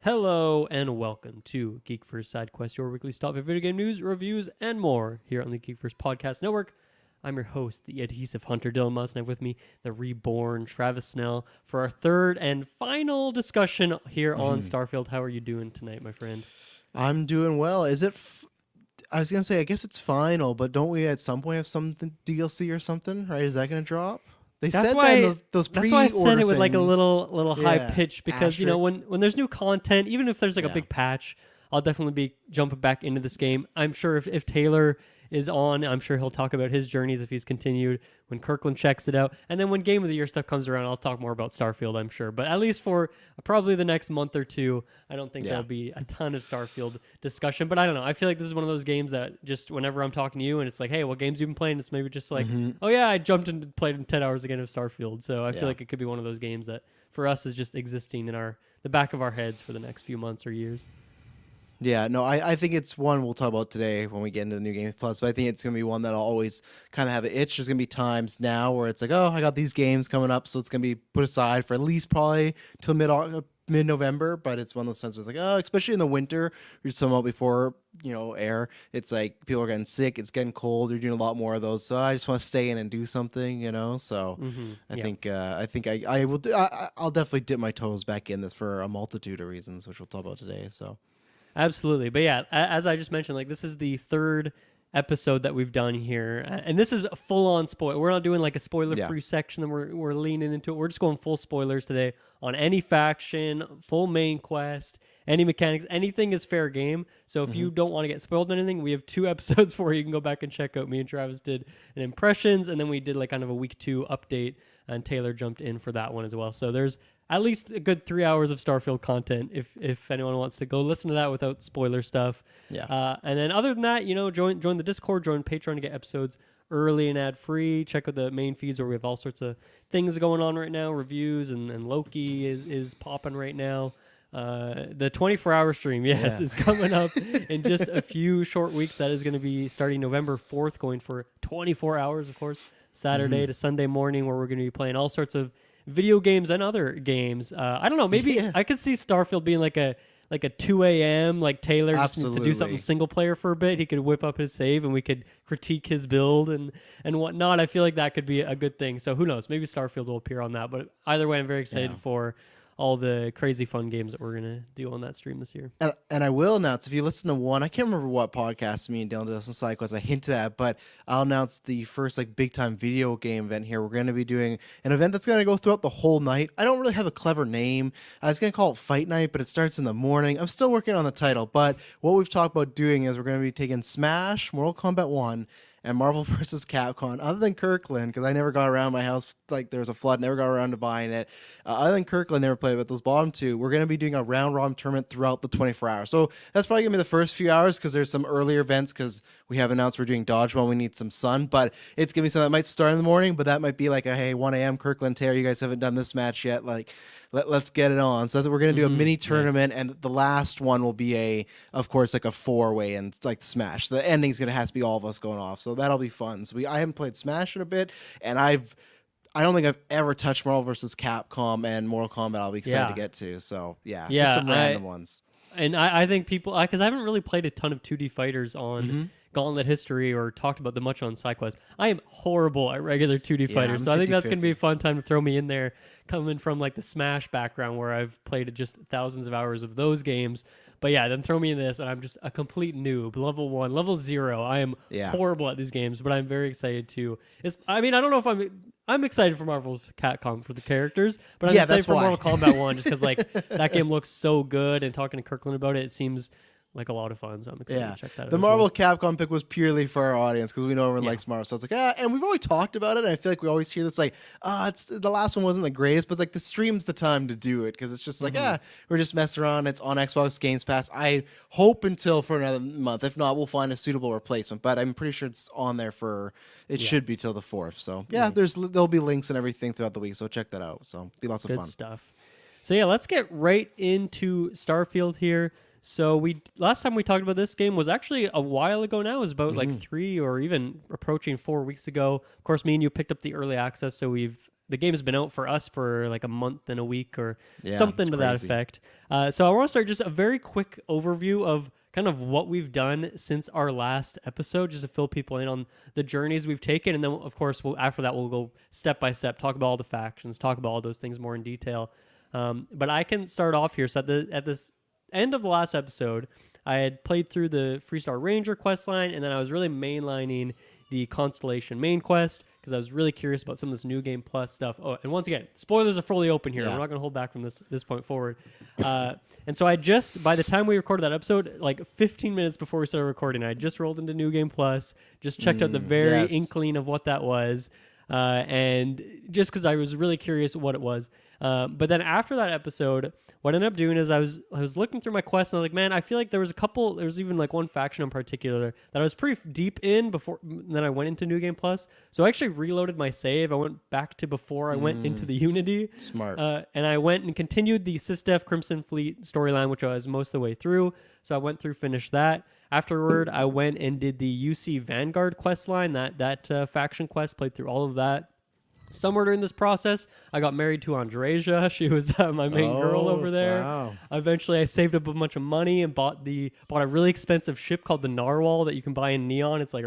Hello and welcome to GeekVerse Sidequest, your weekly stop of video game news, reviews, and more here on the GeekVerse Podcast Network. I'm your host, the adhesive hunter Dylan Musk, and I have with me the reborn Travis Snell for our third and final discussion here on Starfield. How are you doing tonight, my friend? I'm doing well. Is it? I was gonna say, I guess it's final, but don't we at some point have something DLC or something? Right? Is that gonna drop? They said that in those That's why I said it with like a things. little high pitch because you know Asterisk. when there's new content, even if there's like a Yeah. big patch, I'll definitely be jumping back into this game. I'm sure if Taylor is on, I'm sure he'll talk about his journeys if he's continued. When Kirkland checks it out, and then when Game of the Year stuff comes around, I'll talk more about Starfield, I'm sure. But at least for probably the next month or two, I don't think there'll be a ton of Starfield discussion. But I don't know. I feel like this is one of those games that just whenever I'm talking to you and it's like, hey, what games you been playing? It's maybe just like, oh yeah, I jumped and played in 10 hours again of Starfield. So I feel like it could be one of those games that for us is just existing in the back of our heads for the next few months or years. Yeah, no, I think it's one we'll talk about today when we get into the New Games Plus, but I think it's going to be one that'll always kind of have an itch. There's going to be times now where it's like, oh, I got these games coming up, so it's going to be put aside for at least probably till mid-November, but it's one of those times where it's like, oh, especially in the winter, you're talking about before, air, it's like people are getting sick, it's getting cold, you're doing a lot more of those, so I just want to stay in and do something, so I think I will, I'll definitely dip my toes back in this for a multitude of reasons, which we'll talk about today, so. Absolutely. But yeah, as I just mentioned, like this is the third episode that we've done here. And this is a full-on spoiler. We're not doing like a spoiler-free section that we're leaning into it. We're just going full spoilers today on any faction, full main quest, any mechanics. Anything is fair game. So if you don't want to get spoiled on anything, we have 2 episodes where you can go back and check out. Me and Travis did an impressions, and then we did like kind of a week 2 update, and Taylor jumped in for that one as well. So there's at least a good 3 hours of Starfield content if anyone wants to go listen to that without spoiler stuff. Yeah. And then other than that, join the Discord, join Patreon to get episodes early and ad free. Check out the main feeds where we have all sorts of things going on right now, reviews, and Loki is popping right now. The 24-hour stream, is coming up in just a few short weeks. That is going to be starting November 4th, going for 24 hours, of course, Saturday to Sunday morning, where we're going to be playing all sorts of video games and other games. I don't know. Maybe I could see Starfield being like a 2 a.m. Like Taylor just needs to do something single player for a bit. He could whip up his save and we could critique his build and whatnot. I feel like that could be a good thing. So who knows? Maybe Starfield will appear on that. But either way, I'm very excited for all the crazy fun games that we're going to do on that stream this year. And I will announce, if you listen to one, I can't remember what podcast me and Dylan did on Sidequest, I hinted at, but I'll announce the first big time video game event here. We're going to be doing an event that's going to go throughout the whole night. I don't really have a clever name. I was going to call it Fight Night, but it starts in the morning. I'm still working on the title, but what we've talked about doing is we're going to be taking Smash, Mortal Kombat 1, and Marvel vs. Capcom, other than Kirkland, because I never got around my house, like there was a flood, never got around to buying it. Other than Kirkland, never played, but those bottom 2, we're going to be doing a round-robin tournament throughout the 24 hours. So that's probably going to be the first few hours, because there's some earlier events, because we have announced we're doing dodgeball, we need some sun, but it's going to be something that might start in the morning, but that might be like a, hey, 1 a.m. Kirkland, Taylor, you guys haven't done this match yet, let's get it on. So we're going to do a mini tournament, and the last one will be of course, a 4-way and like Smash. The ending's going to have to be all of us going off. So that'll be fun. So I haven't played Smash in a bit, and I don't think I've ever touched Marvel vs. Capcom and Mortal Kombat. I'll be excited to get to. So just some random ones. And I think people, because I haven't really played a ton of 2D fighters on Gauntlet history or talked about them much on Sidequest. I am horrible at regular 2D fighters, so I think that's going to be a fun time to throw me in there, coming from like the Smash background where I've played just thousands of hours of those games. But yeah, then throw me in this, and I'm just a complete noob. Level 1, level 0. I am horrible at these games, but I'm very excited to. I don't know if I'm excited for Marvel Capcom for the characters, but I'm excited for Mortal Kombat 1 just because that game looks so good, and talking to Kirkland about it seems like a lot of fun, so I'm excited to check that out. The Marvel Capcom pick was purely for our audience because we know everyone likes Marvel, so it's like, and we've already talked about it, and I feel like we always hear this it's the last one wasn't the greatest, but the stream's the time to do it because it's just we're just messing around. It's on Xbox Games Pass. I hope until for another month. If not, we'll find a suitable replacement, but I'm pretty sure it's on there it should be till the 4th. So there'll be links and everything throughout the week, so check that out. So be lots of fun. Good stuff. So let's get right into Starfield here. So last time we talked about this game was actually a while ago now. It was about 3 or even approaching 4 weeks ago. Of course, me and you picked up the early access, so we've the game's been out for us for like a month and a week or Yeah, something it's to that crazy. effect. So I want to start just a very quick overview of kind of what we've done since our last episode, just to fill people in on the journeys we've taken. And then, of course, after that, we'll go step by step, talk about all the factions, talk about all those things more in detail. But I can start off here. So at this end of the last episode, I had played through the Freestar Ranger quest line, and then I was really mainlining the Constellation main quest because I was really curious about some of this New Game Plus stuff. Oh, and once again, spoilers are fully open here. Yeah. We're not going to hold back from this point forward. And so by the time we recorded that episode, like 15 minutes before we started recording, I just rolled into New Game Plus, just checked out the very yes. inkling of what that was. And just because I was really curious what it was. But then after that episode, what I ended up doing is I was looking through my quests and I was like, man, I feel like there was even like one faction in particular that I was pretty deep in before then I went into New Game Plus. So I actually reloaded my save. I went back to before I went into the Unity. Smart. And I went and continued the Sistef Crimson Fleet storyline, which I was most of the way through. So I went through, finished that. Afterward, I went and did the UC Vanguard quest line, that faction quest, played through all of that. Somewhere during this process, I got married to Andreja. She was my main girl over there. Wow. Eventually, I saved up a bunch of money and bought a really expensive ship called the Narwhal that you can buy in Neon. It's like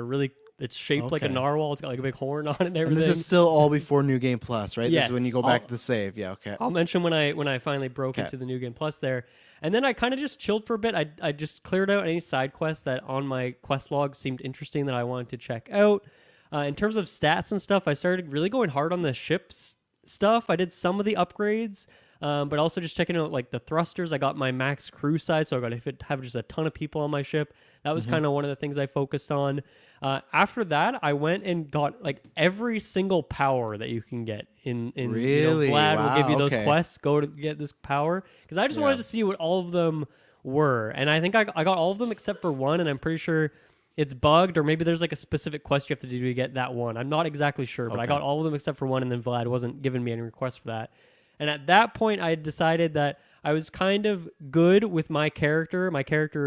it's shaped like a Okay. narwhal. It's got like a big horn on it and And everything. this is still all before New Game Plus, right? This Yes. is when you go back to the save. Yeah, okay. I'll mention when I finally broke Okay. into the New Game Plus there. And then I kind of just chilled for a bit. I just cleared out any side quests that on my quest log seemed interesting that I wanted to check out. In terms of stats and stuff, I started really going hard on the ships stuff. I did some of the upgrades, but also just checking out like the thrusters. I got my max crew size, so I got to have just a ton of people on my ship. That was kind of one of the things I focused on. After that, I went and got like every single power that you can get in Really? Vlad will give you Wow, those okay. quests. Go to get this power because I just Yeah. wanted to see what all of them were, and I think I got all of them except for one, and I'm pretty sure it's bugged, or maybe there's like a specific quest you have to do to get that one. I'm not exactly sure, but I Okay. got all of them except for one, and then Vlad wasn't giving me any requests for that. And at that point, I decided that I was kind of good with my character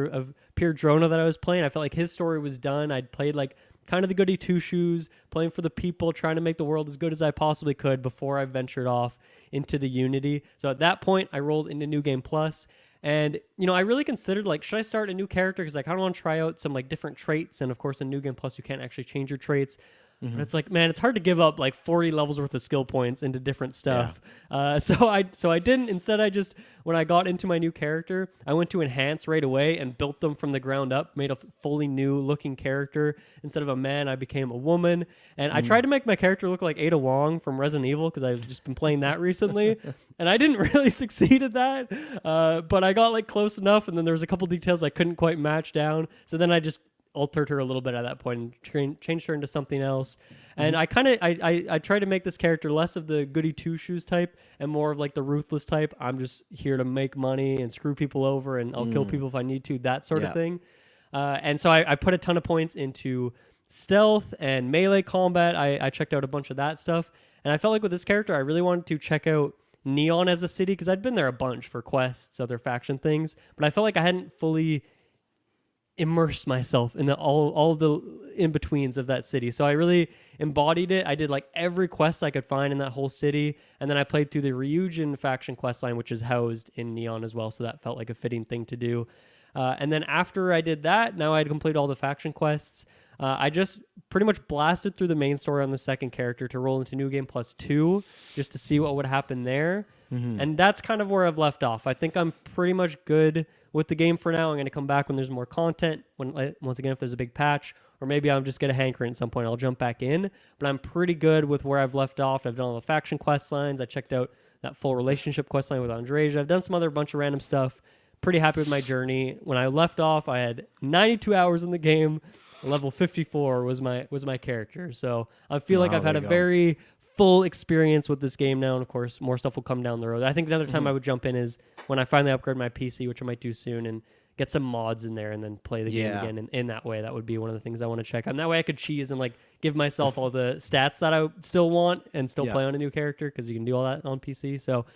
of Pure Drona that I was playing. I felt like his story was done. I'd played like kind of the goody two shoes, playing for the people, trying to make the world as good as I possibly could before I ventured off into the Unity. So at that point, I rolled into New Game Plus. And, I really considered, like, should I start a new character? Because I kind of want to try out some, like, different traits. And, of course, in New Game Plus, you can't actually change your traits. But it's like, man, it's hard to give up, like, 40 levels worth of skill points into different stuff. So I didn't. Instead, when I got into my new character, I went to Enhance right away and built them from the ground up, made a fully new-looking character. Instead of a man, I became a woman. And I tried to make my character look like Ada Wong from Resident Evil because I've just been playing that recently. And I didn't really succeed at that. But I got, like, close enough, and then there was a couple details I couldn't quite match down. So then I just altered her a little bit at that point and changed her into something else. And I tried to make this character less of the goody two shoes type and more of like the ruthless type. I'm just here to make money and screw people over, and I'll kill people if I need to, that sort of thing. And so I put a ton of points into stealth and melee combat. I checked out a bunch of that stuff, and I felt like with this character I really wanted to check out Neon as a city because I'd been there a bunch for quests, other faction things, but I felt like I hadn't fully immerse myself in all the in-betweens of that city. So I really embodied it. I did like every quest I could find in that whole city. And then I played through the Ryujin faction quest line, which is housed in Neon as well. So that felt like a fitting thing to do. And then after I did that, now I'd completed all the faction quests. I just pretty much blasted through the main story on the second character to roll into New Game Plus 2 just to see what would happen there. And that's kind of where I've left off. I think I'm pretty much good with the game for now. I'm going to come back when there's more content, once again, if there's a big patch, or maybe I'm just going to hankering at some point. I'll jump back in, but I'm pretty good with where I've left off. I've done all the faction quest lines. I checked out that full relationship quest line with Andreja. I've done some other bunch of random stuff. Pretty happy with my journey. When I left off, I had 92 hours in the game. Level 54 was my character. So I feel like I've had a very full experience with this game now, and of course more stuff will come down the road. I think another time I would jump in is when I finally upgrade my PC, which I might do soon, and get some mods in there and then play the game again. And in that way, that would be one of the things I want to check out. And that way I could cheese and like give myself all the stats that I still want and still play on a new character, because you can do all that on PC. So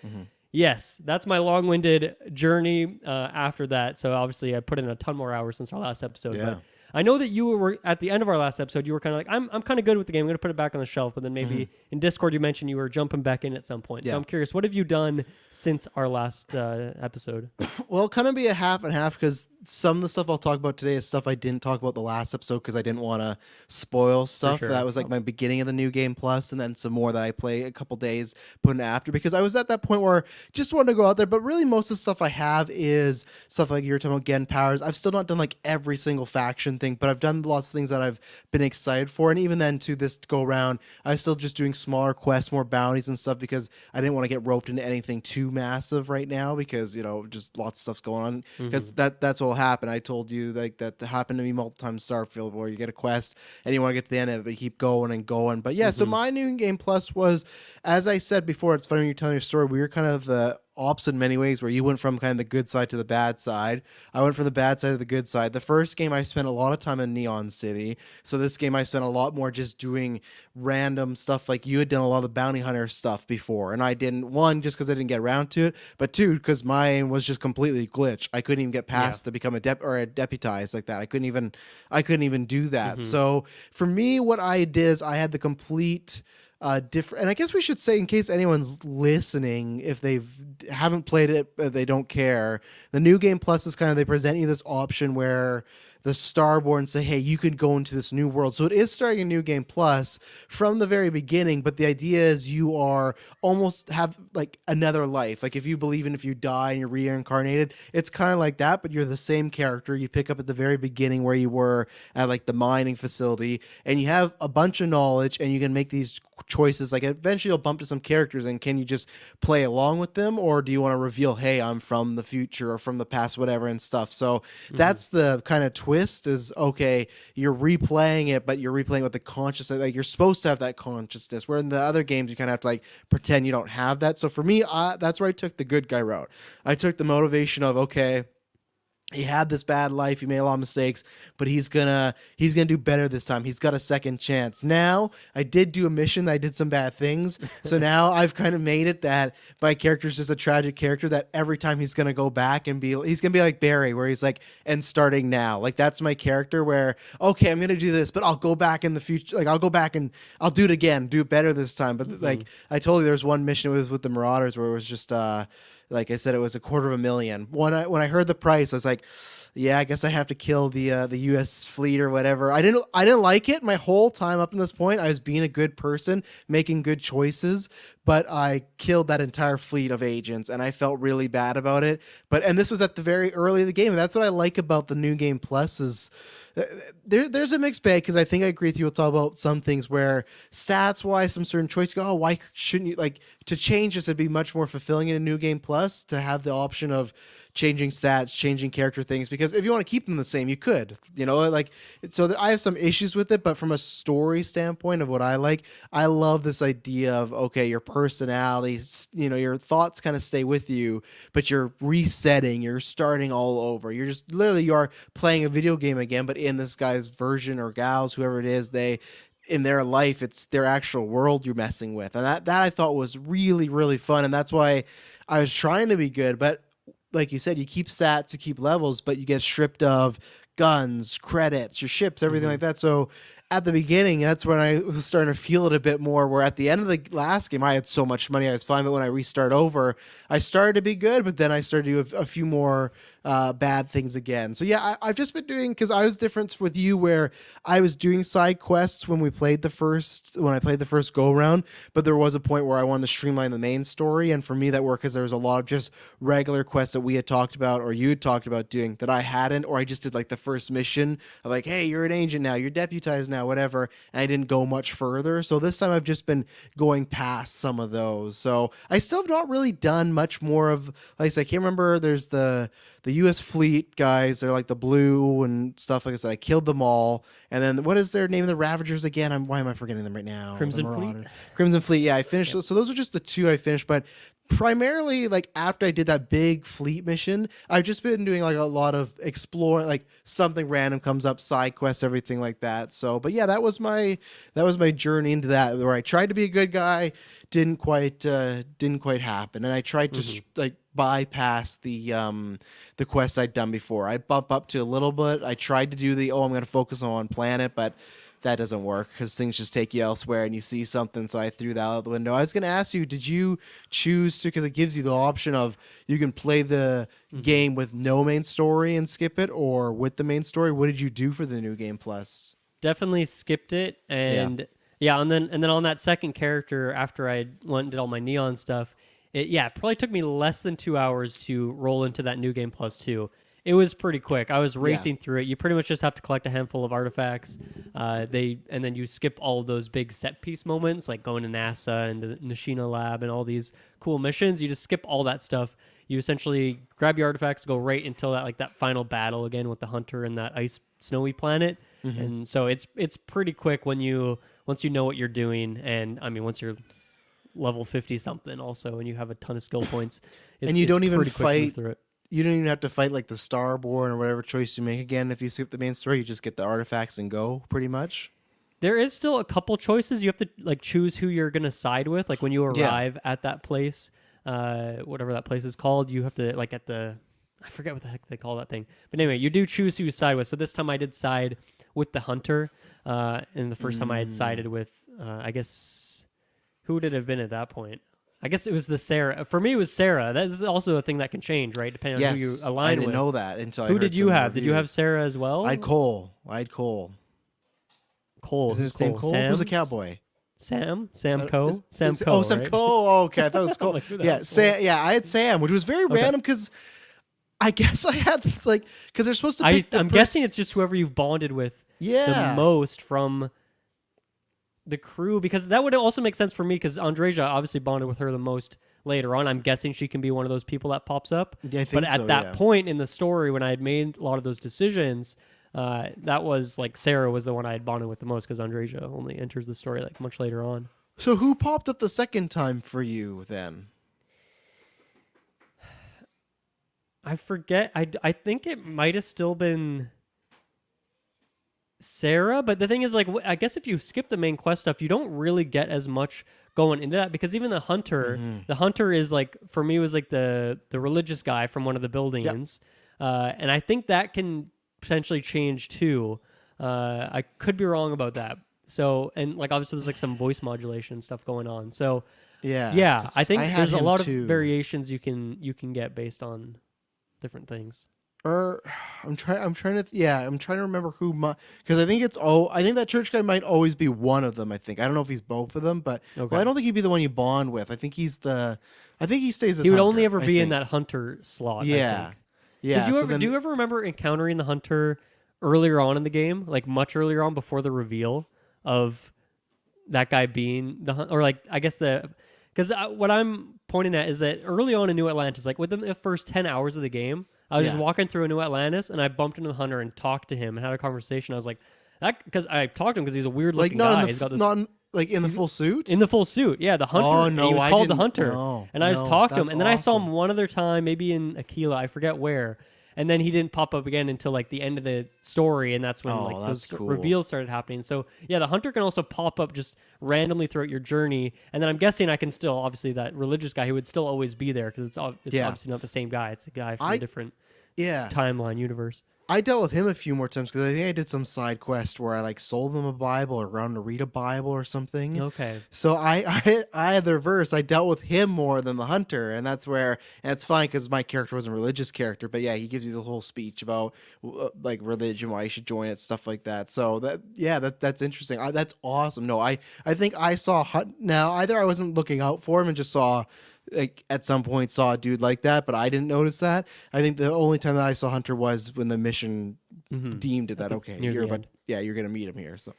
yes, that's my long-winded journey after that. So obviously I put in a ton more hours since our last episode. But I know that you were at the end of our last episode. You were kind of like, I'm kind of good with the game. I'm going to put it back on the shelf. But then maybe in Discord you mentioned you were jumping back in at some point. So Yeah. I'm curious, what have you done since our last episode? Well, kind of be a half and half because some of the stuff I'll talk about today is stuff I didn't talk about the last episode because I didn't want to spoil stuff. sure. That was like my beginning of the new game plus, and then some more that I play a couple days putting after because I was at that point where just wanted to go out there. But really, most of the stuff I have is stuff like you're talking about Gen powers. I've still not done like every single faction thing, but I've done lots of things that I've been excited for. And even then, to this go round, I'm still just doing smaller quests, more bounties and stuff because I didn't want to get roped into anything too massive right now because just lots of stuff's going on. Because that's what will happen. I told you like that happened to me multiple times in Starfield where you get a quest and you want to get to the end of it, but you keep going and going. But yeah, so my new game plus was, as I said before, it's funny when you're telling your story, we were kind of the opposite in many ways where you went from kind of the good side to the bad side. I went from the bad side to the good side. The first game I spent a lot of time in Neon City. So this game I spent a lot more just doing random stuff like you had done a lot of the bounty hunter stuff before. And I didn't, one, just because I didn't get around to it, but two, because mine was just completely glitch. I couldn't even get past to become a deputized like that. I couldn't even do that. So for me, what I did is I had the complete different, and I guess we should say in case anyone's listening, if haven't played it, they don't care. The new game plus is kind of, they present you this option where the Starborn say, hey, you could go into this new world. So it is starting a new game plus from the very beginning, but the idea is you are almost have like another life. Like if you believe in if you die and you're reincarnated, it's kind of like that, but you're the same character. You pick up at the very beginning where you were at like the mining facility, and you have a bunch of knowledge and you can make these choices. Like eventually you'll bump to some characters, and can you just play along with them, or do you want to reveal, hey, I'm from the future or from the past, whatever and stuff. So that's the kind of twist is, okay, you're replaying it, but you're replaying with the consciousness. Like you're supposed to have that consciousness, where in the other games you kind of have to like pretend you don't have that. So for me, that's where I took the good guy route. I took the motivation of, okay, he had this bad life, he made a lot of mistakes, but he's gonna do better this time. He's got a second chance. Now I did do a mission that I did some bad things, so now I've kind of made it that my character's just a tragic character that every time he's gonna go back and he's gonna be like Barry, where he's like, and starting now. Like that's my character, where okay, I'm gonna do this, but I'll go back in the future. Like I'll go back and I'll do it again, do it better this time. But like I told you, there was one mission, it was with the Marauders, where it was just like I said, it was $250,000. When I heard the price, I was like, yeah, I guess I have to kill the U.S. fleet or whatever. I didn't like it my whole time up to this point. I was being a good person, making good choices, but I killed that entire fleet of agents, and I felt really bad about it. And this was at the very early of the game, and that's what I like about the new game plus is there's a mixed bag, because I think I agree with you. We'll talk about some things where stats wise, some certain choices go, oh, why shouldn't you, like, to change this? It'd be much more fulfilling in a new game plus to have the option of changing stats, changing character things, because if you want to keep them the same, you could, like, so I have some issues with it, but from a story standpoint of what I like, I love this idea of, okay, your personality, your thoughts kind of stay with you, but you're resetting, you're starting all over. You're just literally, you are playing a video game again, but in this guy's version or gals, whoever it is, in their life, it's their actual world you're messing with. And that I thought was really, really fun. And that's why I was trying to be good, but like you said, you keep stats, you keep levels, but you get stripped of guns, credits, your ships, everything like that. So at the beginning, that's when I was starting to feel it a bit more, where at the end of the last game, I had so much money, I was fine. But when I restart over, I started to be good, but then I started to do a few more bad things again. So yeah, I've just been doing, because I was different with you, where I was doing side quests when I played the first go around, but there was a point where I wanted to streamline the main story, and for me that worked because there was a lot of just regular quests that we had talked about, or you had talked about doing, that I hadn't, or I just did like the first mission of like, hey, you're an agent now, you're deputized now, whatever, and I didn't go much further. So this time I've just been going past some of those. So I still have not really done much more of, like I said, I can't remember, there's the U.S. fleet guys, they're like the blue and stuff. Like I said, I killed them all. And then what is their name? The Ravagers again? Why am I forgetting them right now? Crimson Fleet? Crimson Fleet, yeah, I finished. So those are just the two I finished. But primarily, like after I did that big fleet mission, I've just been doing like a lot of exploring, like something random comes up, side quests, everything like that. So, but yeah, that was my journey into that, where I tried to be a good guy, didn't quite happen, and I tried to like bypass the quest I'd done before. I bump up to a little bit. I tried to do I'm going to focus on one planet, but that doesn't work because things just take you elsewhere and you see something. So I threw that out the window. I was going to ask you, did you choose to, because it gives you the option of you can play the game with no main story and skip it, or with the main story? What did you do for the new game plus? Definitely skipped it, and and then on that second character, after I went and did all my neon stuff, it probably took me less than 2 hours to roll into that new game plus 2. It was pretty quick. I was racing through it. You pretty much just have to collect a handful of artifacts. And then you skip all of those big set piece moments, like going to NASA and the Nashina lab and all these cool missions. You just skip all that stuff. You essentially grab your artifacts, go right until that final battle again with the hunter and that ice snowy planet. And so it's pretty quick once you know what you're doing. And I mean, once you're level 50 something also, and you have a ton of skill points, and you don't even fight through it. You don't even have to fight like the Starborn or whatever choice you make again. If you skip the main story, you just get the artifacts and go, pretty much. There is still a couple choices. You have to choose who you're gonna side with. Like when you arrive at that place, whatever that place is called, you have to I forget what the heck they call that thing. But anyway, you do choose who you side with. So this time I did side with the hunter, and the first time I had sided with, I guess, who would it have been at that point? I guess it was the Sarah. For me, it was Sarah. That is also a thing that can change, right? Depending on who you align with. I didn't know that until I heard Who did you have? reviews. Did you have Sarah as well? I had Cole. Cole. Isn't his name Cole? Sam? Who's a cowboy? Sam Coe? Sam Coe, Sam right? Cole. Oh, okay, I thought it was Cole. I had Sam, which was very random because I guess I had because they're supposed to pick I'm guessing it's just whoever you've bonded with the most from the crew, because that would also make sense for me because Andreja obviously bonded with her the most later on. I'm guessing she can be one of those people that pops up. Yeah, I think but at that point in the story, when I had made a lot of those decisions, that was Sarah was the one I had bonded with the most because Andreja only enters the story much later on. So who popped up the second time for you then? I forget. I think it might have still been Sarah, but the thing is, I guess if you skip the main quest stuff, you don't really get as much going into that, because even the hunter is for me was the religious guy from one of the buildings, and I think that can potentially change too. I could be wrong about that. So, and obviously there's some voice modulation stuff going on. So I think there's a lot of variations you can get based on different things. I'm trying to remember who because I think that church guy might always be one of them. I don't know if he's both of them, but I don't think he'd be the one you bond with. I think he stays as he would hunter, only ever be in that hunter slot. Yeah. Do you ever remember encountering the hunter earlier on in the game, much earlier on before the reveal of that guy being the hunter, or I guess because what I'm pointing at is that early on in New Atlantis, within the first 10 hours of the game, I was just walking through a New Atlantis and I bumped into the hunter and talked to him and had a conversation. I was like, that, because I talked to him because he's a weird looking guy. He's got this, in the full suit? In the full suit, yeah, the hunter. Oh, no, he was called the hunter. I just talked to him. And then I saw him one other time, maybe in Aquila, I forget where. And then he didn't pop up again until the end of the story, and that's when those reveals started happening. So yeah, the hunter can also pop up just randomly throughout your journey, and then I'm guessing I can still, obviously, that religious guy, he would still always be there because it's obviously not the same guy. It's a guy from a different timeline universe. I dealt with him a few more times because I think I did some side quest where I sold him a Bible or got him to read a Bible or something. Okay. So I had the reverse. I dealt with him more than the hunter, and that's it's fine because my character wasn't a religious character, but yeah, he gives you the whole speech about religion, why you should join it, stuff like that. So that's interesting. That's awesome. No, I think I saw now either I wasn't looking out for him and just saw. At some point saw a dude like that, but I didn't notice that. I think the only time that I saw Hunter was when the mission deemed it that you're gonna meet him here. So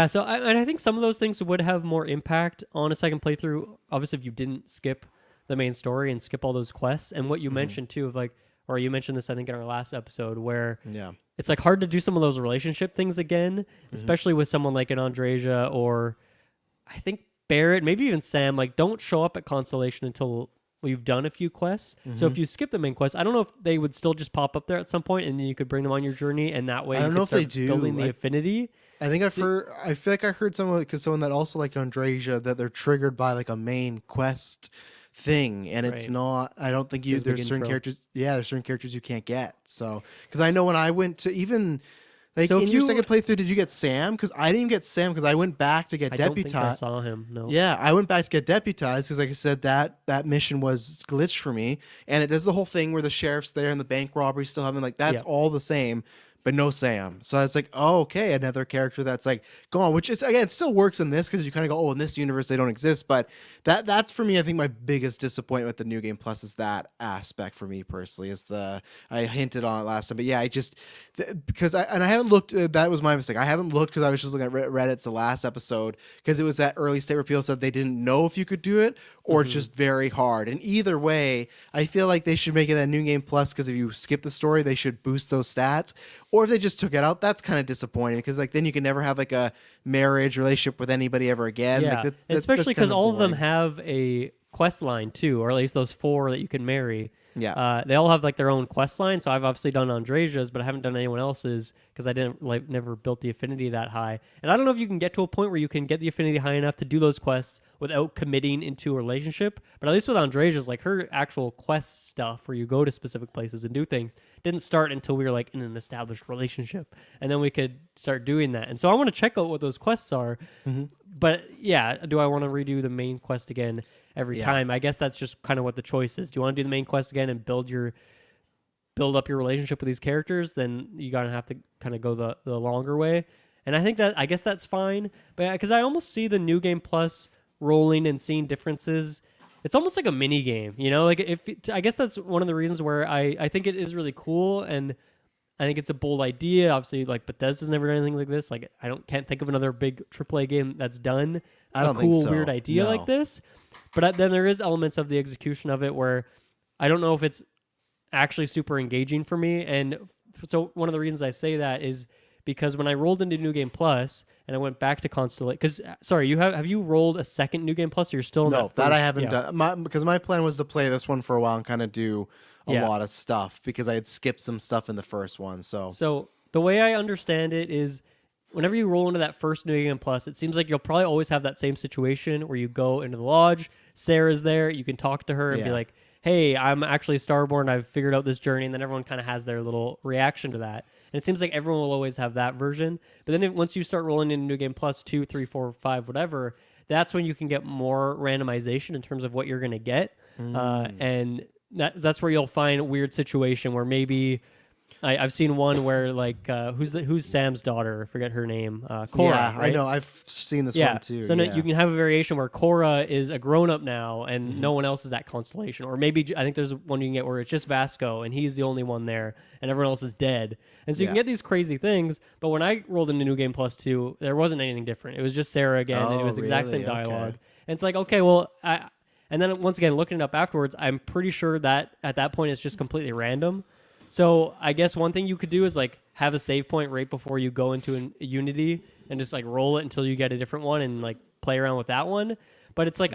so I think some of those things would have more impact on a second playthrough. Obviously, if you didn't skip the main story and skip all those quests, and what you mentioned too of or you mentioned this I think in our last episode where it's hard to do some of those relationship things again, especially with someone like an Andreja or I think Barrett, maybe even Sam, don't show up at Constellation until we've done a few quests. So if you skip the main quest, I don't know if they would still just pop up there at some point and then you could bring them on your journey, and that way I don't know if they do building the affinity. I think I feel like I heard someone that also Andreja that they're triggered by a main quest thing, and it's Right. not. I don't think His big there's certain intro. characters. Yeah, there's certain characters you can't get. So because I know when I went to even like So in if your you, second playthrough, did you get Sam? Because I didn't get Sam because I went back to get I don't think I deputized. saw him. No. Yeah, I went back to get deputized because, like I said, that mission was glitched for me, and it does the whole thing where the sheriff's there and the bank robbery still having like that's Yeah. all the same, but no Sam. So I was like, oh, okay, another character that's like gone, which is again it still works in this because you kind of go, oh, in this universe they don't exist, but that's for me. I think my biggest disappointment with the new game plus is that aspect for me personally. Is the I hinted on it last time, but yeah, I just because I haven't looked. That was my mistake. I haven't looked because I was just looking at Reddit's the last episode because it was that early state where people said they didn't know if you could do it or it's just very hard. And either way, I feel like they should make it a new game plus because if you skip the story, they should boost those stats. Or if they just took it out, that's kind of disappointing because like then you can never have like a marriage relationship with anybody ever again. Yeah. Like, Especially because kinda all of them boring. have a quest line too, or at least those 4 that you can marry. Yeah. They all have like their own quest line. So I've obviously done Andresia's, but I haven't done anyone else's because I didn't like never built the affinity that high. And I don't know if you can get to a point where you can get the affinity high enough to do those quests without committing into a relationship. But at least with Andresia's, like her actual quest stuff where you go to specific places and do things didn't start until we were like in an established relationship, and then we could start doing that. And so I want to check out what those quests are. But yeah, do I want to redo the main quest again every Yeah. time? I guess that's just kind of what the choice is. Do you want to do the main quest again and build up your relationship with these characters? Then you gotta have to kind of go the longer way. And I guess that's fine. But because I almost see the new game plus rolling and seeing differences. It's almost like a mini game, you know. Like I guess that's one of the reasons where I think it is really cool, and I think it's a bold idea. Obviously, like Bethesda's never done anything like this. Like can't think of another big AAA game that's done I a don't think cool, so. weird idea No. like this. But then there is elements of the execution of it where I don't know if it's actually super engaging for me. And so one of the reasons I say that is because when I rolled into New Game Plus and I went back to Constellation, because sorry, have you rolled a second New Game Plus? Or you're still in No, that I first- haven't yeah. done. Because my plan was to play this one for a while and kind of do a Yeah. lot of stuff because I had skipped some stuff in the first one. So So the way I understand it is whenever you roll into that first New Game Plus, it seems like you'll probably always have that same situation where you go into the lodge, Sarah's there, you can talk to her and be Yeah. like, hey, I'm actually Starborn, I've figured out this journey, and then everyone kind of has their little reaction to that. And it seems like everyone will always have that version. But then once you start rolling into New Game Plus 2, 3, 4, 5, whatever, that's when you can get more randomization in terms of what you're going to get. And that's where you'll find a weird situation where maybe I've seen one where like who's Sam's daughter? I forget her name. Cora. yeah, I right? know. I've seen this Yeah. one too. So yeah. you can have a variation where Cora is a grown up now and Mm-hmm. no one else is that constellation. Or maybe I think there's one you can get where it's just Vasco and he's the only one there and everyone else is dead. And so you can Yeah. get these crazy things. But when I rolled into New Game Plus 2, there wasn't anything different. It was just Sarah again and it Oh, was the exact really? same dialogue. Okay. And it's like, okay, well, and then once again, looking it up afterwards, I'm pretty sure that at that point it's just completely random. So I guess one thing you could do is like have a save point right before you go into a Unity and just like roll it until you get a different one and like play around with that one. But it's like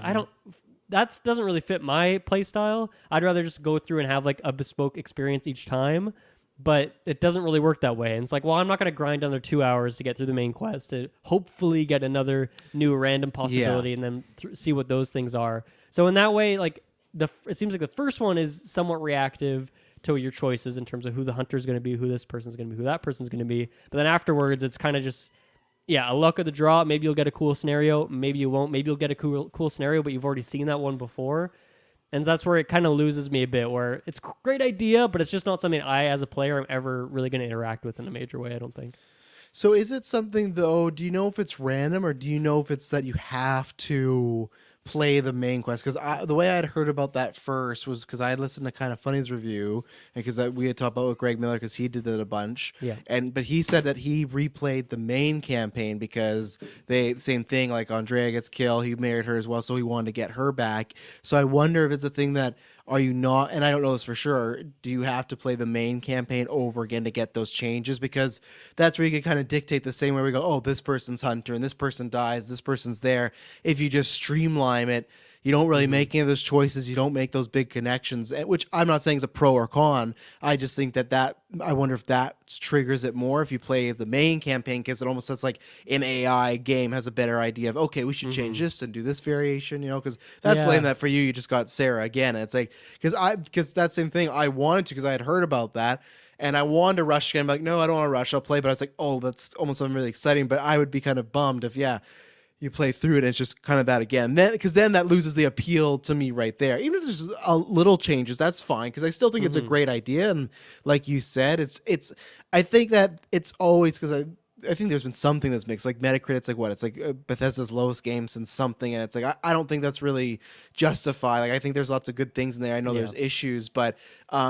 that doesn't really fit my play style. I'd rather just go through and have like a bespoke experience each time. But it doesn't really work that way. And it's like, well, I'm not going to grind another 2 hours to get through the main quest to hopefully get another new random possibility and then see what those things are. So in that way, like it seems like the first one is somewhat reactive to your choices in terms of who the hunter is going to be, who this person's going to be, who that person's going to be. But then afterwards, it's kind of just, a luck of the draw. Maybe you'll get a cool scenario. Maybe you won't. Maybe you'll get a cool scenario, but you've already seen that one before. And that's where it kind of loses me a bit, where it's a great idea, but it's just not something I, as a player, am ever really going to interact with in a major way, I don't think. So is it something though? Do you know if it's random or do you know if it's that you have to play the main quest? Because the way I'd heard about that first was because I had listened to Kind of Funny's review and because we had talked about with Greg Miller because he did it a bunch. Yeah. But he said that he replayed the main campaign because same thing, like Andrea gets killed, he married her as well, so he wanted to get her back. So I wonder if it's a thing that are you not, and I don't know this for sure, do you have to play the main campaign over again to get those changes? Because that's where you can kind of dictate the same way we go, oh, this person's hunter and this person dies, this person's there. If you just streamline it, You don't really make any of those choices. You don't make those big connections, which I'm not saying is a pro or con. I just think that I wonder if that triggers it more if you play the main campaign, because it almost says like an AI game has a better idea of, okay, we should change this and do this variation, because that's lame Yeah. that for you just got Sarah again. And it's like, because that same thing I wanted to, because I had heard about that. And I wanted to rush again. I'm like, no, I don't want to rush. I'll play. But I was like, oh, that's almost something really exciting. But I would be kind of bummed if, you play through it and it's just kind of that again. Because then that loses the appeal to me right there. Even if there's a little changes, that's fine. Because I still think it's a great idea. And like you said, it's. I think that it's always because I think there's been something that's mixed. Like Metacritic's like what? It's like Bethesda's lowest game since something, and it's like I don't think that's really justified. Like I think there's lots of good things in there. I know there's issues, but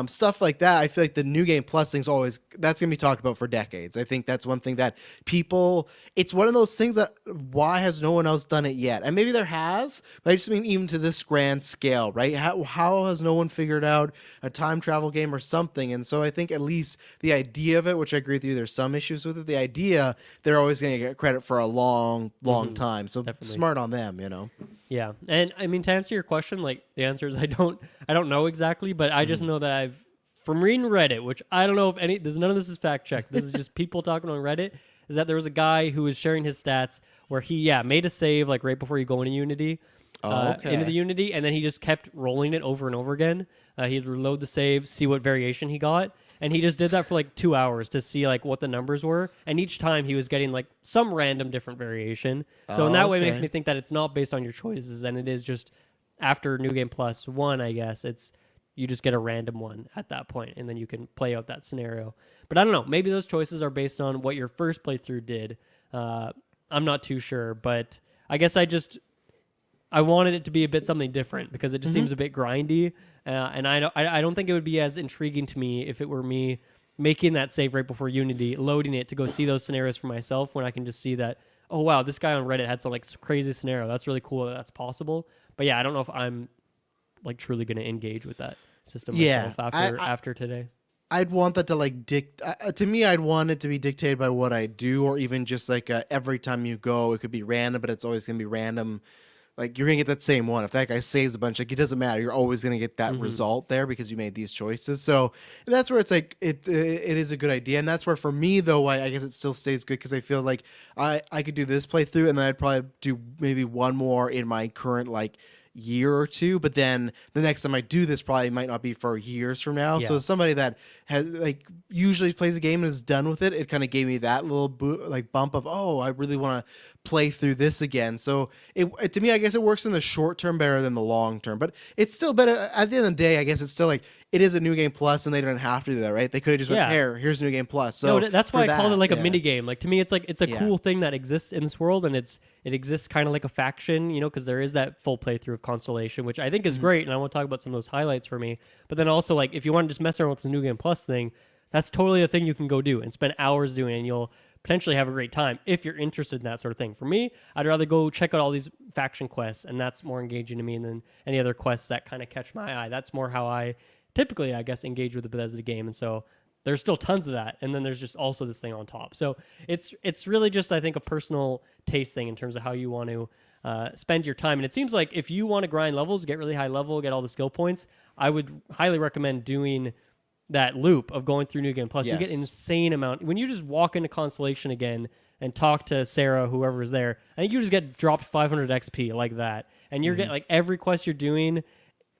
stuff like that, I feel like the New Game Plus thing's always that's gonna be talked about for decades. I think that's one thing that people. It's one of those things that why has no one else done it yet? And maybe there has, but I just mean even to this grand scale, right? How has no one figured out a time travel game or something? And so I think at least the idea of it, which I agree with you, there's some issues with it. The idea they're always going to get credit for a long time. So Definitely. smart on them. Yeah, and I mean to answer your question, like the answer is I don't know exactly, but I just know that I've from reading Reddit, which I don't know if none of this is fact checked. This is just people talking on Reddit. Is that there was a guy who was sharing his stats where he made a save like right before you go into Unity, into the Unity, and then he just kept rolling it over and over again. He'd reload the save, see what variation he got. And he just did that for like 2 hours to see like what the numbers were. And each time he was getting like some random different variation. So in that way it makes me think that it's not based on your choices, and it is just after New Game Plus 1, I guess. It's you just get a random one at that point, and then you can play out that scenario. But I don't know. Maybe those choices are based on what your first playthrough did. I'm not too sure, but I guess I wanted it to be a bit something different because it just seems a bit grindy, and I don't think it would be as intriguing to me if it were me making that save right before Unity, loading it to go see those scenarios for myself when I can just see that, oh wow, this guy on Reddit had some like crazy scenario. That's really cool that that's possible. But yeah, I don't know if I'm like truly going to engage with that system myself after today. I'd want that to like to me, I'd want it to be dictated by what I do, or even just like every time you go, it could be random, but it's always going to be random. Like you're gonna get that same one. If that guy saves a bunch, like it doesn't matter. You're always gonna get that result there because you made these choices. So that's where it's like it is a good idea, and that's where for me though, I guess it still stays good because I feel like I could do this playthrough and then I'd probably do maybe one more in my current like year or two, but then the next time I do this probably might not be for years from now. So as somebody that has like usually plays a game and is done with it, it kind of gave me that little bump of, oh, I really want to play through this again. So it to me, I guess it works in the short term better than the long term, but it's still better at the end of the day. I guess it's still like it is a New Game Plus, and they don't have to do that, right? They could have just went, here's New Game Plus. So no, that's why I called it like a mini game. Like to me, it's like it's a cool thing that exists in this world, and it exists kind of like a faction, because there is that full playthrough of Constellation, which I think is great, and I want to talk about some of those highlights for me. But then also, like if you want to just mess around with the New Game Plus thing, that's totally a thing you can go do and spend hours doing, and you'll potentially have a great time if you're interested in that sort of thing. For me, I'd rather go check out all these faction quests, and that's more engaging to me than any other quests that kind of catch my eye. That's more how I typically, I guess, engage with the Bethesda game. And so there's still tons of that. And then there's just also this thing on top. So it's really just, I think, a personal taste thing in terms of how you want to spend your time. And it seems like if you want to grind levels, get really high level, get all the skill points, I would highly recommend doing that loop of going through New Game Plus. You get an insane amount. When you just walk into Constellation again and talk to Sarah, whoever is there, I think you just get dropped 500 XP like that. And you're getting like every quest you're doing,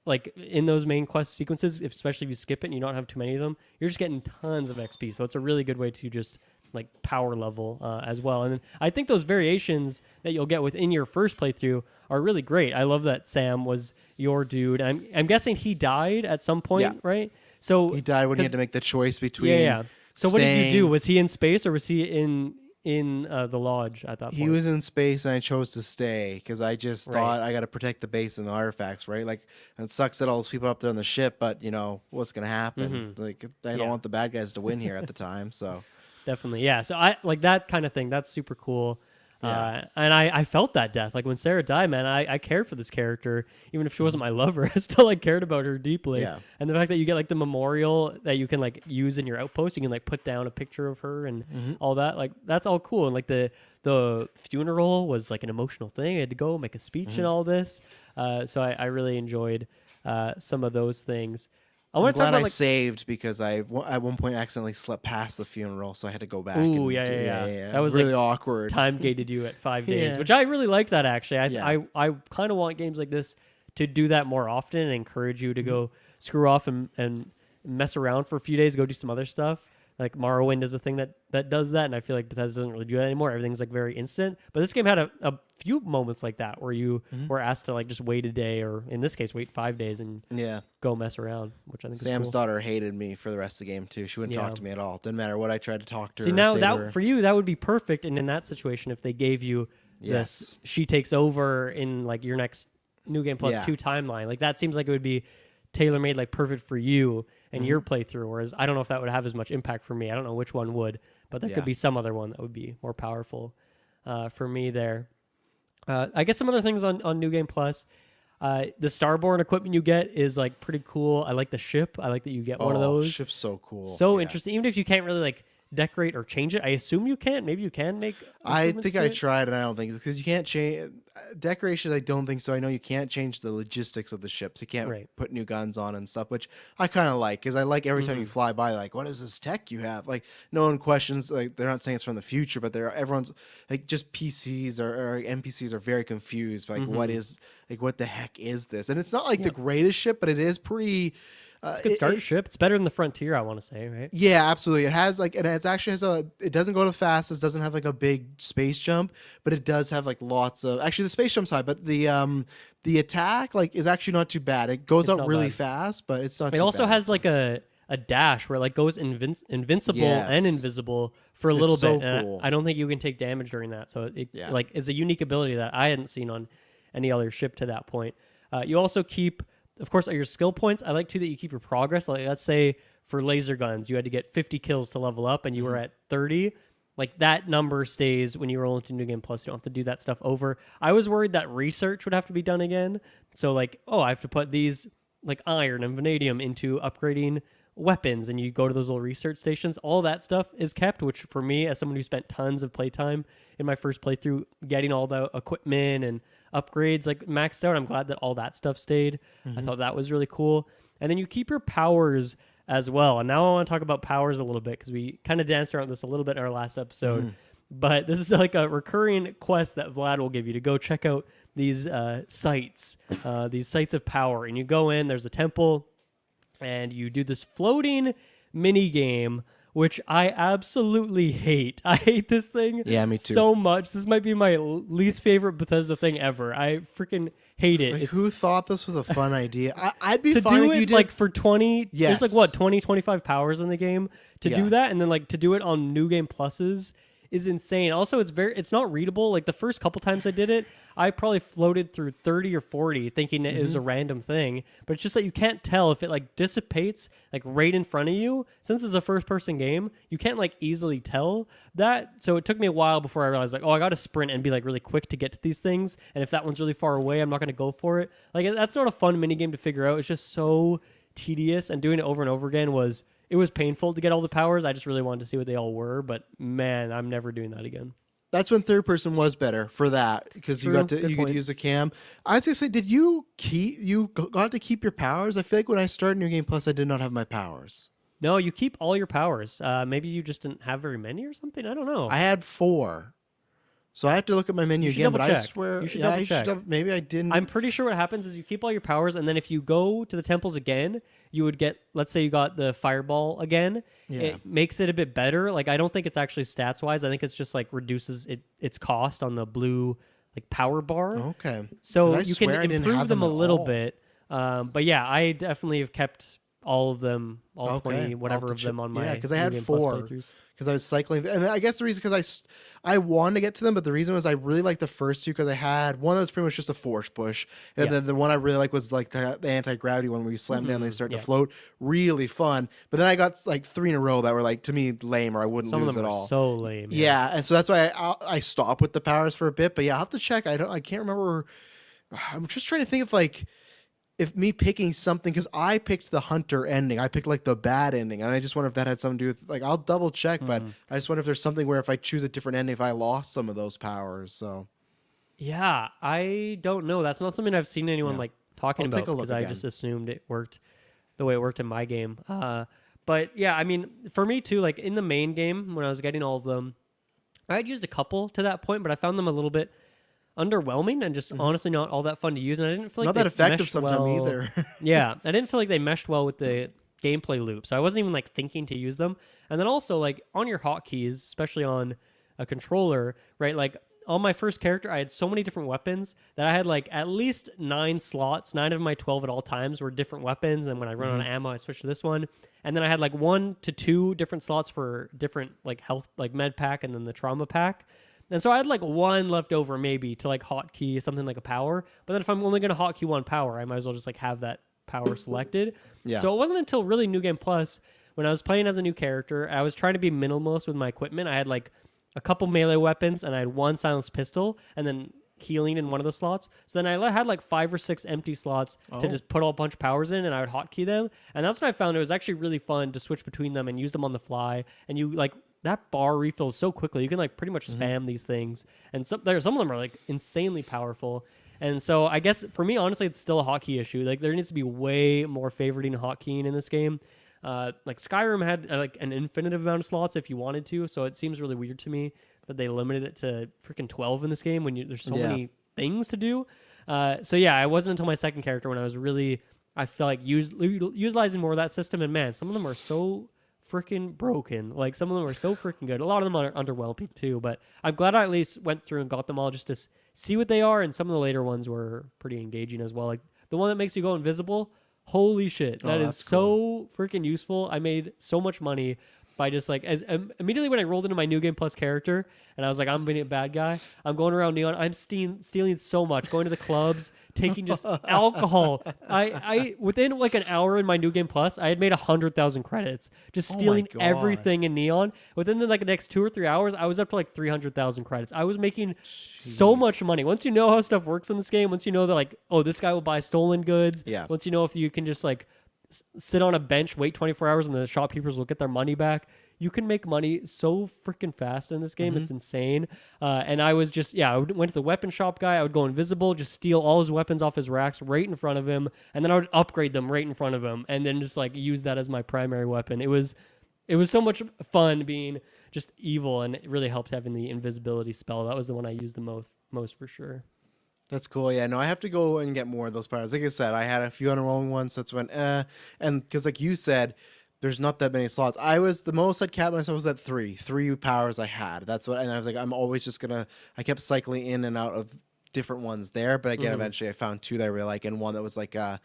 like in those main quest sequences, especially if you skip it and you don't have too many of them, you're just getting tons of XP. So it's a really good way to just like power level as well. And then I think those variations that you'll get within your first playthrough are really great. I love that Sam was your dude. I'm guessing he died at some point, right? So he died when he had to make the choice between So what did you do? Was he in space or was he in the lodge at that point? He was in space, and I chose to stay because I just thought I got to protect the base and the artifacts, right? Like, and it sucks that all those people up there on the ship, but what's gonna happen? Like, I don't want the bad guys to win here at the time, so definitely, yeah. So I like that kind of thing. That's super cool. Yeah. And I felt that death. Like when Sarah died, man, I cared for this character. Even if she wasn't my lover, I still like cared about her deeply. Yeah. And the fact that you get like the memorial that you can like use in your outpost, you can like put down a picture of her and all that. Like that's all cool. And like the funeral was like an emotional thing. I had to go make a speech and all this. So I really enjoyed some of those things. I I'm want to talk glad about I like saved because I at one point accidentally slept past the funeral, so I had to go back. ooh and yeah. That was really like awkward. time gated you at 5 days, Yeah. which I really like that actually. Yeah. I kind of want games like this to do that more often and encourage you to go screw off and mess around for a few days, go do some other stuff. Like Morrowind is a thing that does that, and I feel like Bethesda doesn't really do that anymore. Everything's like very instant. But this game had a few moments like that where you were asked to like just wait a day, or in this case, wait 5 days and Yeah. go mess around, which I think Sam's is cool. daughter hated me for the rest of the game too. She wouldn't Yeah. talk to me at all. Didn't matter what I tried to talk to her. See, or now say to her. that for you, that would be perfect. And in that situation, if they gave you Yes. this, she takes over in like your next New Game Plus Yeah. 2 timeline. Like that seems like it would be tailor made, like perfect for you and your playthrough. Whereas I don't know if that would have as much impact for me. I don't know which one would, but that Yeah. could be some other one that would be more powerful for me there. I guess some other things on New Game Plus. The Starborn equipment you get is like pretty cool. I like the ship. I like that you get one of those. Ship's so cool. So Yeah. interesting. Even if you can't really like decorate or change it, I assume you can. Maybe you can make. I improvements think to I it. tried, and I don't think because you can't change decorations. I don't think so. I know you can't change the logistics of the ships. You can't Right. put new guns on and stuff, which I kind of like because I like every time you fly by, like, what is this tech you have? Like, no one questions. Like, they're not saying it's from the future, but everyone's like, just PCs or NPCs are very confused. Like, what is like, what the heck is this? And it's not like the greatest ship, but it is pretty. It's a good start ship. It's better than the Frontier, I want to say, right? Yeah, absolutely. It has like, and it actually has it doesn't go the fastest, doesn't have like a big space jump, but it does have like lots of, actually the space jump's high, but the attack like is actually not too bad. It goes It's out not really bad. fast, but it's not It too also bad. has like a dash where it like goes invincible and Yes. invisible for a It's little so bit. And cool. I don't think you can take damage during that. So it Yeah. like is a unique ability that I hadn't seen on any other ship to that point. You also keep, of course, your skill points. I like too that you keep your progress. Like let's say for laser guns, you had to get 50 kills to level up, and you were at 30. Like that number stays when you roll into New Game Plus. You don't have to do that stuff over. I was worried that research would have to be done again. So like, oh, I have to put these like iron and vanadium into upgrading weapons, and you go to those little research stations. All that stuff is kept, which for me, as someone who spent tons of playtime in my first playthrough, getting all the equipment and upgrades like maxed out, I'm glad that all that stuff stayed. I thought that was really cool. And then you keep your powers as well. And now I want to talk about powers a little bit because we kind of danced around this a little bit in our last episode. But this is like a recurring quest that Vlad will give you to go check out these sites of power. And you go in, there's a temple, and you do this floating mini game, which I absolutely hate. I hate this thing Yeah, me too. so much. This might be my least favorite Bethesda thing ever. I freaking hate it. Like, It's, who thought this was a fun idea? I'd be to fine do if you it did. like for 20, Yes. there's like what, 20, 25 powers in the game to Yeah. do that. And then like to do it on New Game Pluses is insane. Also, it's not readable. Like the first couple times I did it, I probably floated through 30 or 40 thinking that it was a random thing, but it's just that you can't tell if it like dissipates like right in front of you. Since it's a first person game, you can't like easily tell that. So it took me a while before I realized like, oh, I got to sprint and be like really quick to get to these things. And if that one's really far away, I'm not going to go for it. Like that's not a fun mini game to figure out. It's just so tedious, and doing it over and over again was painful to get all the powers. I just really wanted to see what they all were, but man, I'm never doing that again. That's when third person was better for that because you True, got to good you point. could use a cam. I was gonna say, did you got to keep your powers? I feel like when I started New Game Plus, I did not have my powers. No, you keep all your powers. Maybe you just didn't have very many or something. I don't know. I had 4, so I have to look at my menu You should again. But I double check. swear, You should yeah, double I check. should have. Maybe I didn't. I'm pretty sure what happens is you keep all your powers, and then if you go to the temples again, you would get, let's say you got the fireball again. Yeah. It makes it a bit better. Like I don't think it's actually stats wise. I think it's just like reduces its cost on the blue like power bar. Okay. So 'Cause I you can swear I didn't improve have them them a at little all. bit. But yeah, I definitely have kept all of them, all Okay. 20, I'll have whatever to of them on my because I New had Game Plus 4. playthroughs. Because I was cycling, and I guess the reason because I wanted to get to them, but the reason was I really liked the first 2 because I had one that was pretty much just a force push, and Yeah. then the one I really like was like the anti-gravity one where you slam down and they start to Yeah. float, really fun. But then I got like 3 in a row that were like to me lame or I wouldn't Some of lose them at are all. so lame. Yeah, and so that's why I stopped with the powers for a bit. But yeah, I'll have to check. I can't remember. I'm just trying to think if me picking something because I picked the hunter ending, I picked like the bad ending, and I just wonder if that had something to do with like I'll double check, but I just wonder if there's something where if I choose a different ending, if I lost some of those powers. So Yeah, I don't know. That's not something I've seen anyone yeah, like talking I'll about take a look because I again. just assumed it worked the way it worked in my game. But yeah, I mean, for me too, like in the main game when I was getting all of them, I had used a couple to that point, but I found them a little bit underwhelming and just honestly not all that fun to use. And I didn't feel like Not they that effective meshed sometimes well. either. Yeah, I didn't feel like they meshed well with the gameplay loop. So I wasn't even like thinking to use them. And then also like on your hotkeys, especially on a controller, right? Like on my first character, I had so many different weapons that I had like at least 9 slots. 9 of my 12 at all times were different weapons. And when I run out of ammo, I switch to this one. And then I had like 1 to 2 different slots for different like health, like med pack, and then the trauma pack. And so I had like 1 left over maybe to like hotkey something like a power. But then if I'm only going to hotkey 1 power, I might as well just like have that power selected. Yeah. So it wasn't until really New Game Plus when I was playing as a new character, I was trying to be minimalist with my equipment. I had like a couple melee weapons and I had 1 silenced pistol and then healing in one of the slots. So then I had like 5 or 6 empty slots to just put a bunch of powers in, and I would hotkey them. And that's when I found it was actually really fun to switch between them and use them on the fly. And you like that bar refills so quickly. You can like pretty much spam these things, and some of them are like insanely powerful. And so I guess for me, honestly, it's still a hotkey issue. Like there needs to be way more favoriting hotkeying in this game. Like Skyrim had like an infinite amount of slots if you wanted to, so it seems really weird to me that they limited it to freaking 12 in this game when there's so many things to do. So yeah, it wasn't until my second character when I was really, I felt like utilizing more of that system. And man, some of them are so freaking broken. Like some of them are so freaking good. A lot of them are underwhelming too, but I'm glad I at least went through and got them all just to see what they are. And some of the later ones were pretty engaging as well. Like the one that makes you go invisible. Holy shit. That is so freaking useful. I made so much money by just like immediately when I rolled into my New Game Plus character and I was like, I'm being a bad guy. I'm going around Neon. I'm stealing so much, going to the clubs, taking just alcohol. I within like an hour in my New Game Plus, I had made 100,000 credits just stealing everything in Neon. Within the next 2 or 3 hours, I was up to like 300,000 credits. I was making so much money. Once you know how stuff works in this game, once you know that like, oh, this guy will buy stolen goods. Yeah. Once you know if you can just like sit on a bench, wait 24 hours, and the shopkeepers will get their money back. You can make money so freaking fast in this game. It's insane. And I was just, I went to the weapon shop guy. I would go invisible, just steal all his weapons off his racks right in front of him. And then I would upgrade them right in front of him and then just like use that as my primary weapon. It was so much fun being just evil, and it really helped having the invisibility spell. That was the one I used the most for sure. That's cool. Yeah, no, I have to go and get more of those powers. Like I said, I had a few underwhelming ones. So that's when, and because like you said, there's not that many slots. I was the most I'd capped myself was at 3 powers I had. That's what, and I was like, I'm always just gonna. I kept cycling in and out of different ones there, but again, eventually I found 2 that I really like, and one that was like it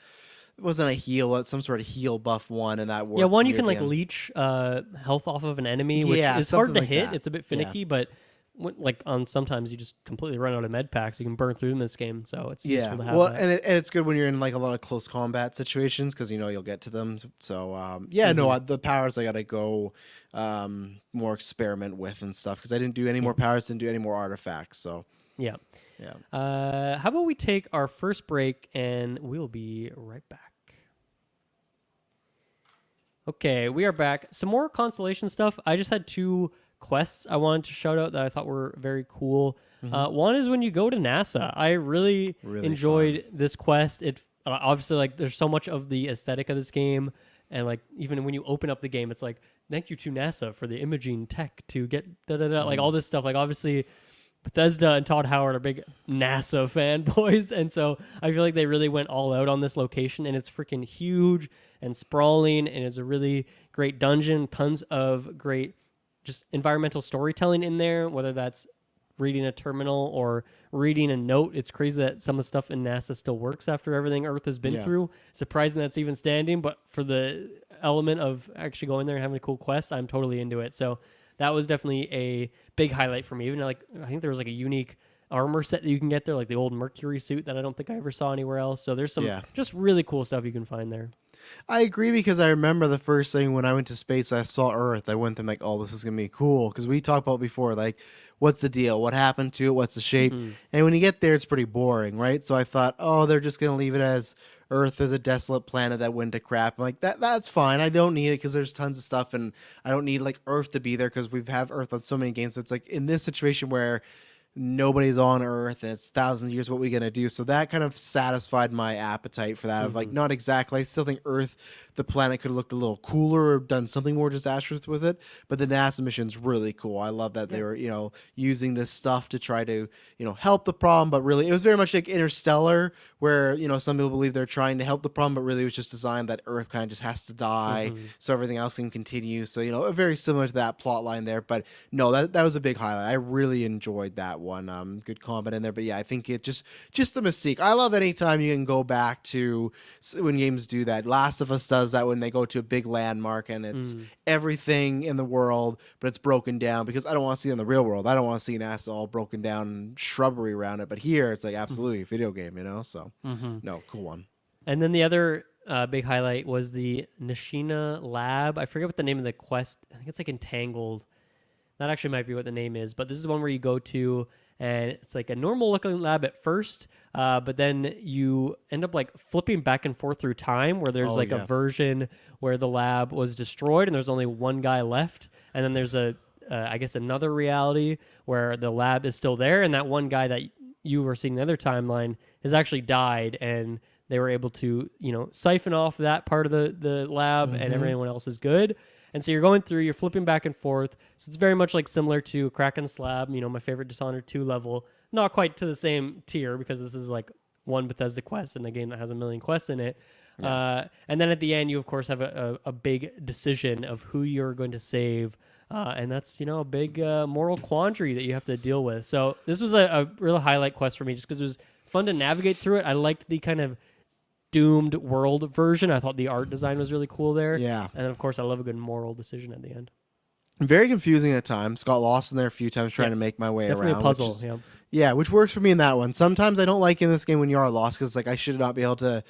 wasn't a heal, some sort of heal buff one, and that worked. Yeah, one you can like leech health off of an enemy, which is hard to like hit. that. It's a bit finicky, but like on sometimes you just completely run out of med packs. You can burn through them in this game, so it's useful to have that. And it's good when you're in like a lot of close combat situations because you'll get to them. So no, the powers I gotta go more experiment with and stuff because I didn't do any more powers, didn't do any more artifacts. So yeah. How about we take our first break and we'll be right back. Okay, we are back. Some more Constellation stuff. I just had 2 quests I wanted to shout out that I thought were very cool. One is when you go to NASA. I really enjoyed this quest. It obviously like there's so much of the aesthetic of this game, and like even when you open up the game, it's like thank you to NASA for the imaging tech to get like all this stuff. Like obviously Bethesda and Todd Howard are big NASA fanboys, and so I feel like they really went all out on this location, and it's freaking huge and sprawling, and it's a really great dungeon. Tons of great just environmental storytelling in there, whether that's reading a terminal or reading a note. It's crazy that some of the stuff in NASA still works after everything Earth has been through. Surprising that's even standing, but for the element of actually going there and having a cool quest, I'm totally into it. So that was definitely a big highlight for me. Even like I think there was like a unique armor set that you can get there, like the old Mercury suit that I don't think I ever saw anywhere else. So there's some just really cool stuff you can find there. I agree, because I remember the first thing when I went to space, I saw Earth. I went there like, oh, this is going to be cool. Because we talked about before, like, what's the deal? What happened to it? What's the shape? And when you get there, it's pretty boring, right? So I thought, oh, they're just going to leave it as Earth is a desolate planet that went to crap. I'm like, that's fine. I don't need it because there's tons of stuff. And I don't need like Earth to be there because we've have Earth on so many games. So it's like in this situation where nobody's on Earth and it's thousands of years, what we gonna do? So that kind of satisfied my appetite for that. Of like, not exactly, I still think Earth, the planet, could have looked a little cooler or done something more disastrous with it, but the NASA mission's really cool. I love that they were, you know, using this stuff to try to, you know, help the problem, but really it was very much like Interstellar, where, you know, some people believe they're trying to help the problem, but really it was just designed that Earth kind of just has to die so everything else can continue. So, you know, very similar to that plot line there. But no, that was a big highlight. I really enjoyed that one. Good combat in there. But yeah, I think it just the mystique. I love anytime you can go back to when games do that. Last of Us does that when they go to a big landmark and it's everything in the world, but it's broken down, because I don't want to see it in the real world. I don't want to see NASA all broken down and shrubbery around it. But here it's like absolutely a video game, you know? So no, cool one. And then the other big highlight was the Nishina Lab. I forget what the name of the quest. I think it's like Entangled. That actually might be what the name is, but this is one where you go to, and it's like a normal looking lab at first, but then you end up like flipping back and forth through time, where there's a version where the lab was destroyed and there's only one guy left, and then there's I guess another reality where the lab is still there, and that one guy that you were seeing the other timeline has actually died, and they were able to, you know, siphon off that part of the lab, and everyone else is good. And so you're going through, you're flipping back and forth. So it's very much like similar to Kraken Slab, you know, my favorite Dishonored 2 level. Not quite to the same tier, because this is like one Bethesda quest and a game that has a million quests in it. And then at the end, you, of course, have a big decision of who you're going to save. And that's, you know, a big moral quandary that you have to deal with. So this was a real highlight quest for me, just because it was fun to navigate through it. I liked the kind of doomed world version. I thought the art design was really cool there. Yeah. And of course, I love a good moral decision at the end. Very confusing at times. Got lost in there a few times trying to make my way Definitely around. a puzzle. Yeah, which works for me in that one. Sometimes I don't like in this game when you are lost, because like I should be able to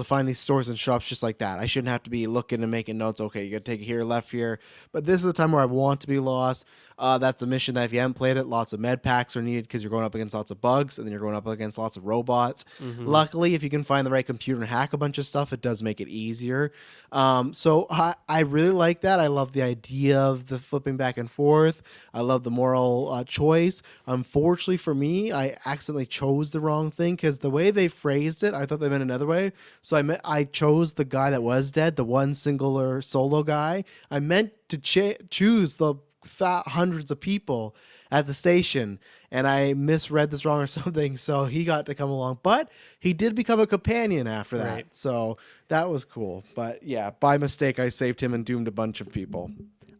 find these stores and shops just like that. I shouldn't have to be looking and making notes. Okay, you got to take it here, left here. But this is the time where I want to be lost. That's a mission that if you haven't played it, lots of med packs are needed, because you're going up against lots of bugs, and then you're going up against lots of robots. Luckily, if you can find the right computer and hack a bunch of stuff, it does make it easier. So I really like that. I love the idea of the flipping back and forth. I love the moral choice. Unfortunately for me, I accidentally chose the wrong thing, because the way they phrased it, I thought they meant another way. So I chose the guy that was dead, the one singular solo guy. I meant to choose the hundreds of people at the station, and I misread this wrong or something, so he got to come along. But he did become a companion after that, Right. so that was cool. But yeah, by mistake, I saved him and doomed a bunch of people.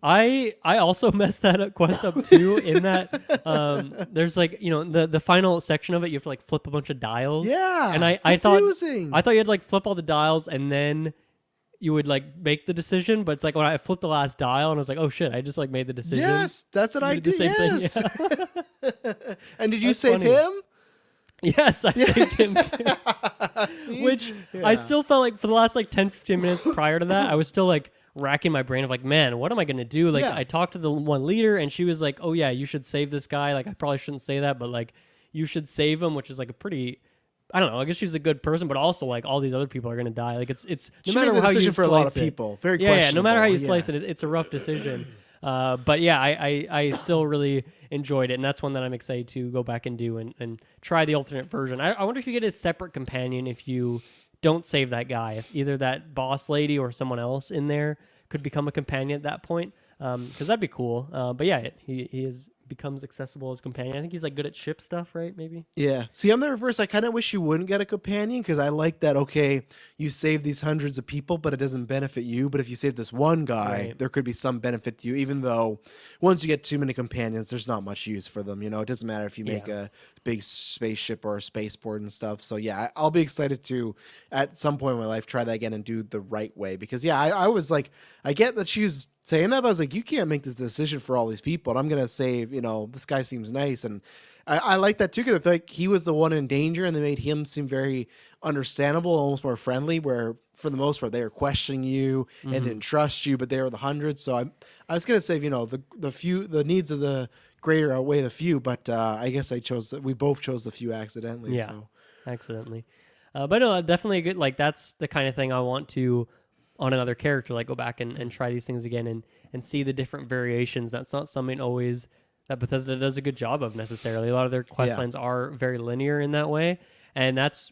I also messed that quest up too, in that there's like, you know, the final section of it, you have to like flip a bunch of dials. Yeah, and I confusing. thought you had to like flip all the dials and then you would like make the decision, but it's like when I flipped the last dial and I was like, oh shit, I just like made the decision. Yes, that's what I did the did. same Yes. thing. Yeah. And did you That's save funny. him? Yes, I saved him too. See? Which Yeah. I still felt like for the last like 10-15 minutes prior to that, I was still like racking my brain of like, man, what am I gonna do? Like, Yeah. I talked to the one leader and she was like, oh yeah, you should save this guy. Like, I probably shouldn't say that, but like, you should save him, which is like a pretty, I don't know, I guess she's a good person, but also like all these other people are gonna die. Like, it's no She matter made the how you decision for a lot of slice it. people. Very Yeah, no matter how you questionable, slice it, it's a rough decision. But yeah, I still really enjoyed it, and that's one that I'm excited to go back and do and try the alternate version. I wonder if you get a separate companion if you don't save that guy. If either that boss lady or someone else in there could become a companion at that point, because that'd be cool. But yeah, he is becomes accessible as a companion. I think he's like good at ship stuff, right? Maybe. Yeah. See, I'm the reverse. I kind of wish you wouldn't get a companion because I like that. Okay, you save these hundreds of people, but it doesn't benefit you. But if you save this one guy, Right. there could be some benefit to you. Even though once you get too many companions, there's not much use for them. You know, it doesn't matter if you make Yeah. a big spaceship or a spaceport and stuff. So yeah, I'll be excited to at some point in my life try that again and do the right way. Because yeah, I was like, I get that she's saying that, but I was like, you can't make this decision for all these people. And I'm gonna save. You know, this guy seems nice and. I like that too because I feel like he was the one in danger, and they made him seem very understandable, almost more friendly. Where for the most part they were questioning you and didn't trust you, but they were the hundreds. So I was gonna say, you know, the needs of the greater outweigh the few, but I guess we both chose the few accidentally. Yeah. So Accidentally. But no, definitely a good. Like that's the kind of thing I want to on another character. Like go back and try these things again and see the different variations. That's not something always that Bethesda does a good job of necessarily. A lot of their quest lines are very linear in that way, and that's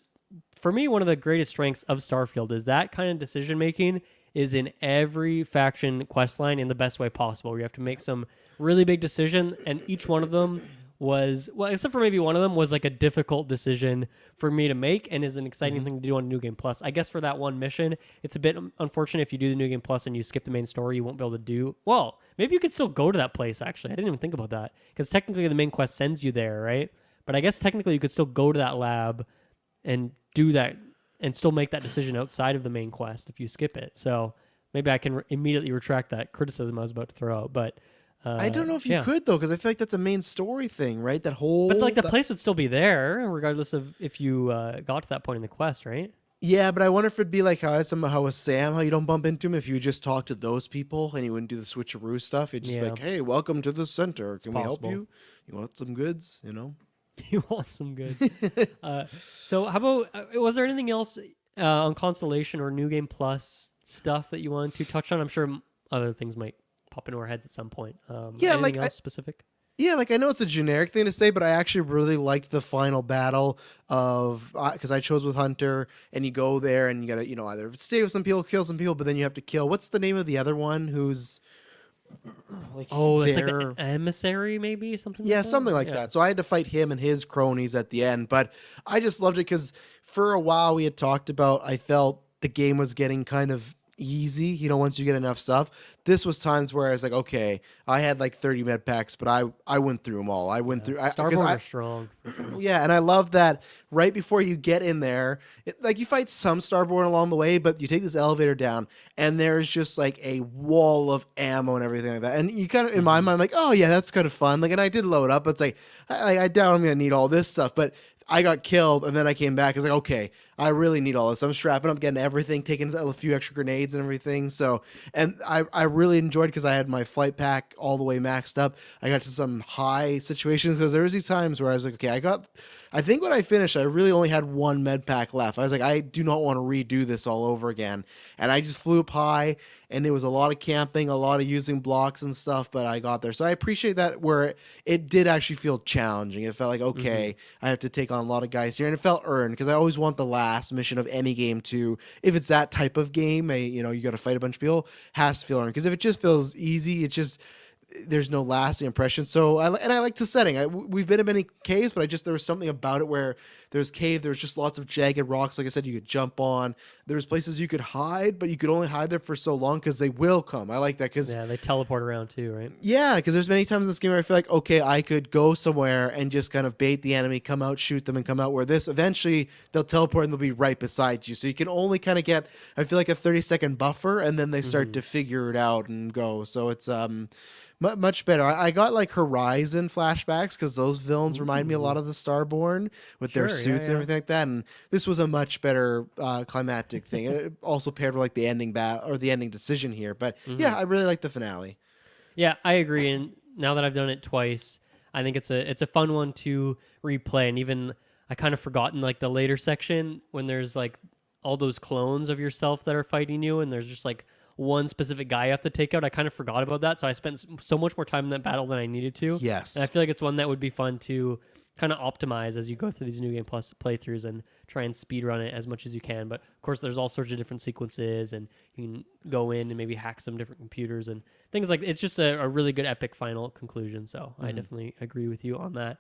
for me one of the greatest strengths of Starfield is that kind of decision making is in every faction quest line in the best way possible. You have to make some really big decision, and each one of them was well, except for maybe one of them was like a difficult decision for me to make, and is an exciting thing to do on New Game Plus. I guess for that one mission, it's a bit unfortunate if you do the New Game Plus and you skip the main story, you won't be able to do. Well, maybe you could still go to that place. Actually, I didn't even think about that because technically the main quest sends you there, right? But I guess technically you could still go to that lab and do that and still make that decision outside of the main quest if you skip it. So maybe I can immediately retract that criticism I was about to throw out, but. I don't know if you could though, because I feel like that's a main story thing, right? That whole But like the place would still be there, regardless of if you got to that point in the quest, right? yeah, but I wonder if it'd be like how with Sam, how you don't bump into him if you just talk to those people and you wouldn't do the switcheroo stuff. It'd just be Yeah. like, hey, welcome to the center. Can we help possible. you? You want some goods? You know. You want some goods. So how about was there anything else on Constellation or New Game Plus stuff that you wanted to touch on? I'm sure other things might pop into our heads at some point. Yeah, anything like else specific? yeah, like I know it's a generic thing to say, but I actually really liked the final battle of because I chose with Hunter, and you go there and you gotta either stay with some people, kill some people, but then you have to kill. What's the name of the other one who's like Oh, that's like there? an emissary, maybe something. Yeah, like that? something like Yeah. that. So I had to fight him and his cronies at the end, but I just loved it because for a while we had talked about I felt the game was getting kind of easy, once you get enough stuff. This was times where I was like, okay, I had like 30 med packs, but I went through them all. I went through Starborn I are strong. For sure. yeah, and I love that right before you get in there, like you fight some Starborn along the way, but you take this elevator down, and there's just like a wall of ammo and everything like that. And you kind of, in my mind, like, oh yeah, that's kind of fun. Like, and I did load up. But it's like, I doubt I'm gonna need all this stuff, but I got killed, and then I came back. I was like, okay, I really need all this. I'm strapping up, getting everything, taking a few extra grenades and everything. So, and I really enjoyed because I had my flight pack all the way maxed up. I got to some high situations because there was these times where I was like, okay, I think when I finished, I really only had one med pack left. I was like, I do not want to redo this all over again. And I just flew up high, and there was a lot of camping, a lot of using blocks and stuff, but I got there. So I appreciate that where it did actually feel challenging. It felt like, okay, I have to take on a lot of guys here. And it felt earned because I always want the last mission of any game to, if it's that type of game, you got to fight a bunch of people, has to feel earned. Because if it just feels easy, it just there's no lasting impression. So I like the setting. We've been in many caves, but there was something about it where there's just lots of jagged rocks. Like I said, you could jump on. There's places you could hide, but you could only hide there for so long because they will come. I like that because Yeah, they teleport around too, right? yeah, because there's many times in this game where I feel like, okay, I could go somewhere and just kind of bait the enemy, come out, shoot them, and come out. Where this, eventually, they'll teleport and they'll be right beside you. So you can only kind of get, I feel like, a 30-second buffer, and then they start to figure it out and go. So it's much better. I got like Horizon flashbacks because those villains remind me a lot of the Starborn with their Sure, yeah, suits and yeah. everything like that. And this was a much better climactic thing. It also paired with like the ending battle or the ending decision here. But yeah, I really like the finale. Yeah, I agree. And now that I've done it twice, I think it's a fun one to replay. And even I kind of forgotten like the later section when there's like all those clones of yourself that are fighting you, and there's just like one specific guy you have to take out. I kind of forgot about that, so I spent so much more time in that battle than I needed to. Yes. And I feel like it's one that would be fun to kind of optimize as you go through these New Game Plus playthroughs and try and speed run it as much as you can. But of course, there's all sorts of different sequences, and you can go in and maybe hack some different computers and things like. It's just a really good epic final conclusion. So I definitely agree with you on that.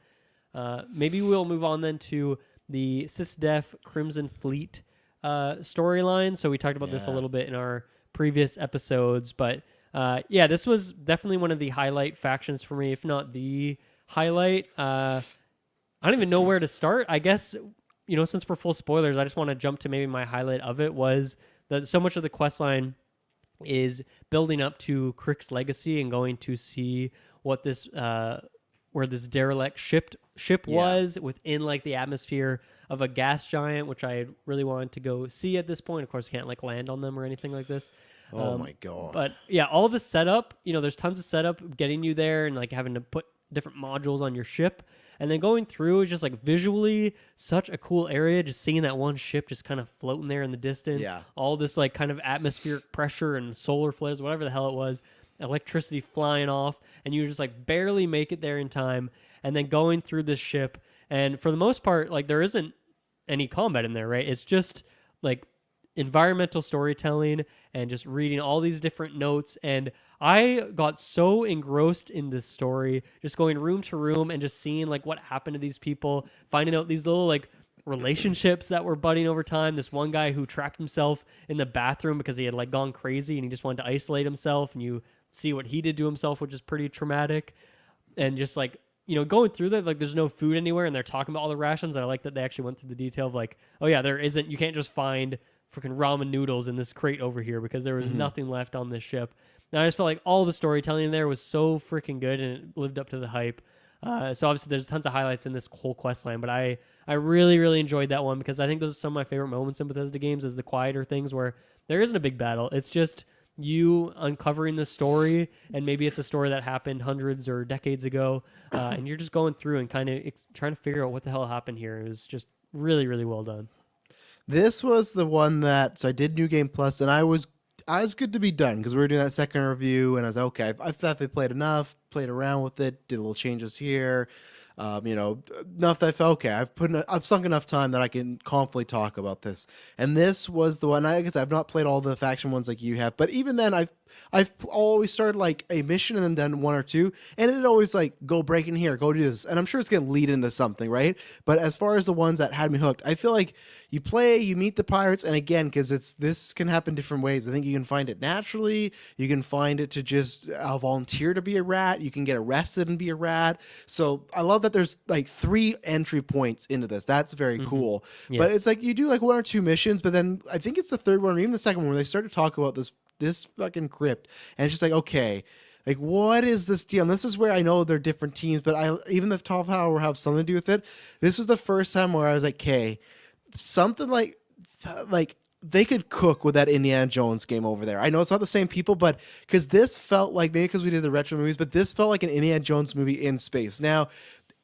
Maybe we'll move on then to the SysDef Crimson Fleet storyline. So we talked about this a little bit in our previous episodes, but this was definitely one of the highlight factions for me, if not the highlight. I don't even know where to start. I guess, since we're full spoilers, I just want to jump to maybe my highlight of it was that so much of the quest line is building up to Crick's legacy and going to see what this where this derelict ship was within like the atmosphere of a gas giant, which I really wanted to go see at this point. Of course, can't like land on them or anything like this. Oh my god! But yeah, all the setup, there's tons of setup getting you there, and like having to put different modules on your ship, and then going through is just like visually such a cool area. Just seeing that one ship just kind of floating there in the distance. Yeah. All this like kind of atmospheric pressure and solar flares, whatever the hell it was, electricity flying off, and you just like barely make it there in time, and then going through this ship, and for the most part, like there isn't any combat in there, right? It's just like environmental storytelling and just reading all these different notes. And I got so engrossed in this story, just going room to room and just seeing like what happened to these people, finding out these little like relationships that were budding over time. This one guy who trapped himself in the bathroom because he had like gone crazy and he just wanted to isolate himself, and you see what he did to himself, which is pretty traumatic. And just like, going through that, like there's no food anywhere, and they're talking about all the rations. And I like that they actually went through the detail of like, oh yeah, you can't just find freaking ramen noodles in this crate over here because there was nothing left on this ship. And I just felt like all the storytelling in there was so freaking good, and it lived up to the hype. So obviously there's tons of highlights in this whole quest line, but I really, really enjoyed that one because I think those are some of my favorite moments in Bethesda games, is the quieter things where there isn't a big battle. It's just you uncovering the story, and maybe it's a story that happened hundreds or decades ago, and you're just going through and kind of trying to figure out what the hell happened here. It was just really, really well done. This was the one that, so I did New Game Plus, and I was good to be done because we were doing that second review, and I was like, okay, I thought they played enough, played around with it, did little changes here, enough that I felt okay. I've sunk enough time that I can confidently talk about this. And this was the one. I guess I've not played all the faction ones like you have, but even then, I've always started like a mission and then done one or two, and it always like go break in here, go do this, and I'm sure it's gonna lead into something, right? But as far as the ones that had me hooked, I feel like you play, you meet the pirates, and again, because this can happen different ways. I think you can find it naturally, you can find it to just volunteer to be a rat, you can get arrested and be a rat. So I love that there's like 3 entry points into this. That's very cool. Yes. But it's like you do like 1 or 2 missions, but then I think it's the third one or even the second one where they start to talk about this fucking crypt, and it's just like, okay, like what is this deal? And this is where I know they're different teams, but even the top power will have something to do with it. This was the first time where I was like, okay, something like they could cook with that Indiana Jones game over there. I know it's not the same people, but because this felt like, maybe because we did the retro movies, but this felt like an Indiana Jones movie in space. Now,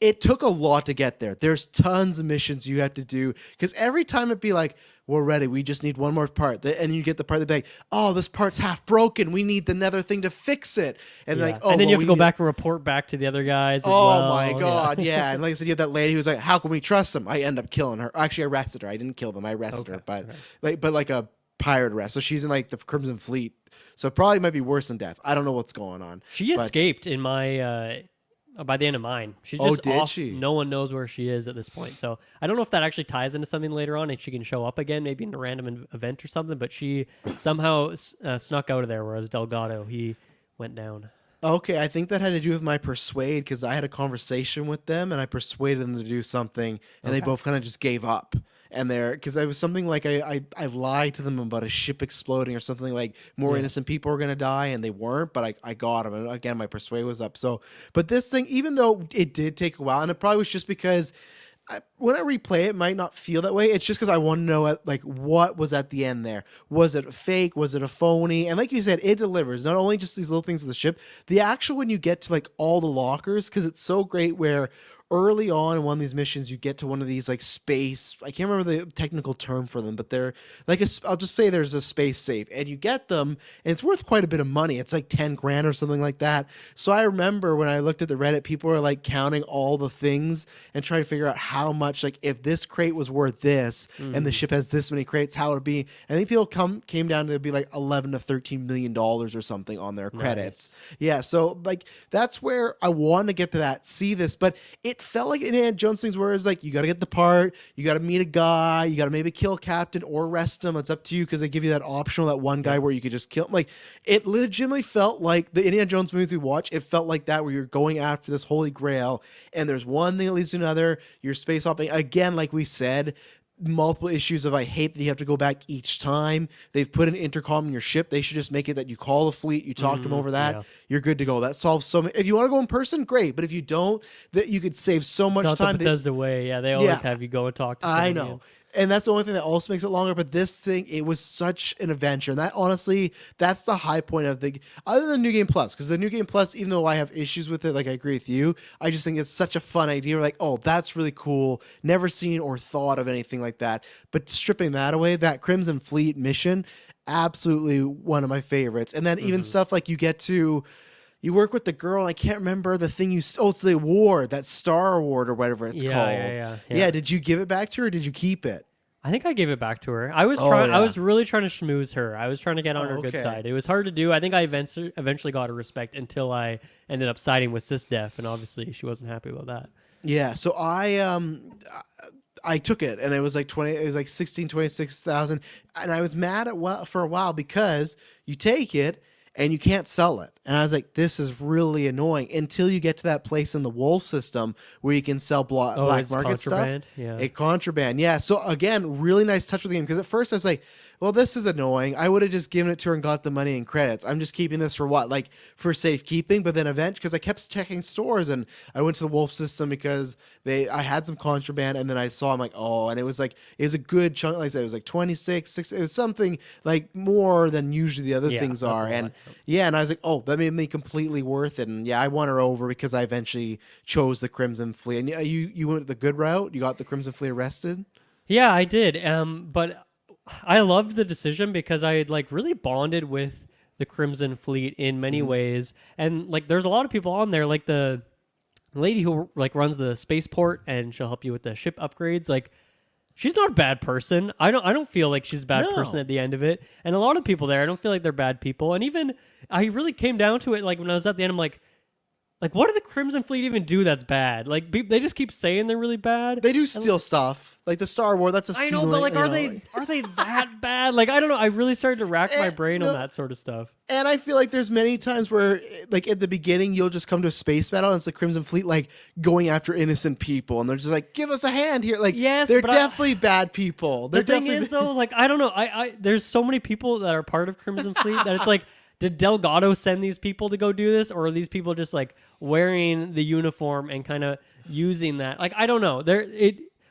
it took a lot to get there. There's tons of missions you have to do, because every time it'd be like, we're ready, we just need one more part, and you get the part that'd be like, oh, this part's half broken, we need the nether thing to fix it, and like, oh, and then you have to go back and report back to the other guys as oh well. My god, yeah. And like I said, you have that lady who's like, how can we trust him? I end up killing her. Actually, I arrested her. I didn't kill them, I arrested her, but like a pirate arrest. So she's in like the Crimson Fleet, so it probably might be worse than death. I don't know what's going on. She escaped in my by the end of mine. She's just off. She? No one knows where she is at this point. So I don't know if that actually ties into something later on, and she can show up again, maybe in a random event or something. But she somehow snuck out of there, whereas Delgado, he went down. Okay, I think that had to do with my persuade, because I had a conversation with them and I persuaded them to do something, and they both kind of just gave up. And because it was something like I lied to them about a ship exploding or something, like more innocent people were going to die, and they weren't, but I got them. And again, my persuade was up. So, but this thing, even though it did take a while, and it probably was just because when I replay it might not feel that way. It's just because I want to know like what was at the end there. Was it fake? Was it a phony? And like you said, it delivers. Not only just these little things with the ship, the actual when you get to like all the lockers, because it's so great where early on in one of these missions, you get to one of these like space. I can't remember the technical term for them, but they're like I'll just say there's a space safe, and you get them, and it's worth quite a bit of money. It's like 10 grand or something like that. So I remember when I looked at the Reddit, people were like counting all the things and trying to figure out how much, like if this crate was worth this, and the ship has this many crates, how it would be. I think people came down to be like 11 to 13 million dollars or something on their credits. Nice. Yeah, so like that's where I want to get to that, see this, but it felt like Indiana Jones things where it's like you got to get the part, you got to meet a guy, you got to maybe kill Captain or rest him. It's up to you because they give you that optional, that one guy where you could just kill him. Like it legitimately felt like the Indiana Jones movies we watch. It felt like that where you're going after this holy grail, and there's one thing that leads to another. You're space hopping again, like we said. Multiple issues of I hate that you have to go back each time. They've put an intercom in your ship. They should just make it that you call the fleet, you talk to them over that, you're good to go. That solves so many. If you want to go in person, great. But if you don't, that you could save so much It's not time. the Bethesda way. Yeah, they always have you go and talk to I somebody. know. And that's the only thing that also makes it longer. But this thing, it was such an adventure. And that honestly, that's the high point of the, other than New Game Plus. Because the New Game Plus, even though I have issues with it, like I agree with you, I just think it's such a fun idea. We're like, oh, that's really cool. Never seen or thought of anything like that. But stripping that away, that Crimson Fleet mission, absolutely one of my favorites. And then even stuff like you work with the girl, and I can't remember the thing it's the award, that Star Award or whatever it's called. Yeah. Did you give it back to her or did you keep it? I think I gave it back to her. I was I was really trying to schmooze her. I was trying to get on her good side. It was hard to do. I think I eventually got her respect until I ended up siding with SysDef, and obviously she wasn't happy about that. Yeah, so I took it, and it was like 26,000, and I was mad for a while because you take it and you can't sell it. And I was like, this is really annoying until you get to that place in the Wolf system where you can sell black market stuff. Contraband. Yeah. So again, really nice touch with the game. Because at first I was like, well, this is annoying. I would have just given it to her and got the money and credits. I'm just keeping this for what? Like for safekeeping. But then eventually, because I kept checking stores, and I went to the Wolf system because I had some contraband, and then I saw, I'm like, oh, and it was a good chunk. Like I said, it was like 26, 60, it was something like more than usually the other things are. And and I was like, oh, that made me completely worth it. And I won her over because I eventually chose the Crimson Fleet. And you went the good route. You got the Crimson Fleet arrested. Yeah, I did. But I loved the decision because I had like really bonded with the Crimson Fleet in many ways. And like there's a lot of people on there, like the lady who like runs the spaceport and she'll help you with the ship upgrades. Like she's not a bad person. I don't feel like she's a bad person at the end of it. And a lot of people there, I don't feel like they're bad people. And even I really came down to it like when I was at the end, I'm like what did the Crimson Fleet even do that's bad? Like they just keep saying they're really bad. They do steal stuff, like the Star Wars. That's a stealing. I know, but like, are they that bad? Like, I don't know. I really started to rack my brain on that sort of stuff. And I feel like there's many times where, like at the beginning, you'll just come to a space battle, and it's the Crimson Fleet like going after innocent people, and they're just like, "Give us a hand here." Like, yes, they're definitely bad people. The thing is, though, like I don't know. I there's so many people that are part of Crimson Fleet that it's like. Did Delgado send these people to go do this, or are these people just like wearing the uniform and kind of using that? Like, I don't know.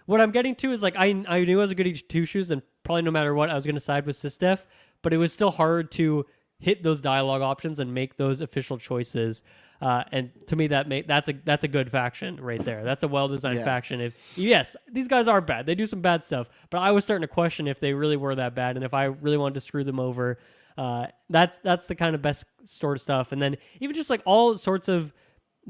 What I'm getting to is like I knew I was a goody two shoes, and probably no matter what, I was going to side with SysDef, but it was still hard to hit those dialogue options and make those official choices. And to me, that's a good faction right there. That's a well-designed faction. Yes, these guys are bad. They do some bad stuff, but I was starting to question if they really were that bad, and if I really wanted to screw them over. That's the kind of best sort of stuff. And then even just like all sorts of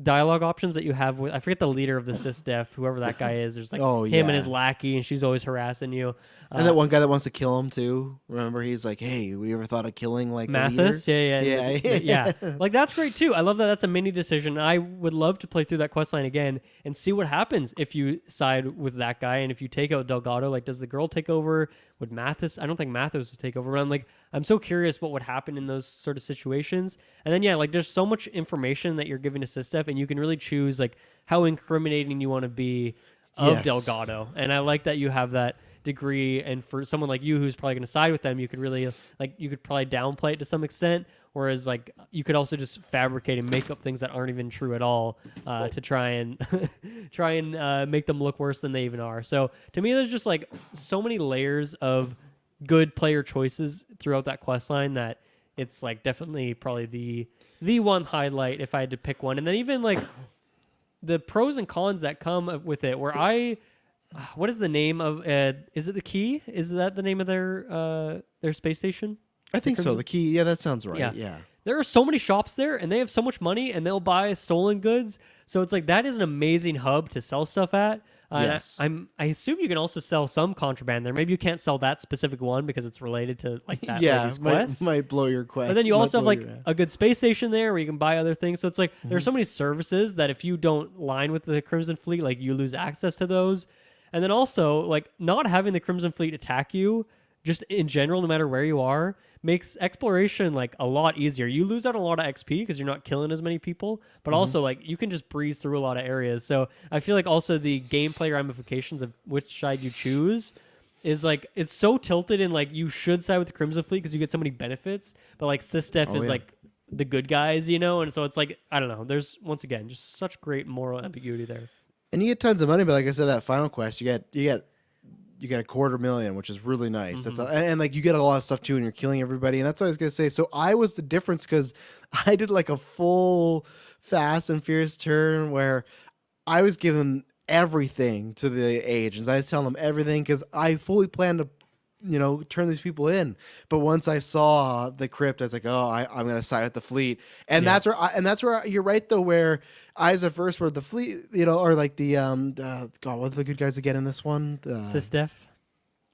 dialogue options that you have with, I forget the leader of the SysDef, whoever that guy is. There's like him and his lackey, and she's always harassing you. And that one guy that wants to kill him too. Remember, he's like, "Hey, we ever thought of killing like Mathis?" Yeah. Like that's great too. I love that. That's a mini decision. I would love to play through that quest line again and see what happens if you side with that guy and if you take out Delgado. Like, does the girl take over? Would Mathis? I don't think Mathis would take over. But I'm so curious what would happen in those sort of situations. And then like there's so much information that you're giving to SysDef, and you can really choose like how incriminating you want to be of Delgado. And I like that you have that degree, and for someone like you who's probably going to side with them, you could really you could probably downplay it to some extent, whereas like you could also just fabricate and make up things that aren't even true at all to try and make them look worse than they even are. So to me, there's just like so many layers of good player choices throughout that quest line that it's like definitely probably the one highlight if I had to pick one. And then even like the pros and cons that come with it. Where what is the name of? Is it the Key? Is that the name of their space station? I think so. Crimson? The Key. Yeah, that sounds right. Yeah. Yeah. There are so many shops there, and they have so much money, and they'll buy stolen goods. So it's like that is an amazing hub to sell stuff at. Yes. I assume you can also sell some contraband there. Maybe you can't sell that specific one because it's related to like that Yeah, lady's quest. might blow your quest. But then you might also have blow like your- a good space station there where you can buy other things. So it's like there's so many services that if you don't line with the Crimson Fleet, like you lose access to those. And then also like not having the Crimson Fleet attack you, just in general, no matter where you are, makes exploration like a lot easier. You lose out a lot of XP because you're not killing as many people, but also like you can just breeze through a lot of areas. So I feel like also the gameplay ramifications of which side you choose is like it's so tilted in like you should side with the Crimson Fleet because you get so many benefits, but like Sistef is yeah. like the good guys, you know, and so it's like I don't know. There's once again just such great moral ambiguity there. And you get tons of money, but like I said, that final quest, you get $250,000, which is really nice. That's and like you get a lot of stuff too, and you're killing everybody. And that's what I was gonna say. So I was the difference because I did like a full Fast and Furious turn where I was giving everything to the agents. I was telling them everything because I fully planned to, turn these people in. But once I saw the crypt, I was like, oh, I'm gonna side with the fleet. And Yeah. that's where you're right though. Where Eyes of First, where the fleet, or like the God, what are the good guys again in this one? Sistef.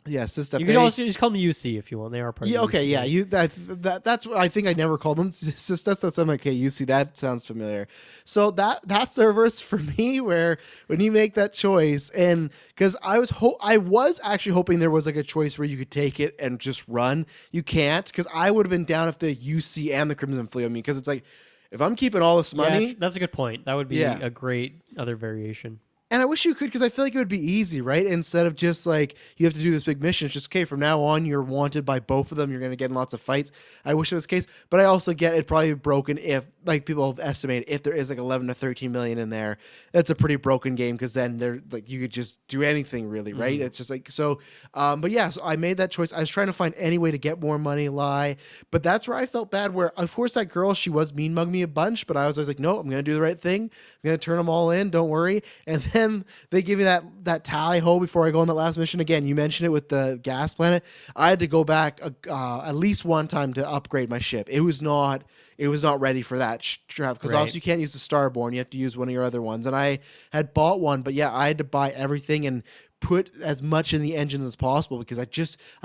Yeah, System. You can also just call them UC if you want. They are part Yeah, of the okay, UC. yeah. That's what I think. I never called them Sisters. That's I'm like, okay, UC. That sounds familiar. So that's the reverse for me, where when you make that choice, and because I was actually hoping there was like a choice where you could take it and just run. You can't, because I would have been down if the UC and the Crimson Fleet on me, because it's like if I'm keeping all this money. Yeah, that's a good point. That would be Yeah. a great other variation. And I wish you could, because I feel like it would be easy, right? Instead of just like you have to do this big mission. It's just, okay, from now on, you're wanted by both of them. You're going to get in lots of fights. I wish it was the case. But I also get it probably broken if, like people have estimated, if there is like 11 to 13 million in there, that's a pretty broken game, because then they're like you could just do anything really, right? It's just like, so, but yeah, so I made that choice. I was trying to find any way to get more money, but that's where I felt bad, where of course that girl, she was mean mugging me a bunch, but I was always like, no, I'm going to do the right thing. I'm going to turn them all in. Don't worry. And then they give me that tally ho before I go on that last mission. Again, you mentioned it with the gas planet. I had to go back at least one time to upgrade my ship. It was not ready for that strap, because Right. also you can't use the Starborn. You have to use one of your other ones. And I had bought one, but yeah, I had to buy everything and put as much in the engine as possible, because I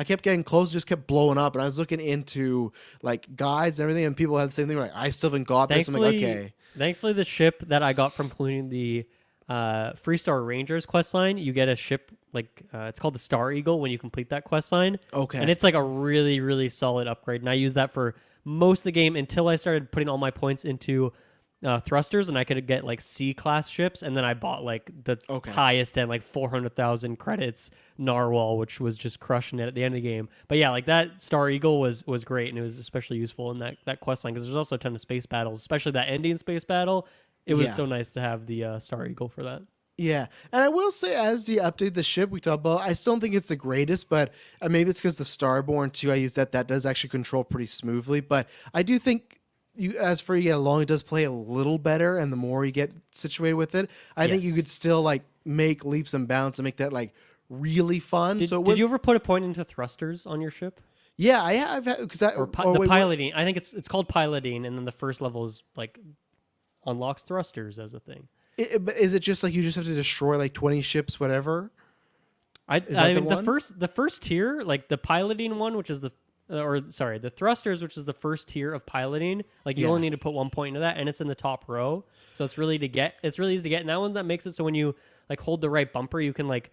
kept getting close, just kept blowing up. And I was looking into like guides and everything, and people had the same thing. Like, I still haven't got this. I'm like, okay. Thankfully, the ship that I got from completing the Freestar Rangers quest line, you get a ship like it's called the Star Eagle when you complete that quest line. Okay. And it's like a really, really solid upgrade. And I used that for most of the game until I started putting all my points into thrusters, and I could get like C-class ships. And then I bought like the highest end, like 400,000 credits Narwhal, which was just crushing it at the end of the game. But yeah, like that Star Eagle was great, and it was especially useful in that quest line, because there's also a ton of space battles, especially that ending space battle. It was so nice to have the Star Eagle for that. Yeah, and I will say, as you update the ship, we talked about, I still don't think it's the greatest, but maybe it's because the Starborn too, I use that does actually control pretty smoothly. But I do think as for you get along, it does play a little better, and the more you get situated with it, I think you Yes. could still like make leaps and bounds and make that like really fun. Did you ever put a point into thrusters on your ship? Yeah, I have, because that Or the piloting? I think it's called piloting, and then the first level is like unlocks thrusters as a thing. But is it just like you just have to destroy like 20 ships, whatever? I that the mean, one? the first tier, like the piloting one, which is the thrusters, which is the first tier of piloting. Like you Yeah. only need to put 1 point into that, and it's in the top row, so it's really easy to get. And that one that makes it so when you like hold the right bumper, you can like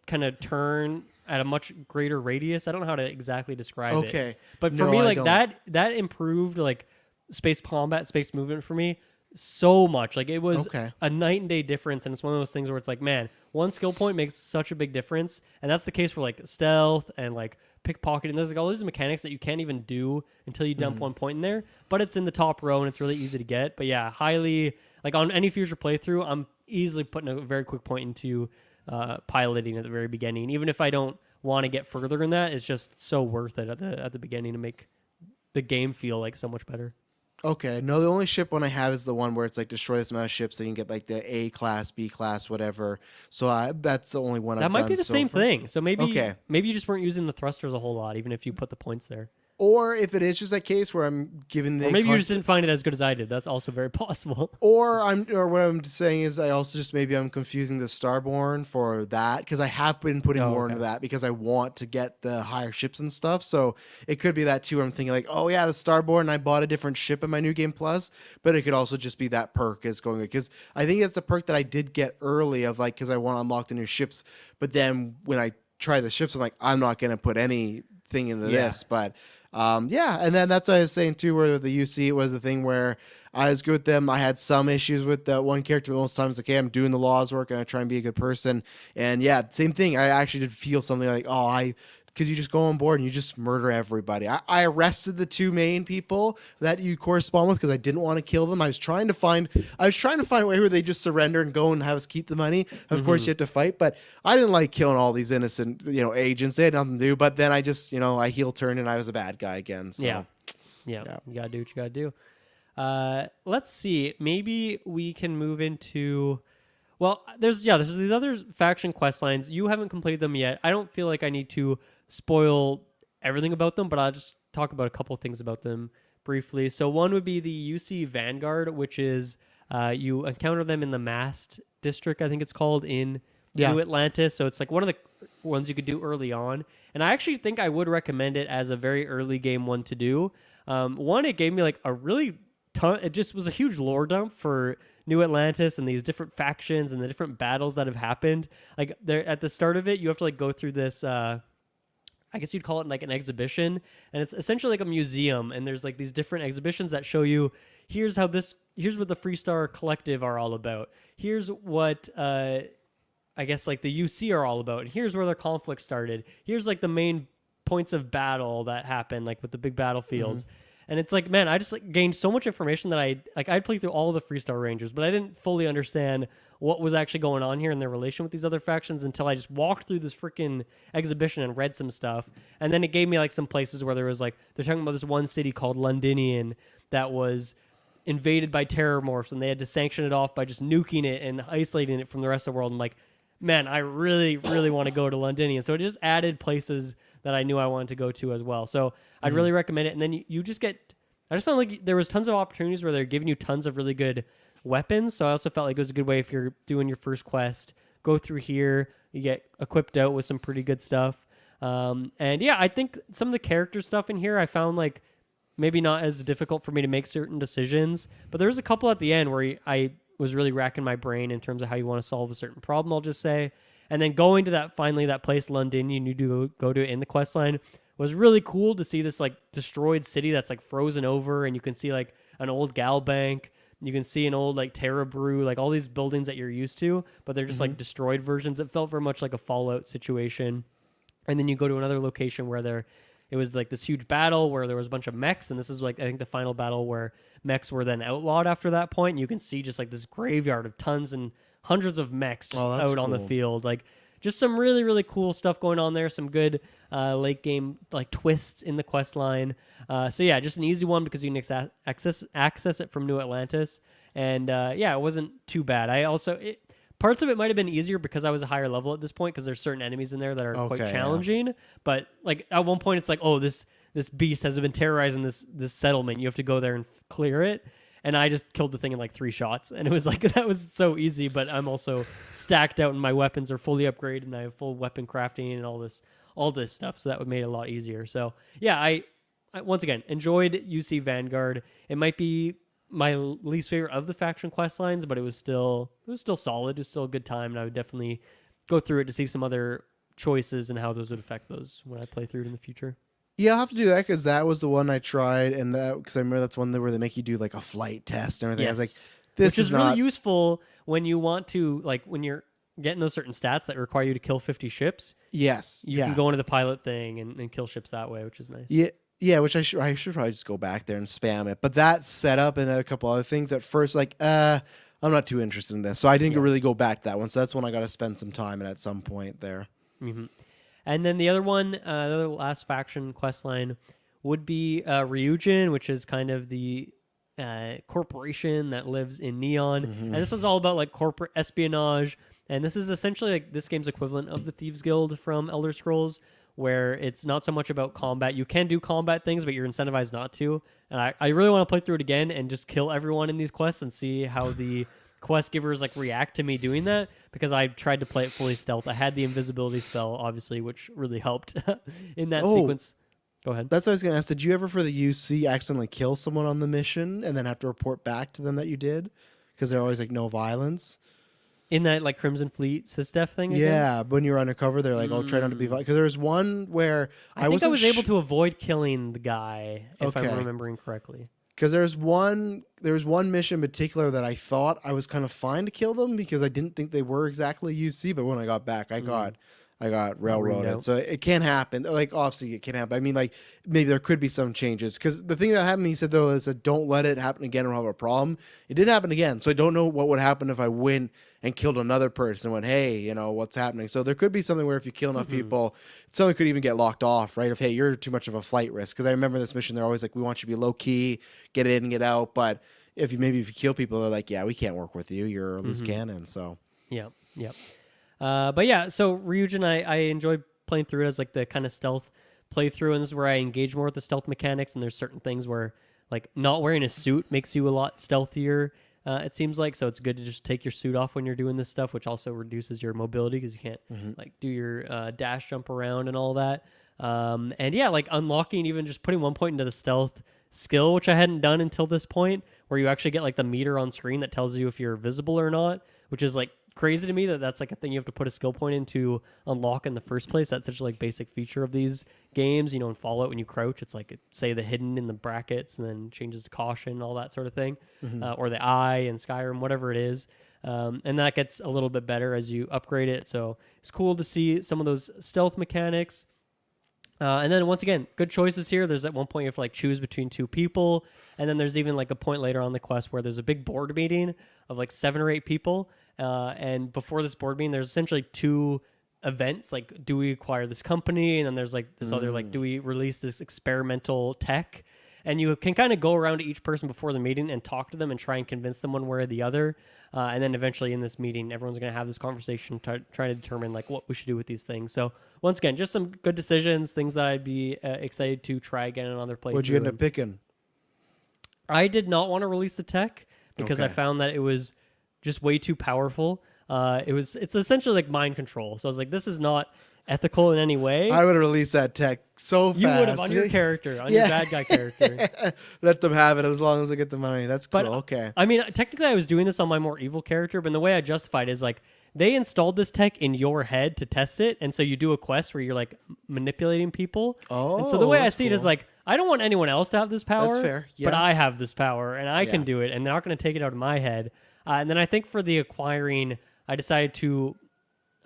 kind of turn at a much greater radius. I don't know how to exactly describe it. Okay. But for No, me, I like don't. that improved like space combat, space movement for me so much. Like it was Okay. a night and day difference, and it's one of those things where it's like, man, one skill point makes such a big difference, and that's the case for like stealth and like pickpocketing. There's like all these mechanics that you can't even do until you dump 1 point in there, but it's in the top row and it's really easy to get. But yeah, highly like on any future playthrough, I'm easily putting a very quick point into piloting at the very beginning, even if I don't want to get further in that. It's just so worth it at the beginning to make the game feel like so much better. Okay, no, the only ship one I have is the one where it's like destroy this amount of ships, so you can get like the A class, B class, whatever. So that's the only one That I've might be done the so same far. thing. So maybe Okay. maybe you just weren't using the thrusters a whole lot, even if you put the points there. Or if it is just a case where I'm given Or the maybe you just didn't find it as good as I did. That's also very possible. or what I'm saying is I also just maybe I'm confusing the Starborn for that because I have been putting Oh, more okay. into that because I want to get the higher ships and stuff. So it could be that too. Where I'm thinking like, oh yeah, the Starborn. I bought a different ship in my new game plus, but it could also just be that perk is going because I think it's a perk that I did get early of like because I want to unlock the new ships. But then when I try the ships, I'm like, I'm not gonna put anything into Yeah. this, but. Yeah, and then that's what I was saying too, where the UC was the thing where I was good with them. I had some issues with that one character, but most times, okay, I'm doing the laws work and I try and be a good person. And yeah, same thing. I actually did feel something like, because you just go on board and you just murder everybody. I arrested the two main people that you correspond with because I didn't want to kill them. I was trying to find a way where they just surrender and go and have us keep the money. Of course, you have to fight, but I didn't like killing all these innocent, agents. They had nothing to do. But then I just, I heel turned and I was a bad guy again. So Yeah. yeah. You gotta do what you gotta do. Let's see. Maybe we can move into. Well, there's these other faction quest lines. You haven't completed them yet. I don't feel like I need to spoil everything about them, but I'll just talk about a couple things about them briefly. So one would be the UC Vanguard, which is you encounter them in the Mast district, I think it's called, in Yeah. New Atlantis. So it's like one of the ones you could do early on, and I actually think I would recommend it as a very early game one to do. One, it gave me like a really ton. It just was a huge lore dump for New Atlantis and these different factions and the different battles that have happened. Like there at the start of it, you have to like go through this. I guess you'd call it like an exhibition, and it's essentially like a museum. And there's like these different exhibitions that show you here's what the Freestar Collective are all about. Here's what I guess like the UC are all about. And here's where their conflict started. Here's like the main points of battle that happened, like with the big battlefields. And it's like, man, I just like gained so much information that I'd play through all of the Freestar Rangers, but I didn't fully understand what was actually going on here in their relation with these other factions until I just walked through this freaking exhibition and read some stuff. And then it gave me like some places where there was like they're talking about this one city called Londinian that was invaded by terror morphs, and they had to sanction it off by just nuking it and isolating it from the rest of the world. And like, man, I really, really want to go to Londinian. So it just added places that I knew I wanted to go to as well. So I'd really recommend it. And then you just get, I just felt like there was tons of opportunities where they're giving you tons of really good weapons. So I also felt like it was a good way if you're doing your first quest, go through here, you get equipped out with some pretty good stuff. And yeah, I think some of the character stuff in here I found like maybe not as difficult for me to make certain decisions, but there was a couple at the end where I was really racking my brain in terms of how you want to solve a certain problem, I'll just say. And then going to that place, London, you need to go to in the quest line was really cool to see this like destroyed city that's like frozen over, and you can see like an old gal bank. You can see an old like Terra Brew, like all these buildings that you're used to, but they're just like destroyed versions. It felt very much like a Fallout situation. And then you go to another location where it was like this huge battle where there was a bunch of mechs, and this is like I think the final battle where mechs were then outlawed after that point. And you can see just like this graveyard of tons and hundreds of mechs just Oh, that's out on the cool. field. Like just some really, really cool stuff going on there. Some good late game like twists in the quest line. So yeah, just an easy one because you can access it from New Atlantis. And yeah, it wasn't too bad. Parts of it might have been easier because I was a higher level at this point because there's certain enemies in there that are quite Okay, yeah. challenging. But like at one point, it's like, oh, this beast has been terrorizing this settlement. You have to go there and clear it. And I just killed the thing in like 3 shots, and it was like that was so easy. But I'm also stacked out, and my weapons are fully upgraded, and I have full weapon crafting and all this stuff. So that would make it a lot easier. So yeah, I once again enjoyed UC Vanguard. It might be my least favorite of the faction quest lines, but it was still solid. It was still a good time, and I would definitely go through it to see some other choices and how those would affect those when I play through it in the future. Yeah, I'll have to do that because that was the one I tried, and that because I remember that's one where they make you do like a flight test and everything. I was like, this which is not really useful when you want to like when you're getting those certain stats that require you to kill 50 ships. yes, You yeah, can go into the pilot thing and kill ships that way, which is nice. yeah, yeah. Which I should probably just go back there and spam it. But that setup and a couple other things at first, like, I'm not too interested in this, so I didn't really go back to that one. So that's one I got to spend some time in at some point there. Mm-hmm. And then the other one, the other last faction quest line would be Ryujin, which is kind of the corporation that lives in Neon, Mm-hmm. and this was all about like corporate espionage. And this is essentially like this game's equivalent of the Thieves Guild from Elder Scrolls, where it's not so much about combat. You can do combat things, but you're incentivized not to. And I really want to play through it again and just kill everyone in these quests and see how the quest givers like react to me doing that, because I tried to play it fully stealth. I had the invisibility spell, obviously, which really helped in that sequence. Go ahead. That's what I was going to ask. Did you ever, for the UC, accidentally kill someone on the mission and then have to report back to them that you did? Because they're always like, no violence. In that like Crimson Fleet sysdef thing again? Yeah, when you're undercover, they're like, "Oh, try not to be violent." Because there's one where I think I was able to avoid killing the guy, if Okay. I'm remembering correctly. Because there was one mission in particular that I thought I was kind of fine to kill them because I didn't think they were exactly UC, but when I got back, I got railroaded. out. So it can happen. Like obviously it can happen. I mean, like maybe there could be some changes because the thing that happened, he said though, is that don't let it happen again or have a problem. It did happen again, so I don't know what would happen if I went and killed another person and went, hey, you know what's happening. So there could be something where if you kill enough people, someone could even get locked off, right? If hey, you're too much of a flight risk. Because I remember this mission, they're always like, we want you to be low key, get in and get out, but if you kill people, they're like, yeah, we can't work with you. You're a loose cannon. So Yeah. But yeah, so Ryujin, I enjoy playing through it as like the kind of stealth playthrough, and this is where I engage more with the stealth mechanics. And there's certain things where like not wearing a suit makes you a lot stealthier. It seems like, so it's good to just take your suit off when you're doing this stuff, which also reduces your mobility because you can't like do your dash jump around and all that. And yeah, like unlocking, even just putting one point into the stealth skill, which I hadn't done until this point, where you actually get like the meter on screen that tells you if you're visible or not, which is like crazy to me that that's like a thing you have to put a skill point in to unlock in the first place. That's such a like basic feature of these games. You know, in Fallout, when you crouch, it's like say the hidden in the brackets and then changes to caution, all that sort of thing, or the eye in Skyrim, whatever it is. And that gets a little bit better as you upgrade it. So it's cool to see some of those stealth mechanics. And then once again, good choices here. There's at one point you have to like choose between two people, and then there's even like a point later on the quest where there's a big board meeting of like 7 or 8 people. And before this board meeting, there's essentially 2 events. Like, do we acquire this company? And then there's like this other like, do we release this experimental tech? And you can kind of go around to each person before the meeting and talk to them and try and convince them one way or the other. And then eventually in this meeting, everyone's going to have this conversation trying to determine like what we should do with these things. So once again, just some good decisions, things that I'd be excited to try again in other playthrough. what'd you end up picking? I did not want to release the tech because I Okay. found that it was just way too powerful. It's essentially like mind control. So I was like, this is not ethical in any way. I would have released that tech so fast. You would have on your character, on your bad guy character. Let them have it as long as I get the money. That's cool. But Okay. I mean, technically, I was doing this on my more evil character, but the way I justified is like they installed this tech in your head to test it, and so you do a quest where you're like manipulating people. And so the Oh, way I that's see it is cool. like I don't want anyone else to have this power. fair, But yeah. I have this power, and I can Yeah. do it, and they're not going to take it out of my head. And then I think for the acquiring, I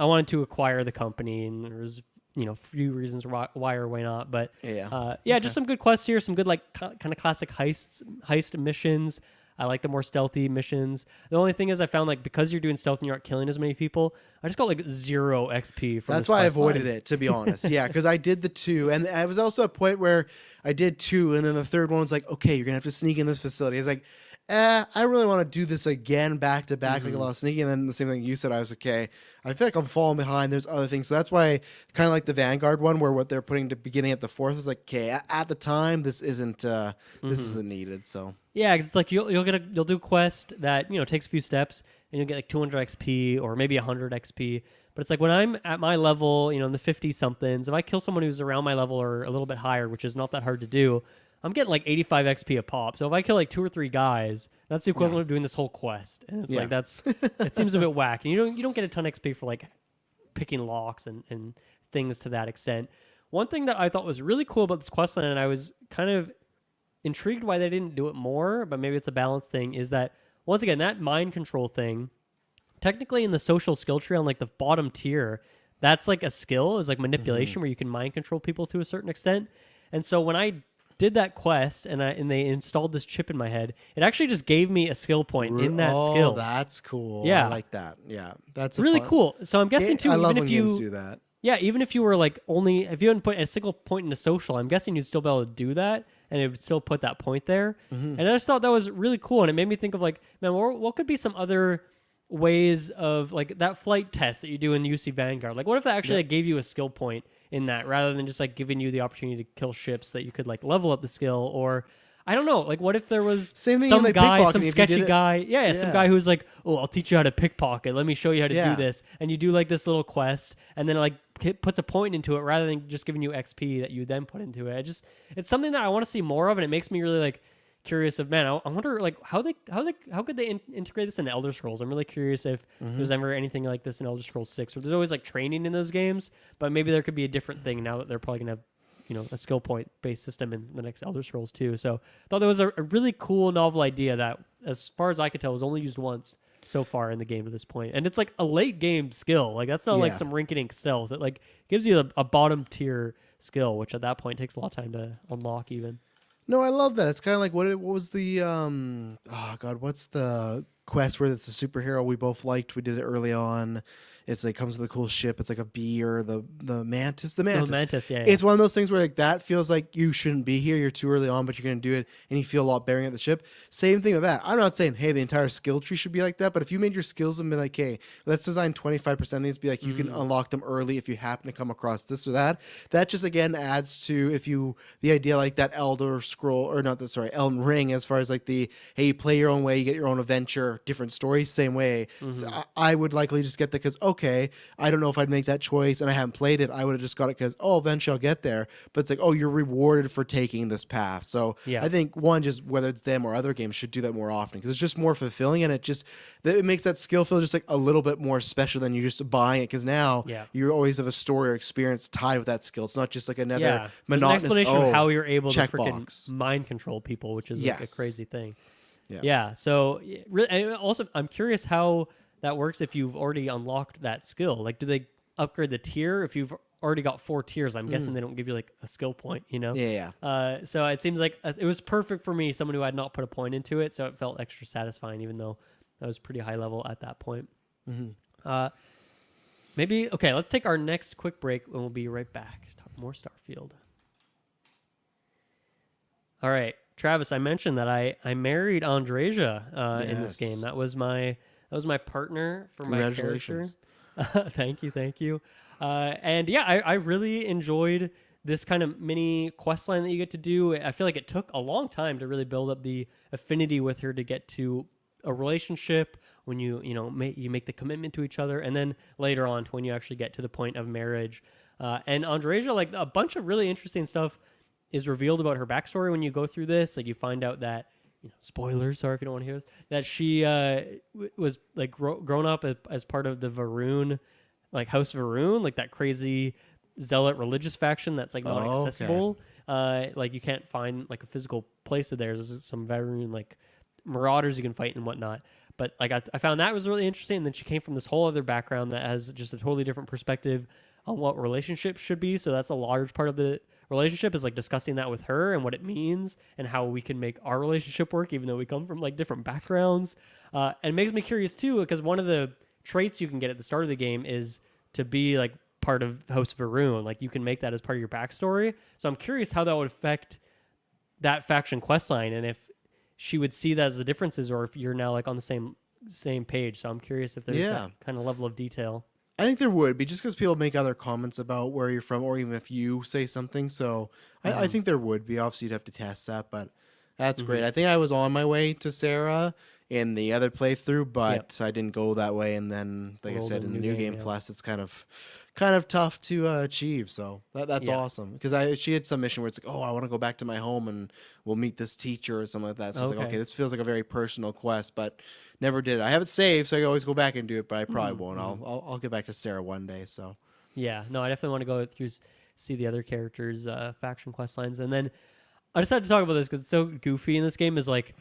wanted to acquire the company, and there was a few reasons why or why not, but just some good quests here, some good like kind of classic heist missions. I like the more stealthy missions. The only thing is I found like because you're doing stealth and you aren't killing as many people, I just got like 0 XP from That's this why I quest avoided line. it, to be honest. Yeah, because I did the 2, and I was also at a point where I did 2, and then the third one was like, okay, you're gonna have to sneak in this facility. It's like, I really want to do this again back to back, like a lot of sneaking. And then the same thing you said, I was okay. I feel like I'm falling behind. There's other things, so that's why kind of like the Vanguard one, where what they're putting to beginning at the 4th was like, okay, at the time this isn't needed. So Yeah, 'cause it's like you'll do a quest that takes a few steps and you'll get like 200 XP or maybe 100 XP. But it's like when I'm at my level, in the 50 somethings, if I kill someone who's around my level or a little bit higher, which is not that hard to do, I'm getting like 85 XP a pop. So if I kill like 2 or 3 guys, that's the equivalent of doing this whole quest. And it's like it seems a bit whack. And you don't get a ton of XP for like picking locks and things to that extent. One thing that I thought was really cool about this quest line, and I was kind of intrigued why they didn't do it more, but maybe it's a balance thing, is that once again, that mind control thing, technically in the social skill tree on like the bottom tier, that's like a skill, is like manipulation where you can mind control people to a certain extent. And so when I did that quest and they installed this chip in my head, it actually just gave me a skill point in that skill. That's cool. Yeah. I like that. Yeah, that's Really cool. So I'm guessing too, I love even when if you games do that. Yeah, even if you were like if you hadn't put a single point into social, I'm guessing you'd still be able to do that. and it would still put that point there. And I just thought that was really cool, and it made me think of like, man, what could be some other ways of like that flight test that you do in UC Vanguard? Like, what if that actually like, gave you a skill point in that rather than just like giving you the opportunity to kill ships that you could like level up the skill? Or I don't know, like what if there was Same thing some in, like, guy, pickpocketing, some if you sketchy did it- guy, some guy who's like, oh, I'll teach you how to pickpocket. Let me show you how to Yeah. do this, and you do like this little quest, and then like puts a point into it rather than just giving you XP that you then put into it. It's something that I want to see more of, and it makes me really like curious of, man, I wonder like how could they integrate this into Elder Scrolls. I'm really curious if there's ever anything like this in Elder Scrolls 6, where there's always like training in those games, but maybe there could be a different thing now that they're probably gonna have a skill point based system in the next Elder Scrolls too. So I thought that was a really cool novel idea that, as far as I could tell, was only used once so far in the game to this point, and it's like a late game skill. Like that's not like some rinky-dink stealth. It like gives you a bottom tier skill, which at that point takes a lot of time to unlock even. No, I love that. It's kind of like what was the what's the quest where it's a superhero we both liked? We did it early on. It's like comes with a cool ship. It's like a bee or the mantis. The mantis. The mantis, yeah. It's one of those things where like that feels like you shouldn't be here. You're too early on, but you're gonna do it, and you feel a lot bearing at the ship. Same thing with that. I'm not saying hey the entire skill tree should be like that, but if you made your skills and be like, hey, let's design 25% of these, be like you can unlock them early if you happen to come across this or that. That just again adds to the idea like that Elden Ring, as far as like the hey you play your own way, you get your own adventure, different stories, same way. So I would likely just get that because okay, I don't know if I'd make that choice and I haven't played it. I would have just got it because, oh, eventually I'll get there. But it's like, oh, you're rewarded for taking this path. So I think one, just whether it's them or other games should do that more often because it's just more fulfilling and it makes that skill feel just like a little bit more special than you just buying it because now you always have a story or experience tied with that skill. It's not just like another monotonous an explanation of how you're able to freaking box. mind control people, which is like a crazy thing. Yeah. So really, and also I'm curious how that works if you've already unlocked that skill. Like, do they upgrade the tier if you've already got 4 tiers? I'm guessing they don't give you like a skill point, Yeah. So it seems like it was perfect for me, someone who had not put a point into it, so it felt extra satisfying, even though that was pretty high level at that point. Maybe okay. Let's take our next quick break, and we'll be right back to talk more Starfield. All right, Travis. I mentioned that I married Andreja in this game. That was my partner for my character. Thank you. And yeah, I really enjoyed this kind of mini quest line that you get to do. I feel like it took a long time to really build up the affinity with her to get to a relationship when you make the commitment to each other, and then later on to when you actually get to the point of marriage. And Andreja, like a bunch of really interesting stuff is revealed about her backstory when you go through this. Like you find out that, spoilers, sorry if you don't want to hear this, that she was like grown up as part of the Varun, like House Varun, like that crazy zealot religious faction that's like not accessible. Like you can't find like a physical place of theirs. There's some Varun like marauders you can fight and whatnot. But like I found that was really interesting. And then she came from this whole other background that has just a totally different perspective on what relationships should be. So that's a large part of the relationship, is like discussing that with her and what it means and how we can make our relationship work, even though we come from like different backgrounds. And it makes me curious too, because one of the traits you can get at the start of the game is to be like part of House Varun. Like you can make that as part of your backstory. So I'm curious how that would affect that faction questline, and if she would see that as the differences, or if you're now like on the same page. So I'm curious if there's that kind of level of detail. I think there would be, just because people make other comments about where you're from, or even if you say something. So I think there would be. Obviously, you'd have to test that, but that's great. I think I was on my way to Sarah in the other playthrough, but I didn't go that way. And then, like I said, in the New Game Plus, it's kind of tough to achieve. So that's awesome, because she had some mission where it's like, oh, I want to go back to my home and we'll meet this teacher or something like that. So it's like, okay, this feels like a very personal quest, but never did. I have it saved, so I can always go back and do it, but I probably won't. I'll get back to Sarah one day. So yeah, no, I definitely want to go through, see the other characters' faction quest lines. And then I decided to talk about this because it's so goofy in this game, is like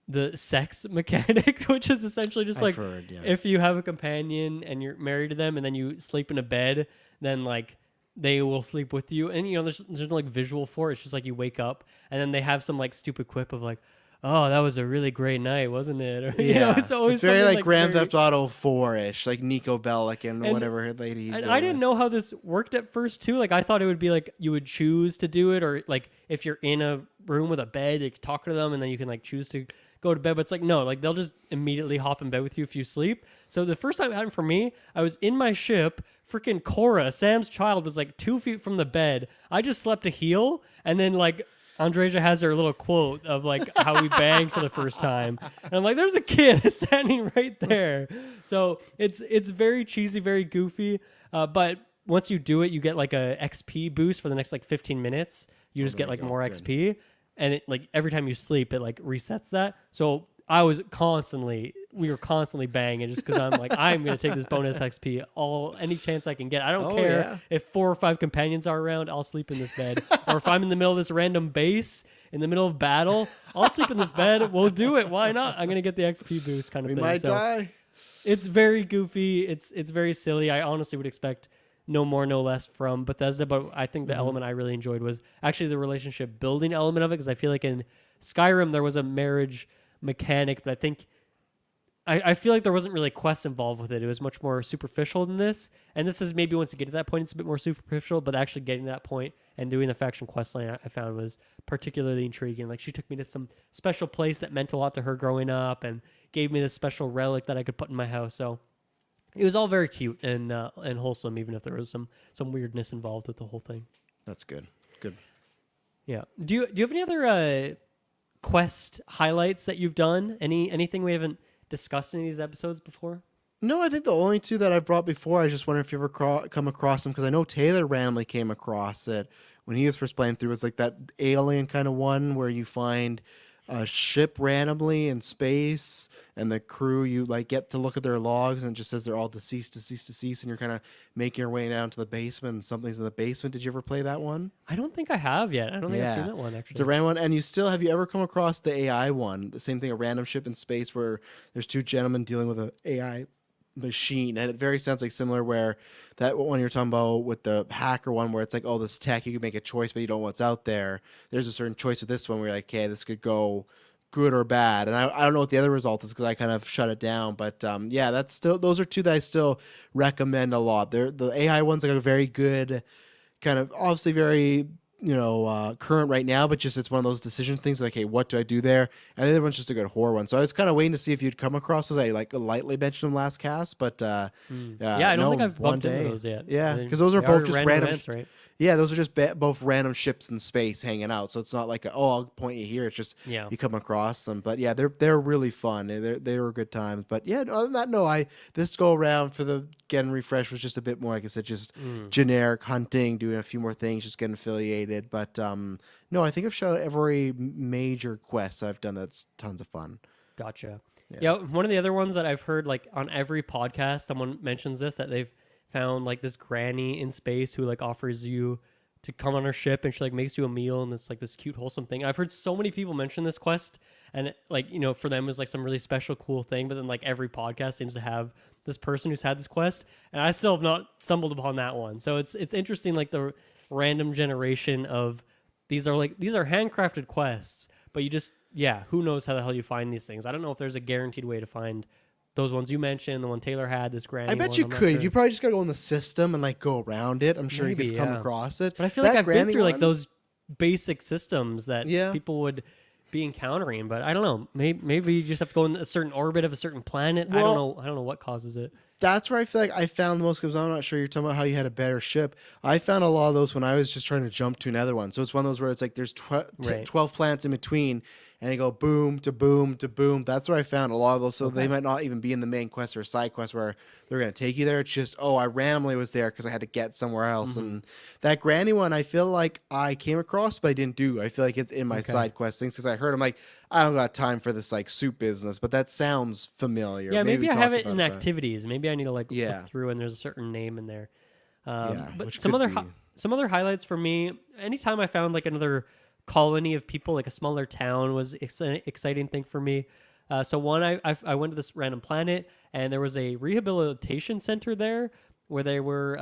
the sex mechanic, which is essentially just like if you have a companion and you're married to them and then you sleep in a bed, then like they will sleep with you. And there's no like visual for it. It's just like you wake up and then they have some like stupid quip of like, oh, that was a really great night, wasn't it? Or, Yeah, it's always it's very something like like Grand very, Theft Auto 4-ish, like Nico Bellic and and whatever lady he'd And do I it didn't with. know how this worked at first too. Like I thought it would be like you would choose to do it, or like if you're in a room with a bed, you can talk to them, and then you can like choose to go to bed. But it's like no, like they'll just immediately hop in bed with you if you sleep. So the first time it happened for me, I was in my ship. Freaking Cora, Sam's child, was like 2 feet from the bed. I just slept a heel, and then like Andreja has her little quote of like how we banged for the first time, and I'm like, "There's a kid standing right there." So it's very cheesy, very goofy, but once you do it, you get like a XP boost for the next like 15 minutes. You just there get you like go. more Good. XP, and it like every time you sleep, it like resets that. So we were constantly banging just because I'm like, I'm gonna take this bonus XP any chance I can get. I don't Oh, care yeah. if 4 or 5 companions are around. I'll sleep in this bed, or if I'm in the middle of this random base in the middle of battle, I'll sleep in this bed. We'll do it. Why not? I'm gonna get the XP boost kind of We thing. might So die. it's very goofy. It's very silly. I honestly would expect no more, no less from Bethesda. But I think the element I really enjoyed was actually the relationship building element of it, because I feel like in Skyrim there was a marriage mechanic, but I think I feel like there wasn't really quests involved with it. It was much more superficial than this. And this is maybe once you get to that point, it's a bit more superficial, but actually getting to that point and doing the faction quest line I found was particularly intriguing. Like she took me to some special place that meant a lot to her growing up and gave me this special relic that I could put in my house. So it was all very cute and wholesome, even if there was some weirdness involved with the whole thing. That's good. Good. Yeah. Do you have any other quest highlights that you've done? Anything we haven't discussed in these episodes before? No, I think the only two that I've brought before, I just wonder if you ever come across them, because I know Taylor randomly came across it when he was first playing through. It was like that alien kind of one where you find a ship randomly in space, and the crew, you like get to look at their logs, and it just says they're all deceased, and you're kind of making your way down to the basement, and something's in the basement. Did you ever play that one? I don't think I have yet. I don't think I've seen Yeah. that one It's a actually. random one, and have you ever come across the AI one? The same thing, a random ship in space where there's two gentlemen dealing with an AI machine, and it very sounds like similar where that one you're talking about with the hacker one, where it's like, oh, this tech, you can make a choice, but you don't know what's out there. There's a certain choice with this one where you're like, okay, this could go good or bad, and I don't know what the other result is because I kind of shut it down. But yeah, those are two that I still recommend a lot. The AI one's like a very good kind of, obviously very current right now, but just it's one of those decision things like, hey, what do I do there? And the other one's just a good horror one. So I was kind of waiting to see if you'd come across those. I like lightly mentioned them last cast, but Yeah, I don't think I've one bumped into day. those yet. Yeah, because those are They both just random events, right? yeah, those are just both random ships in space hanging out. So it's not like I'll point you here. It's just Yeah. you come across them. But yeah, they're really fun. They were good times. But yeah, other than that, no, this go around for the Get and Refresh was just a bit more, like I said, just generic hunting, doing a few more things, just getting affiliated. But no, I think I've shot every major quest I've done. That's tons of fun. Gotcha. Yeah. Yeah, one of the other ones that I've heard like on every podcast, someone mentions this, that they've found like this granny in space who like offers you to come on her ship, and she like makes you a meal, and it's like this cute wholesome thing. I've heard so many people mention this quest, and like for them it's like some really special cool thing, but then like every podcast seems to have this person who's had this quest, and I still have not stumbled upon that one. So it's interesting, like the random generation of these are handcrafted quests, but you just who knows how the hell you find these things. I don't know if there's a guaranteed way to find those ones you mentioned, the one Taylor had, this granny I bet one, you I'm not could. sure. You probably just gotta go in the system and like go around it. I'm sure Maybe, you could come yeah. across it. But I feel like That I've been granny through like one- those basic systems that Yeah. people would be encountering, but I don't know. Maybe you just have to go in a certain orbit of a certain planet. I Well- don't know what causes it. That's where I feel like I found the most, because I'm not sure you're talking about how you had a better ship. I found a lot of those when I was just trying to jump to another one. So it's one of those where it's like there's Right. 12 planets in between, and they go boom to boom to boom. That's where I found a lot of those. So they might not even be in the main quest or a side quest where they're going to take you there. It's just, I randomly was there because I had to get somewhere else. And that granny one, I feel like I came across, but I didn't do. I feel like it's in my side quest things, because I heard, I'm like, I don't got time for this like soup business, but that sounds familiar. Yeah, maybe we I have talked it in about but- activities. Maybe I need to like Yeah. look through, and there's a certain name in there. Yeah, But which some could other be. some other highlights for me. Anytime I found like another colony of people, like a smaller town, was exciting thing for me. So one, I went to this random planet, and there was a rehabilitation center there where they were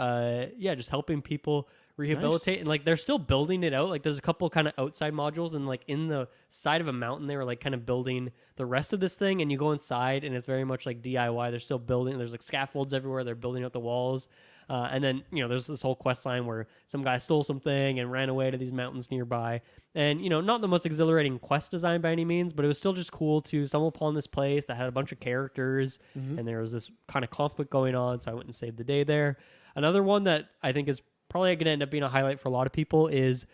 just helping people rehabilitate, and like they're still building it out. Like there's a couple kind of outside modules, and like in the side of a mountain they were like kind of building the rest of this thing, and you go inside and it's very much like DIY. They're still building. There's like scaffolds everywhere. They're building out the walls. And then, there's this whole quest line where some guy stole something and ran away to these mountains nearby. And, not the most exhilarating quest design by any means, but it was still just cool to stumble upon this place that had a bunch of characters, and there was this kind of conflict going on. So I went and saved the day there. Another one that I think is probably going to end up being a highlight for a lot of people is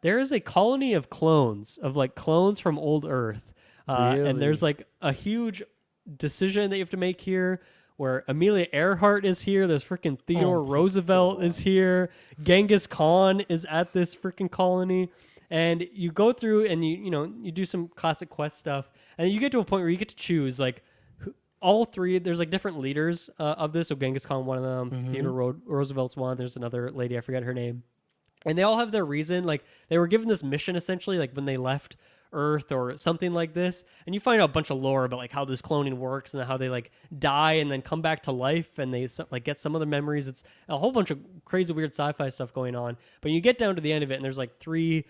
there is a colony of clones, clones from old Earth. Really? And there's like a huge decision that you have to make here, where Amelia Earhart is here. There's freaking Theodore Roosevelt is here. Genghis Khan is at this freaking colony. And you go through and you do some classic quest stuff. And you get to a point where you get to choose all three. There's like different leaders of this. So Genghis Khan, one of them. Theodore Roosevelt's one. There's another lady. I forget her name. And they all have their reason. Like they were given this mission essentially, like when they left Earth or something like this, and you find out a bunch of lore about like how this cloning works and how they like die and then come back to life and they like get some of the memories. It's a whole bunch of crazy weird sci-fi stuff going on. But you get down to the end of it and there's like three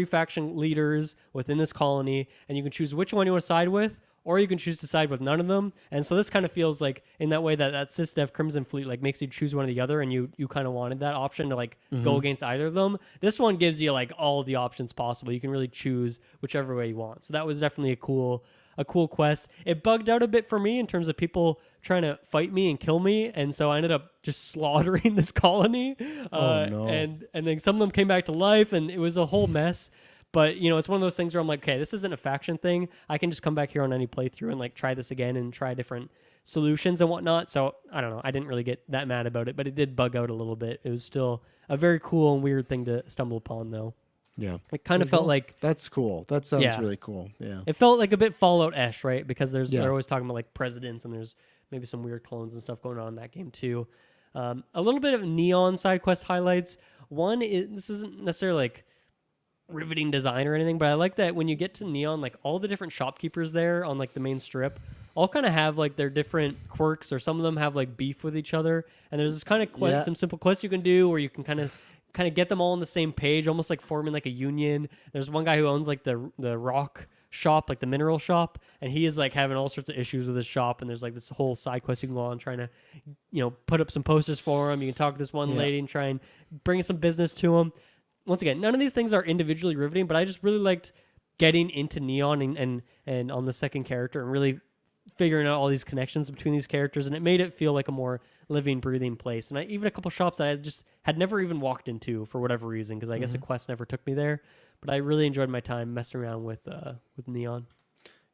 faction leaders within this colony, and you can choose which one you want to side with, or you can choose to side with none of them. And so this kind of feels like in that way that SysDev Crimson Fleet like makes you choose one or the other, and you kind of wanted that option to like go against either of them. This one gives you like all the options possible. You can really choose whichever way you want. So that was definitely a cool quest. It bugged out a bit for me in terms of people trying to fight me and kill me, and so I ended up just slaughtering this colony. Oh no. And then some of them came back to life, and it was a whole mess. But, it's one of those things where I'm like, okay, this isn't a faction thing. I can just come back here on any playthrough and, like, try this again and try different solutions and whatnot. So, I don't know. I didn't really get that mad about it, but it did bug out a little bit. It was still a very cool and weird thing to stumble upon, though. Yeah. It kind of felt like... That's cool. That sounds really cool. Yeah. It felt like a bit Fallout-esque, right? Because they're always talking about, like, presidents, and there's maybe some weird clones and stuff going on in that game, too. A little bit of Neon side quest highlights. One is... This isn't necessarily, like... riveting design or anything, but I like that when you get to Neon, like all the different shopkeepers there on like the main strip all kind of have like their different quirks, or some of them have like beef with each other, and there's this kind of quest, some simple quests you can do where you can kind of get them all on the same page, almost like forming like a union. There's one guy who owns like the rock shop, like the mineral shop, and he is like having all sorts of issues with his shop, and there's like this whole side quest you can go on trying to put up some posters for him. You can talk to this one lady and try and bring some business to him. Once again, none of these things are individually riveting, but I just really liked getting into Neon and on the second character and really figuring out all these connections between these characters, and it made it feel like a more living, breathing place. And even a couple shops that I just had never even walked into for whatever reason, because I guess a quest never took me there. But I really enjoyed my time messing around with Neon.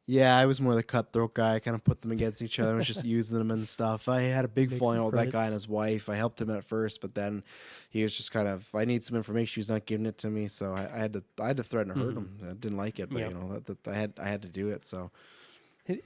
Yeah, I was more the cutthroat guy. I kind of put them against each other. I was just using them and stuff. I had a big falling out with that guy and his wife. I helped him at first, but then he was just kind of, I need some information. He's not giving it to me, so I had to threaten to hurt him. I didn't like it, but I had to do it. So.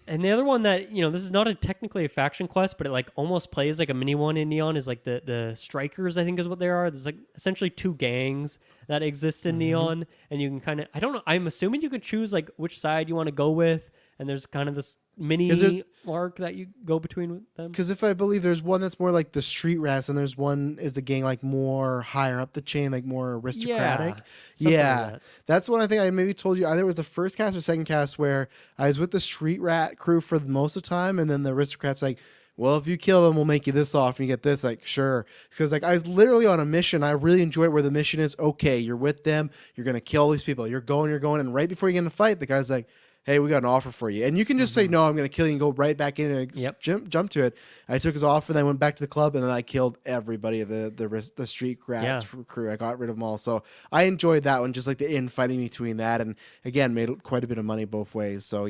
And the other one that, this is not technically a faction quest, but it like almost plays like a mini one in Neon, is like the Strikers, I think is what they are. There's like essentially two gangs that exist in Neon, and you can kind of, I don't know, I'm assuming you could choose like which side you want to go with, and there's kind of this mini arc that you go between with them. Because if I believe there's one that's more like the street rats, and there's one is the gang like more higher up the chain, like more aristocratic. Yeah, like that's one I think I maybe told you. Either it was the first cast or second cast where I was with the street rat crew for most of the time, and then the aristocrats like, well, if you kill them, we'll make you this off and you get this. Like, sure. Because like I was literally on a mission. I really enjoyed it, where the mission is, okay, you're with them, you're gonna kill these people, you're going, and right before you get in the fight, the guy's like, hey, we got an offer for you. And you can just say, no, I'm going to kill you, and go right back in and jump to it. I took his offer, and then I went back to the club, and then I killed everybody, the street rats crew. I got rid of them all. So I enjoyed that one, just like the infighting between that. And again, made quite a bit of money both ways. So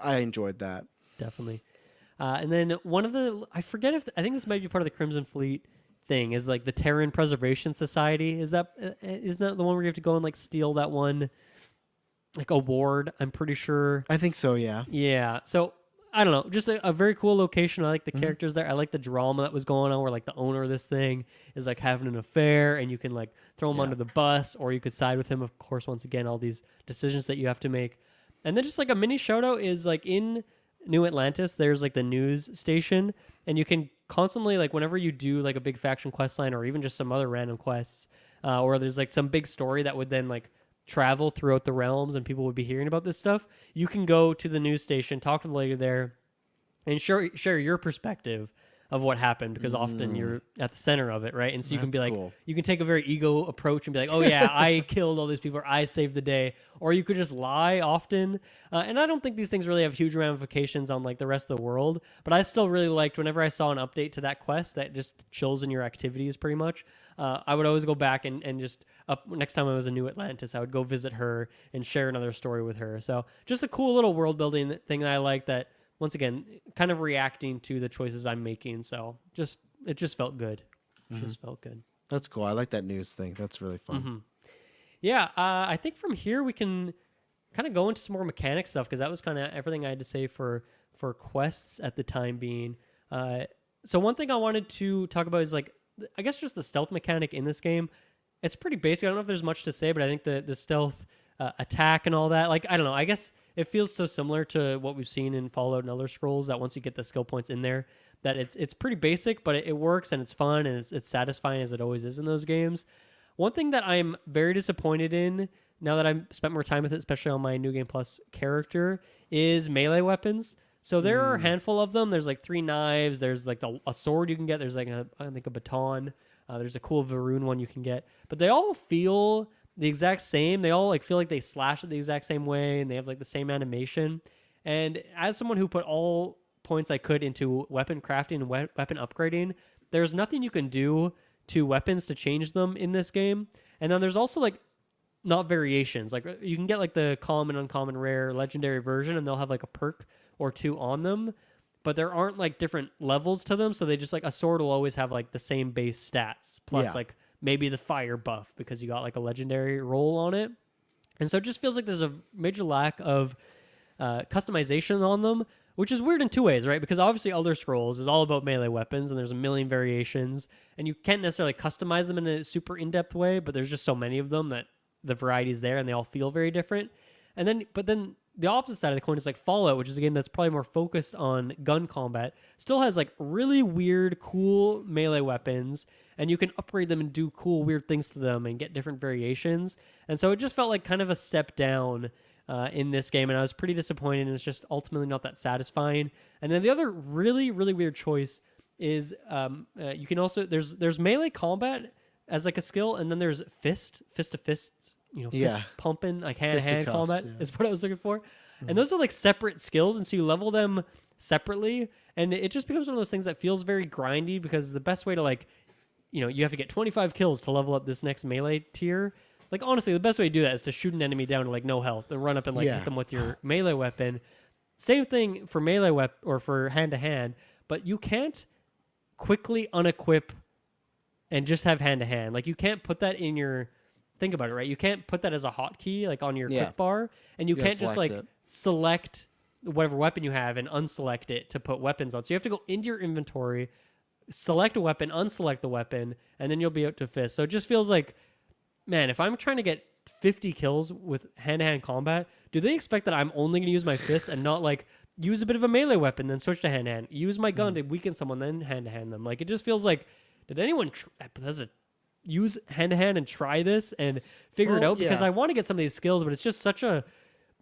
I enjoyed that. Definitely. And then one of the, I think this might be part of the Crimson Fleet thing, is like the Terran Preservation Society. Isn't that the one where you have to go and like steal that one like award? I'm pretty sure. I think so, yeah. Yeah. So I don't know, just a very cool location. I like the characters there. I like the drama that was going on, where like the owner of this thing is like having an affair, and you can like throw him under the bus, or you could side with him. Of course, once again, all these decisions that you have to make. And then just like a mini shout out is like in New Atlantis, there's like the news station, and you can constantly, like whenever you do like a big faction quest line, or even just some other random quests, or there's like some big story that would then like travel throughout the realms and people would be hearing about this stuff, you can go to the news station, talk to the lady there, and share your perspective of what happened, because often you're at the center of it, right? And so you can be That's like, cool. you can take a very ego approach and be like, oh yeah, I killed all these people, or I saved the day, or you could just lie often. And I don't think these things really have huge ramifications on like the rest of the world, but I still really liked whenever I saw an update to that quest that just chills in your activities pretty much. I would always go back and just next time I was in New Atlantis, I would go visit her and share another story with her. So just a cool little world building thing that I like, that once again, kind of reacting to the choices I'm making. So it just felt good. Just felt good. That's cool. I like that news thing. That's really fun. Yeah, I think from here we can kind of go into some more mechanic stuff, because that was kind of everything I had to say for quests at the time being. So one thing I wanted to talk about is like, I guess just the stealth mechanic in this game. It's pretty basic. I don't know if there's much to say, but I think the stealth attack and all that, like, I don't know. I guess it feels so similar to what we've seen in Fallout and Elder Scrolls, that once you get the skill points in there, that it's pretty basic, but it works and it's fun and it's satisfying, as it always is in those games. One thing that I'm very disappointed in now that I've spent more time with it, especially on my New Game Plus character, is melee weapons. So there are a handful of them. There's like 3 knives. There's like a sword you can get. There's like I think a baton. There's a cool Varun one you can get. But they all feel the exact same. They all like feel like they slash it the exact same way, and they have like the same animation. And as someone who put all points I could into weapon crafting and weapon upgrading, there's nothing you can do to weapons to change them in this game. And then there's also like not variations. Like you can get like the common, uncommon, rare, legendary version, and they'll have like a perk or 2 on them, but there aren't like different levels to them. So they just like, a sword will always have like the same base stats plus like maybe the fire buff because you got like a legendary roll on it. And so it just feels like there's a major lack of customization on them, which is weird in 2 ways, right? Because obviously Elder Scrolls is all about melee weapons and there's a million variations, and you can't necessarily customize them in a super in-depth way, but there's just so many of them that the variety is there and they all feel very different. And then, but then the opposite side of the coin is like Fallout, which is a game that's probably more focused on gun combat, still has like really weird, cool melee weapons, and you can upgrade them and do cool, weird things to them and get different variations. And so it just felt like kind of a step down in this game, and I was pretty disappointed, and it's just ultimately not that satisfying. And then the other really, really weird choice is you can also, there's melee combat as like a skill, and then there's fist to fist, fist pumping, like hand-to-hand combat is what I was looking for. And those are like separate skills, and so you level them separately, and it just becomes one of those things that feels very grindy, because the best way to like, you have to get 25 kills to level up this next melee tier. Like, honestly, the best way to do that is to shoot an enemy down to like no health and run up and like hit them with your melee weapon. Same thing for melee weapon or for hand-to-hand, but you can't quickly unequip and just have hand-to-hand. Like, you can't put that in your... Think about it, right? You can't put that as a hotkey, like on your quick bar, and you can't just like select whatever weapon you have and unselect it to put weapons on. So you have to go into your inventory, select a weapon, unselect the weapon, and then you'll be out to fist. So it just feels like, man, if I'm trying to get 50 kills with hand-to-hand combat, do they expect that I'm only going to use my fists and not like use a bit of a melee weapon, then switch to hand-to-hand, use my gun to weaken someone, then hand-to-hand them? Like, it just feels like, did anyone use hand-to-hand and try this and figure it out? Because I want to get some of these skills, but it's just such a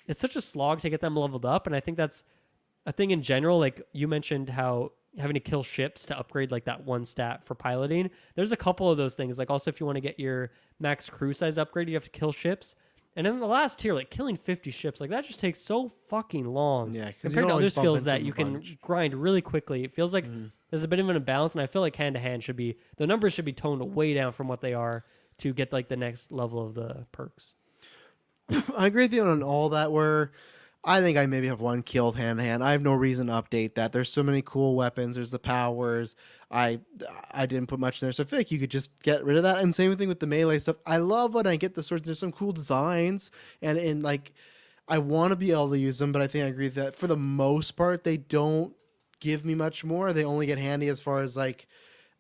slog to get them leveled up. And I think that's a thing in general. Like, you mentioned how having to kill ships to upgrade like that one stat for piloting. There's a couple of those things. Like, also, if you want to get your max crew size upgrade, you have to kill ships. And then the last tier, like killing 50 ships, like that just takes so fucking long. Yeah, compared to other skills that you can grind really quickly. It feels like there's a bit of an imbalance, and I feel like hand-to-hand the numbers should be toned way down from what they are to get like the next level of the perks. I agree with you on all that, where I think I maybe have one killed hand-to-hand. I have no reason to update that. There's so many cool weapons. There's the powers. I didn't put much in there, so I feel like you could just get rid of that. And same thing with the melee stuff. I love when I get the swords. There's some cool designs, and like I want to be able to use them, but I think I agree with that. For the most part, they don't give me much more. They only get handy as far as like,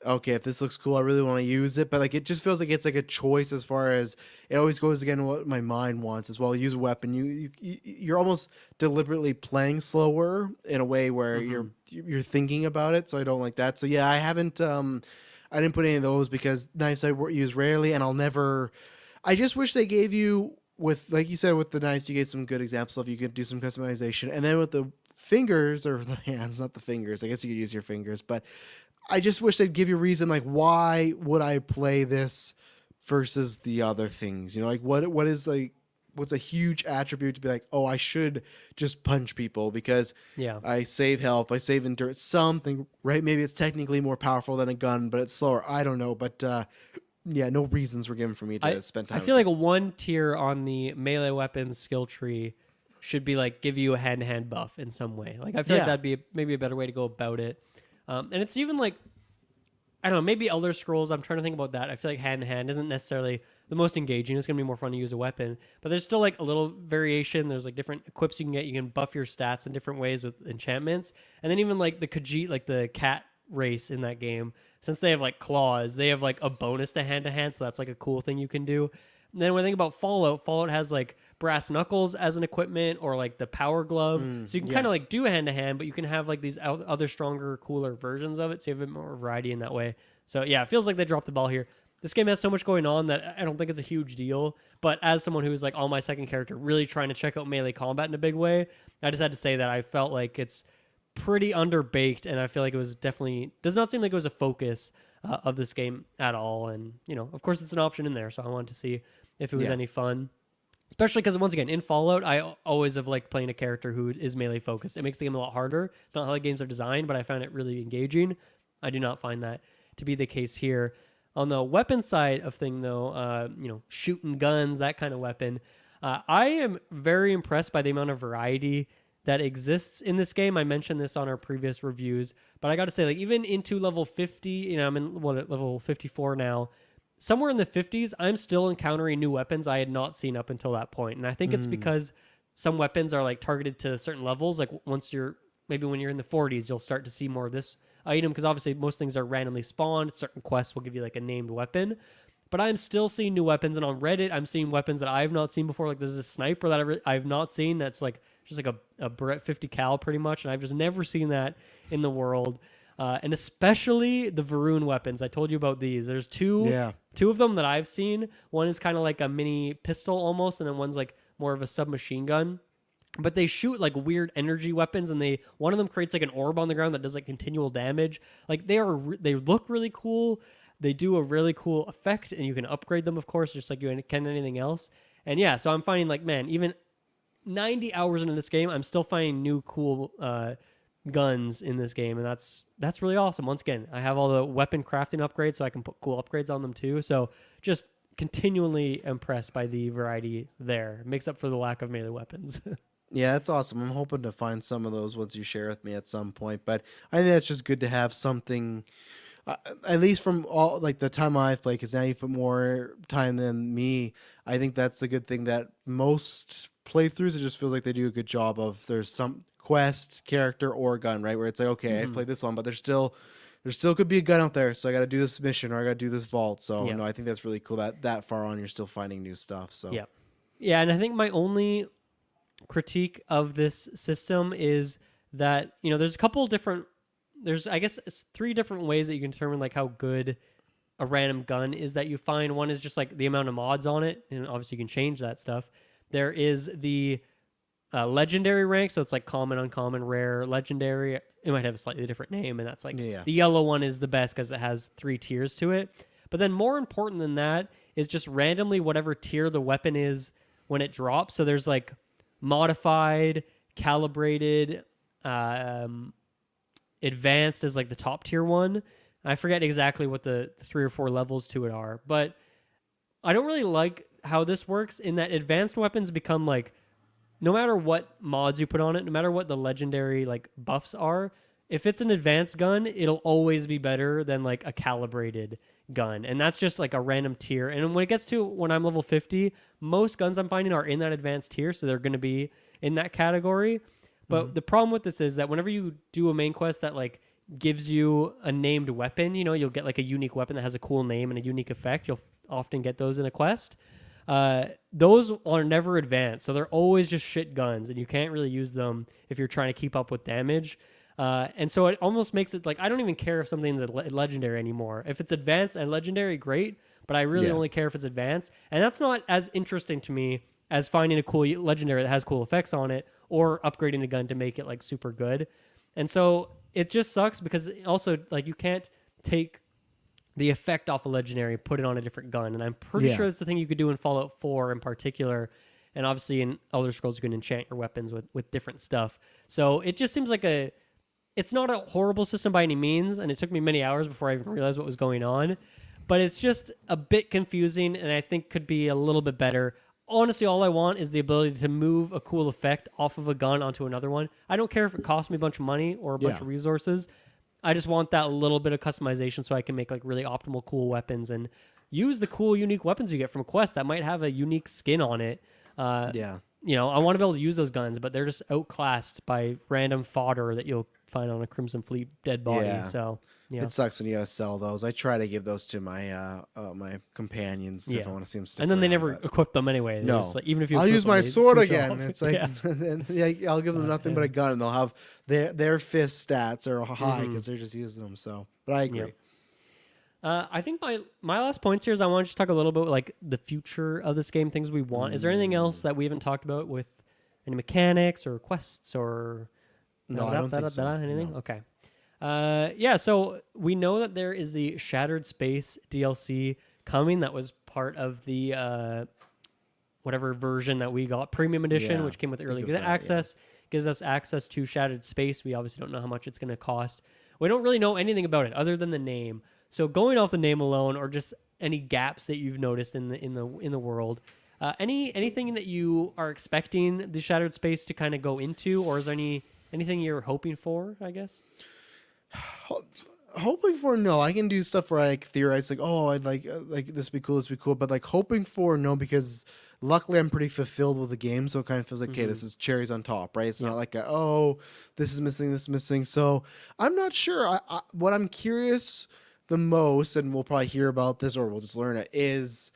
okay, if this looks cool, I really want to use it. But like, it just feels like it's like a choice, as far as it always goes again what my mind wants as well. Use a weapon. You're almost deliberately playing slower in a way where you're thinking about it. So I don't like that. So yeah, I haven't I didn't put any of those because knives I use rarely, and I'll never. I just wish they gave you with, like you said, with the knives, you gave some good examples of you could do some customization, and then with the fingers or the hands, not the fingers. I guess you could use your fingers, but I just wish they'd give you a reason, like why would I play this versus the other things? You know, like what is like what's a huge attribute to be like, oh, I should just punch people because Yeah. I save health, I save endurance, something, right? Maybe it's technically more powerful than a gun, but it's slower. I don't know, but yeah, no reasons were given for me to spend time. I feel like one tier on the melee weapons skill tree should be like give you a hand-to-hand buff in some way. Like I feel like that'd be maybe a better way to go about it. And it's even like I don't know, maybe Elder Scrolls. I'm trying to think about that. I feel like hand-to-hand isn't necessarily the most engaging. It's gonna be more fun to use a weapon, but there's still like a little variation. There's like different equips you can get. You can buff your stats in different ways with enchantments, and then even like the Khajiit, like the cat race in that game, since they have like claws, they have like a bonus to hand, so that's like a cool thing you can do. And then when I think about Fallout has like brass knuckles as an equipment or like the power glove. So you can kind of like do hand to hand, but you can have like these other stronger, cooler versions of it. So you have a bit more variety in that way. So yeah, it feels like they dropped the ball here. This game has so much going on that I don't think it's a huge deal. But as someone who's like on my second character, really trying to check out melee combat in a big way, I just had to say that I felt like it's pretty underbaked, and I feel like it was definitely does not seem like it was a focus of this game at all. And you know, of course, it's an option in there, so I wanted to see if it was any fun. Especially because once again, in Fallout, I always have liked playing a character who is melee focused. It makes the game a lot harder. It's not how the games are designed, but I found it really engaging. I do not find that to be the case here. On the weapon side of thing, though, you know, shooting guns, that kind of weapon, I am very impressed by the amount of variety that exists in this game. I mentioned this on our previous reviews, but I got to say, like, even into level 50, you know, I'm in level 54 now. Somewhere in the 50s, I'm still encountering new weapons I had not seen up until that point. And I think it's because some weapons are like targeted to certain levels. Like once you're, maybe when you're in the 40s, you'll start to see more of this item because obviously most things are randomly spawned. Certain quests will give you like a named weapon. But I'm still seeing new weapons. And on Reddit, I'm seeing weapons that I have not seen before. Like there's a sniper that I've not seen that's like just like a Beretta 50 cal pretty much. And I've just never seen that in the world. And especially the Varun weapons. I told you about these. There's two of them that I've seen. One is kind of like a mini pistol almost, and then one's like more of a submachine gun. But they shoot like weird energy weapons, and one of them creates like an orb on the ground that does like continual damage. Like they look really cool. They do a really cool effect, and you can upgrade them, of course, just like you can anything else. And yeah, so I'm finding like, man, even 90 hours into this game, I'm still finding new cool guns in this game, and that's really awesome. Once again, I have all the weapon crafting upgrades, so I can put cool upgrades on them too. So just continually impressed by the variety there. It makes up for the lack of melee weapons. Yeah, that's awesome. I'm hoping to find some of those ones you share with me at some point, but I think that's just good to have something, at least from all like the time I've played, because now you put more time than me. I think that's the good thing that most playthroughs, it just feels like they do a good job of. There's some quest, character, or gun, right? Where it's like, okay, I've played this one, but there still could be a gun out there, so I got to do this mission or I got to do this vault. So no, I think that's really cool that far on you're still finding new stuff. So yeah, and I think my only critique of this system is that there's a couple different, there's I guess it's 3 different ways that you can determine like how good a random gun is that you find. One is just like the amount of mods on it, and obviously you can change that stuff. There is the legendary rank, so it's like common, uncommon, rare, legendary. It might have a slightly different name, and that's like the yellow one is the best because it has 3 tiers to it. But then more important than that is just randomly whatever tier the weapon is when it drops. So there's like modified, calibrated, advanced is like the top tier one. I forget exactly what the 3 or 4 levels to it are, but I don't really like how this works in that advanced weapons become like, no matter what mods you put on it, no matter what the legendary like buffs are, if it's an advanced gun, it'll always be better than like a calibrated gun. And that's just like a random tier. And when it gets to when I'm level 50, most guns I'm finding are in that advanced tier, so they're going to be in that category. But the problem with this is that whenever you do a main quest that like gives you a named weapon, you'll get like a unique weapon that has a cool name and a unique effect. You'll often get those in a quest. Those are never advanced, so they're always just shit guns, and you can't really use them if you're trying to keep up with damage. And so it almost makes it like I don't even care if something's legendary anymore. If it's advanced and legendary, great. But I really Yeah. only care if it's advanced, and that's not as interesting to me as finding a cool legendary that has cool effects on it or upgrading a gun to make it like super good. And so it just sucks because also like you can't take the effect off a legendary, put it on a different gun. And I'm pretty Yeah. sure that's the thing you could do in Fallout 4 in particular. And obviously in Elder Scrolls, you can enchant your weapons with different stuff. So it just seems like it's not a horrible system by any means. And it took me many hours before I even realized what was going on. But it's just a bit confusing and I think could be a little bit better. Honestly, all I want is the ability to move a cool effect off of a gun onto another one. I don't care if it costs me a bunch of money or a bunch Yeah. of resources. I just want that little bit of customization so I can make like really optimal cool weapons and use the cool unique weapons you get from a quest that might have a unique skin on it. Yeah. You know, I want to be able to use those guns, but they're just outclassed by random fodder that you'll find on a Crimson Fleet dead body. Yeah. So, yeah. It sucks when you gotta sell those. I try to give those to my my companions if I want to see them stick And then they around, never but- equip them anyway. They're No. just like, even if you I'll equip use them, my they sword switch again. off. It's like, Yeah. and, yeah, I'll give them nothing but a gun, and they'll have their fist stats are high because they're just using them. So, but I agree. Yep. I think my last points here is I want to just talk a little bit like the future of this game, things we want. Is there anything else that we haven't talked about with any mechanics or quests or No, I don't think so. anything? No. Okay. Yeah, so we know that there is the Shattered Space DLC coming that was part of the whatever version that we got, Premium Edition, Yeah, which came with I early think it was that, access, gives us access to Shattered Space. We obviously don't know how much it's going to cost. We don't really know anything about it other than the name. So going off the name alone, or just any gaps that you've noticed in the world, anything that you are expecting the Shattered Space to kind of go into, or is there anything you're hoping for? I guess. Hoping for no, I can do stuff where I like, theorize like, oh, I'd like this would be cool, but like hoping for no, because luckily I'm pretty fulfilled with the game, so it kind of feels like okay, this is cherries on top, right? It's not like this is missing. So I'm not sure. What I'm curious the most, and we'll probably hear about this or we'll just learn it, is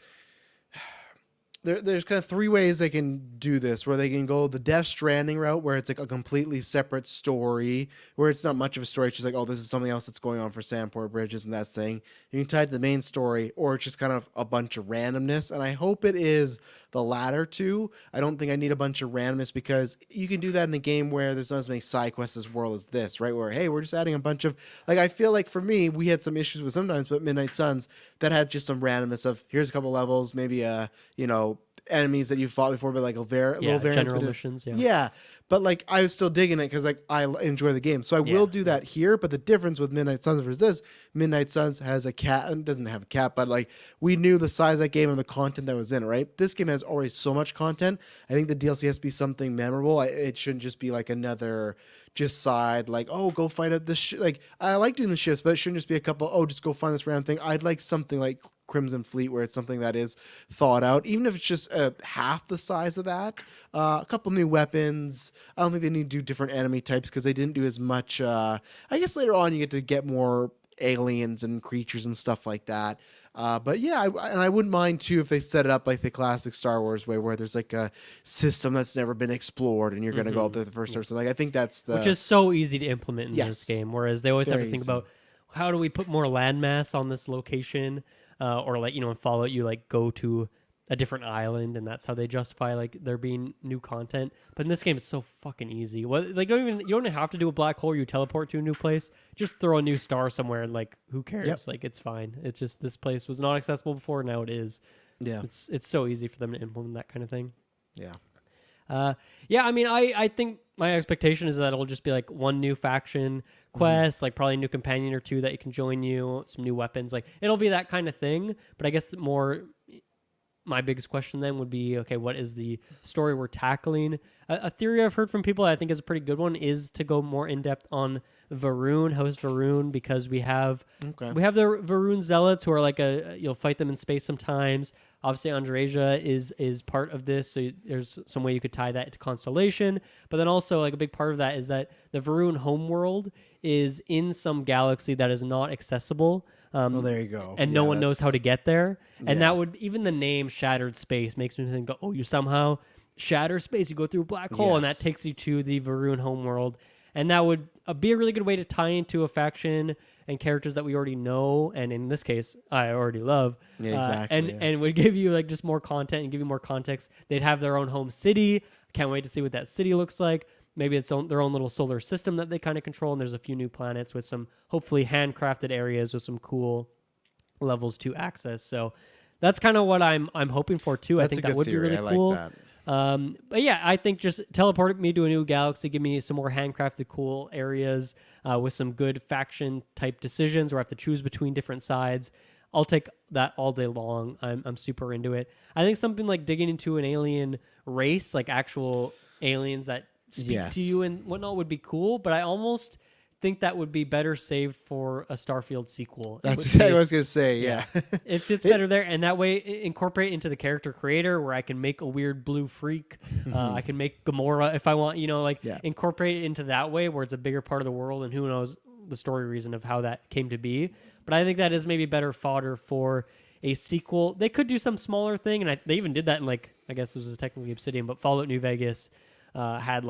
there's kind of three ways they can do this, where they can go the Death Stranding route, where it's like a completely separate story, where it's not much of a story. It's just like, oh, this is something else that's going on for Sandport Bridges and that thing. You can tie it to the main story, or it's just kind of a bunch of randomness. And I hope it is the latter two. I don't think I need a bunch of randomness, because you can do that in a game where there's not as many side quests as world as this, right? Where, hey, we're just adding a bunch of, like, I feel like for me, we had some issues with sometimes, but Midnight Suns that had just some randomness of here's a couple levels, maybe enemies that you fought before, but like little variants general within- missions. yeah, but like I was still digging it because like I enjoy the game, so I will do that here. But the difference with Midnight Suns versus this, Midnight Suns has a cat, and doesn't have a cat, but like we knew the size of that game and the content that was in it, right? This game has already so much content. I think the DLC has to be something memorable. It shouldn't just be like another just side, like, oh, go find out this like I like doing the shifts, but it shouldn't just be a couple, oh, just go find this random thing. I'd like something like Crimson Fleet, where it's something that is thought out, even if it's just half the size of that. A couple new weapons. I don't think they need to do different enemy types, because they didn't do as much. I guess later on you get more aliens and creatures and stuff like that. But yeah, I wouldn't mind too if they set it up like the classic Star Wars way, where there's like a system that's never been explored, and you're going to go out there the first person. Like I think that's which is so easy to implement in Yes. this game. Whereas they always have Very to think easy. about how do we put more landmass on this location, or like in Fallout, you like go to a different island, and that's how they justify like there being new content. But in this game, it's so fucking easy. Like you don't have to do a black hole. You teleport to a new place. Just throw a new star somewhere, and like who cares? Yep. Like it's fine. It's just this place was not accessible before. Now it is. Yeah. It's so easy for them to implement that kind of thing. Yeah. Yeah, I mean, I think my expectation is that it'll just be like one new faction quest, like probably a new companion or two that you can join you, some new weapons. Like it'll be that kind of thing. But I guess my biggest question then would be, okay, what is the story we're tackling? A theory I've heard from people that I think is a pretty good one is to go more in depth on House Varun, because we have the Varun zealots who are like you'll fight them in space sometimes. Obviously, Andrasia is part of this, so there's some way you could tie that to Constellation. But then also, like a big part of that is that the Varun homeworld is in some galaxy that is not accessible. Well, there you go. And Yeah, no one knows how to get there. And Yeah. that would, even the name Shattered Space makes me think, oh, you somehow shatter space, you go through a black hole, and that Yes. takes you to the Varun homeworld. and that would be a really good way to tie into a faction and characters that we already know, and in this case, I already love. Yeah, exactly. And would give you like just more content and give you more context. They'd have their own home city. Can't wait to see what that city looks like. Maybe it's their own little solar system that they kind of control, and there's a few new planets with some hopefully handcrafted areas with some cool levels to access. So that's kind of what I'm hoping for too. That's I think a that good would theory. be really I cool. like that. But yeah, I think just teleport me to a new galaxy, give me some more handcrafted cool areas with some good faction type decisions where I have to choose between different sides. I'll take that all day long. I'm super into it. I think something like digging into an alien race, like actual aliens that speak to you and whatnot, would be cool. But I almost think that would be better saved for a Starfield sequel. That's exactly what I was gonna say. Yeah, it fits better there, and that way incorporate into the character creator where I can make a weird blue freak. I can make Gamora if I want. Incorporate it into that way where it's a bigger part of the world, and who knows the story reason of how that came to be. But I think that is maybe better fodder for a sequel. They could do some smaller thing, and they even did that in I guess it was technically Obsidian, but Fallout New Vegas had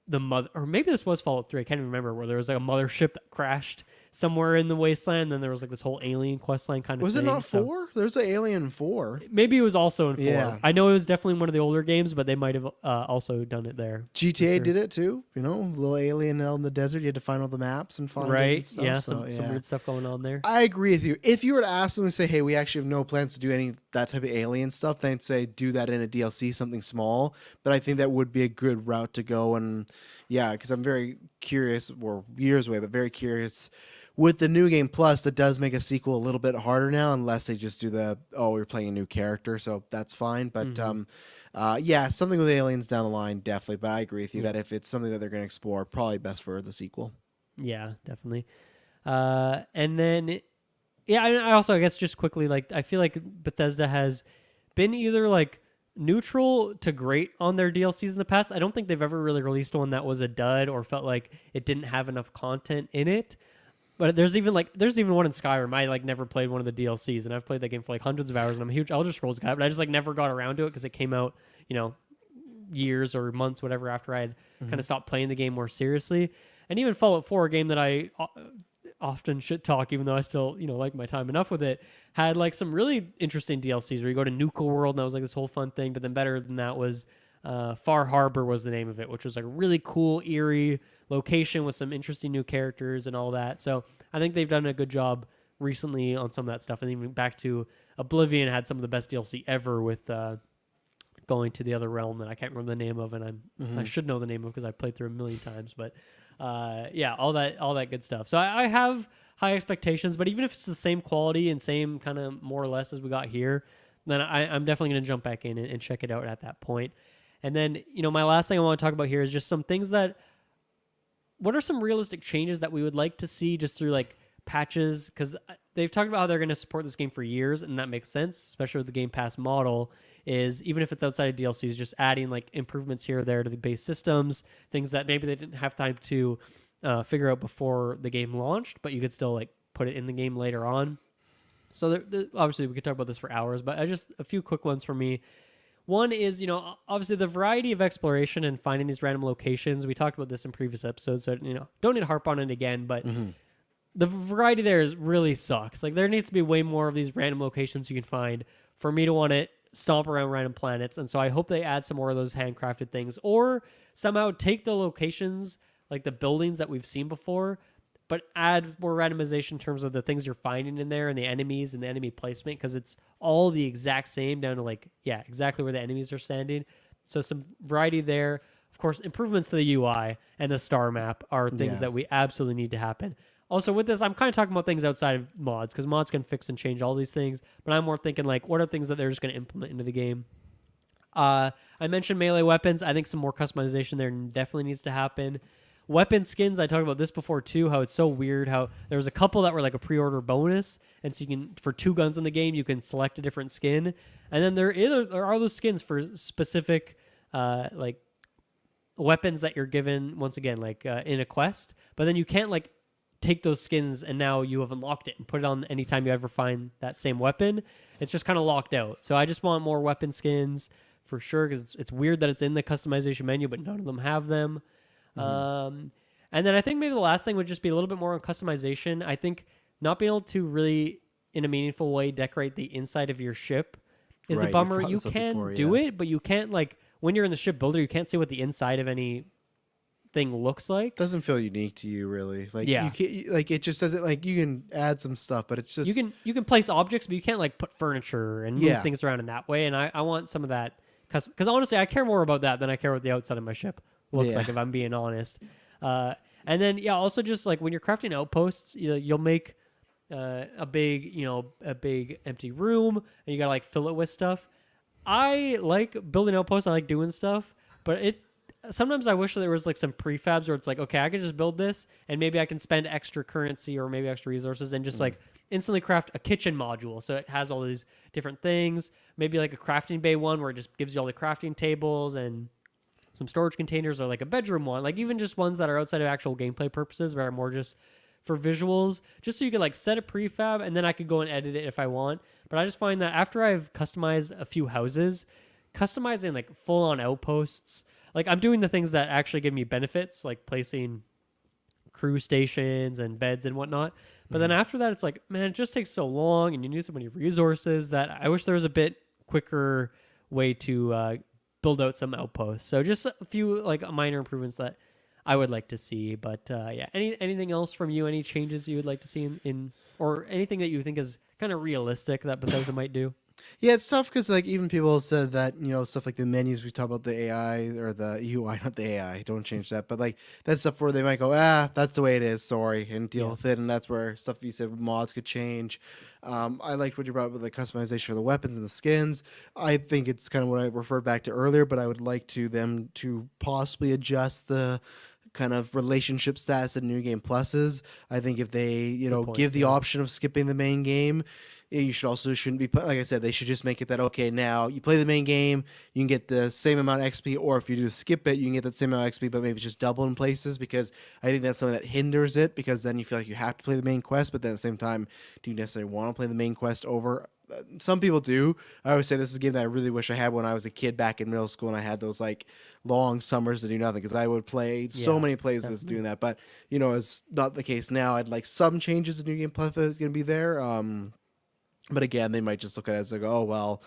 the mother, or maybe this was Fallout 3, I can't even remember, where there was a mothership that crashed somewhere in the wasteland, and then there was this whole alien quest line kind of was thing. Was it not 4? There's an Alien 4. Maybe it was also in 4. Yeah. I know it was definitely one of the older games, but they might have also done it there. GTA did it too. Little alien out in the desert. You had to find all the maps and find it and stuff. Yeah, some weird stuff going on there. I agree with you. If you were to ask them and say, hey, we actually have no plans to do any that type of alien stuff, then I'd say do that in a DLC, something small. But I think that would be a good route to go. And yeah, because I'm very curious, we're years away, but very curious. With the New Game Plus, that does make a sequel a little bit harder now, unless they just do we're playing a new character, so that's fine. But yeah, something with aliens down the line, definitely. But I agree with you that if it's something that they're going to explore, probably best for the sequel. Yeah, definitely. And then, I also, I guess, just quickly, I feel like Bethesda has been either neutral to great on their DLCs in the past. I don't think they've ever really released one that was a dud or felt like it didn't have enough content in it. But there's even one in Skyrim. I never played one of the DLCs, and I've played that game for hundreds of hours, and I'm a huge Elder Scrolls guy, but I just never got around to it because it came out, years or months, whatever, after I had kind of stopped playing the game more seriously. And even Fallout 4, a game that I often shit talk, even though I still, like my time enough with it, had some really interesting DLCs where you go to Nuka World, and that was this whole fun thing. But then better than that was Far Harbor was the name of it, which was a really cool, eerie location with some interesting new characters and all that. So I think they've done a good job recently on some of that stuff. And even back to Oblivion had some of the best DLC ever with going to the other realm that I can't remember the name of, and I should know the name of because I played through a million times. But all that good stuff. So I have high expectations, but even if it's the same quality and same kind of more or less as we got here, then I'm definitely going to jump back in and check it out at that point. And then, my last thing I want to talk about here is just some things what are some realistic changes that we would like to see just through patches? Because they've talked about how they're going to support this game for years, and that makes sense, especially with the Game Pass model, is even if it's outside of DLCs, just adding improvements here or there to the base systems, things that maybe they didn't have time to figure out before the game launched, but you could still put it in the game later on. So obviously we could talk about this for hours, but just a few quick ones for me. One is, obviously the variety of exploration and finding these random locations. We talked about this in previous episodes, so, don't need to harp on it again, but the variety there really sucks. There needs to be way more of these random locations you can find for me to want to stomp around random planets. And so I hope they add some more of those handcrafted things, or somehow take the locations, the buildings that we've seen before, but add more randomization in terms of the things you're finding in there and the enemies and the enemy placement, because it's all the exact same down to exactly where the enemies are standing. So some variety there. Of course, improvements to the UI and the star map are things that we absolutely need to happen. Also, with this, I'm kind of talking about things outside of mods, because mods can fix and change all these things, but I'm more thinking what are things that they're just going to implement into the game. I mentioned melee weapons. I think some more customization there definitely needs to happen. Weapon skins, I talked about this before too, how it's so weird how there was a couple that were a pre-order bonus, and so you can, for 2 guns in the game, you can select a different skin, and then there are those skins for specific weapons that you're given, once again, in a quest, but then you can't take those skins and now you have unlocked it and put it on anytime you ever find that same weapon. It's just kind of locked out. So I just want more weapon skins for sure, because it's weird that it's in the customization menu, but none of them have them. And then I think maybe the last thing would just be a little bit more on customization. I think not being able to really, in a meaningful way, decorate the inside of your ship is a Right, you've bummer. brought You this up can before, do yeah. it, but you can't like when you're in the ship builder, you can't see what the inside of any thing looks like. Doesn't feel unique to you really. Like you Yeah. can't like it just doesn't like you can add some stuff, but it's just You can place objects, but you can't like put furniture and move yeah. things around in that way. And I want some of that because honestly, I care more about that than I care what the outside of my ship looks Yeah. like. If I'm being honest, and then yeah, also just like when you're crafting outposts, you'll make a big a big empty room, and you gotta like fill it with stuff. I like building outposts. I like doing stuff, but it sometimes I wish there was like some prefabs where it's like, okay, I can just build this, and maybe I can spend extra currency or maybe extra resources and just like instantly craft a kitchen module, so it has all these different things. Maybe like a crafting bay one where it just gives you all the crafting tables and some storage containers, or like a bedroom one, like even just ones that are outside of actual gameplay purposes, but are more just for visuals, just so you could like set a prefab and then I could go and edit it if I want. But I just find that after I've customized a few houses, customizing like full on outposts, like I'm doing the things that actually give me benefits, like placing crew stations and beds and whatnot. But then after that, it's like, man, it just takes so long and you need so many resources that I wish there was a bit quicker way to build out some outposts. So just a few like minor improvements that I would like to see. But yeah, anything else from you? Any changes you would like to see in or anything that you think is kind of realistic that Bethesda might do? Yeah, it's tough because like even people said that stuff like the menus we talk about the AI or the UI, not the AI. Don't change that, but like that stuff where they might go, that's the way it is. Sorry, and deal with it. And that's where stuff you said mods could change. I liked what you brought up with the customization for the weapons and the skins. I think it's kind of what I referred back to earlier, but I would like them to possibly adjust the kind of relationship status in new game pluses. I think if they point, give the yeah. option of skipping the main game, you shouldn't be like I said, they should just make it that okay, now you play the main game, you can get the same amount of XP, or if you do skip it, you can get that same amount of XP, but maybe just double in places, because I think that's something that hinders it, because then you feel like you have to play the main quest, but then at the same time, do you necessarily want to play the main quest over? Some people do. I always say this is a game that I really wish I had when I was a kid back in middle school, and I had those like long summers to do nothing, because I would play so Yeah, many places doing that. But it's not the case now. I'd like some changes. The new game plus is going to be there. But again, they might just look at it as like, oh well,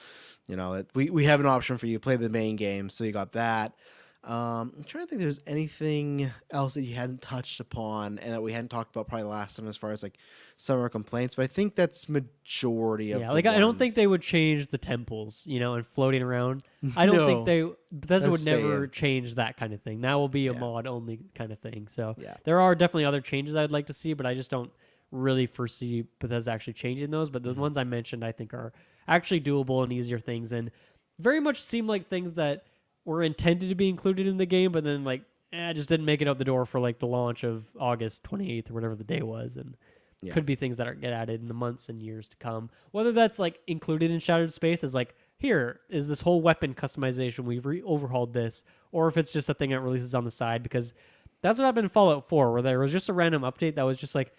we have an option for you. Play the main game, so you got that. I'm trying to think if there's anything else that you hadn't touched upon and that we hadn't talked about probably last time as far as like summer complaints, but I think that's majority of Yeah, the like I don't think ones. they would change the temples, and floating around. I don't think No. Bethesda would That'd stay never in. change that kind of thing. That will be a Yeah. mod only kind of thing. So Yeah. there are definitely other changes I'd like to see, but I just don't really foresee Bethesda actually changing those. But the Mm-hmm. ones I mentioned, I think are actually doable and easier things, and very much seem like things that were intended to be included in the game, but then like just didn't make it out the door for like the launch of August 28th or whatever the day was, and Yeah. could be things that get added in the months and years to come. Whether that's like included in Shattered Space as like, here is this whole weapon customization, we've overhauled this, or if it's just a thing that releases on the side, because that's what happened in Fallout 4, where there was just a random update that was just like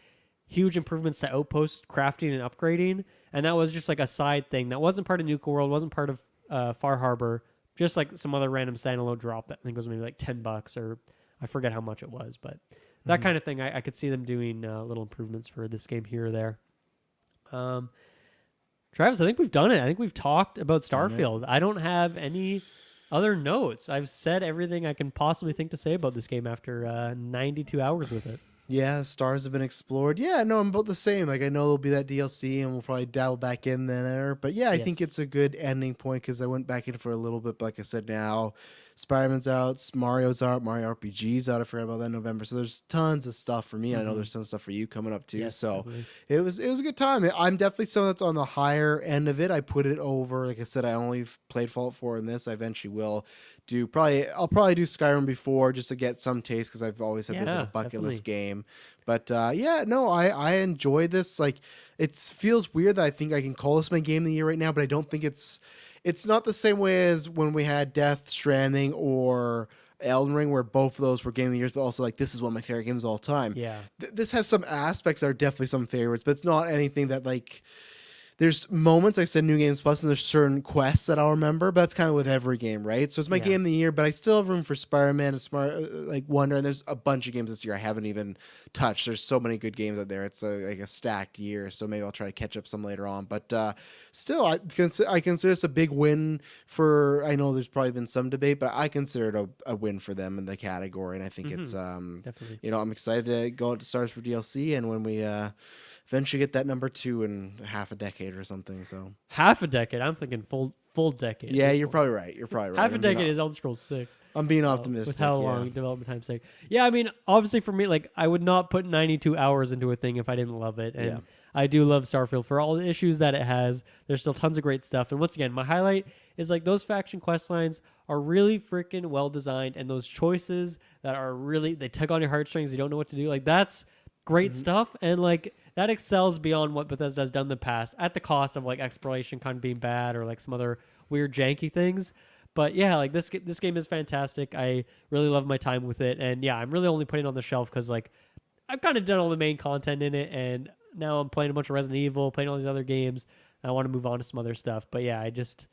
huge improvements to outpost crafting and upgrading, and that was just like a side thing that wasn't part of Nuka World, wasn't part of Far Harbor, just like some other random standalone drop that I think was maybe like $10 or I forget how much it was, but that kind of thing, I could see them doing little improvements for this game here or there. Travis, I think we've done it. I think we've talked about Starfield. I don't have any other notes. I've said everything I can possibly think to say about this game after 92 hours with it. Yeah, stars have been explored. Yeah, no, I'm about the same. Like, I know there'll be that DLC, and we'll probably dabble back in there. But yeah, I think Yes. it's a good ending point, because I went back in for a little bit. But like I said, now Spider-Man's out, Mario's out, Mario RPG's out. I forgot about that in November. So there's tons of stuff for me. I know there's tons of stuff for you coming up too. Yes, So definitely. it was a good time. I'm definitely someone that's on the higher end of it. I put it over. Like I said, I only played Fallout 4 in this. I eventually will I'll probably do Skyrim before, just to get some taste, because I've always had this Yeah, like a bucket list definitely. game. But yeah, no, I enjoy this. Like, it feels weird that I think I can call this my game of the year right now, but I don't think it's not the same way as when we had Death Stranding or Elden Ring, where both of those were game of the years, but also like this is one of my favorite games of all time. Yeah. This has some aspects that are definitely some favorites, but it's not anything that like there's moments, like I said, New Games Plus, and there's certain quests that I'll remember, but that's kind of with every game, right? So it's my Yeah. game of the year, but I still have room for Spider-Man and like Wonder, and there's a bunch of games this year I haven't even touched. There's so many good games out there. It's like a stacked year, so maybe I'll try to catch up some later on. But still, I consider this a big win for. I know there's probably been some debate, but I consider it a win for them in the category, and I think it's Definitely. you know, I'm excited to go out to Stars for DLC, and when we eventually get that number 2 in half a decade or something. So Half a decade. I'm thinking full decade. yeah, you're probably right. You're probably right. Half a decade is Elder Scrolls 6. I'm being optimistic. With how long development time's take. Yeah, I mean, obviously for me, like I would not put 92 hours into a thing if I didn't love it. And I do love Starfield for all the issues that it has. There's still tons of great stuff. And once again, my highlight is like those faction quest lines are really freaking well designed, and those choices that are really they tug on your heartstrings. You don't know what to do. Like that's great stuff, and like that excels beyond what Bethesda has done in the past at the cost of like exploration kind of being bad or like some other weird janky things. But yeah, like this game is fantastic. I really love my time with it, and yeah, I'm really only putting it on the shelf because like I've kind of done all the main content in it, and now I'm playing a bunch of Resident Evil, playing all these other games. And I want to move on to some other stuff, but yeah, I just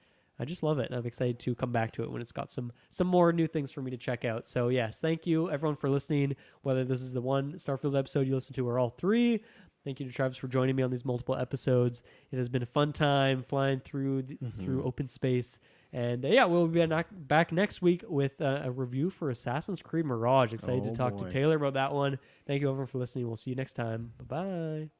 love it, and I'm excited to come back to it when it's got some more new things for me to check out. So yes, thank you everyone for listening. Whether this is the one Starfield episode you listen to or all three, thank you to Travis for joining me on these multiple episodes. It has been a fun time flying through through open space. And yeah, we'll be back next week with a review for Assassin's Creed Mirage. Excited to talk to Taylor about that one. Thank you everyone for listening. We'll see you next time. Bye-bye.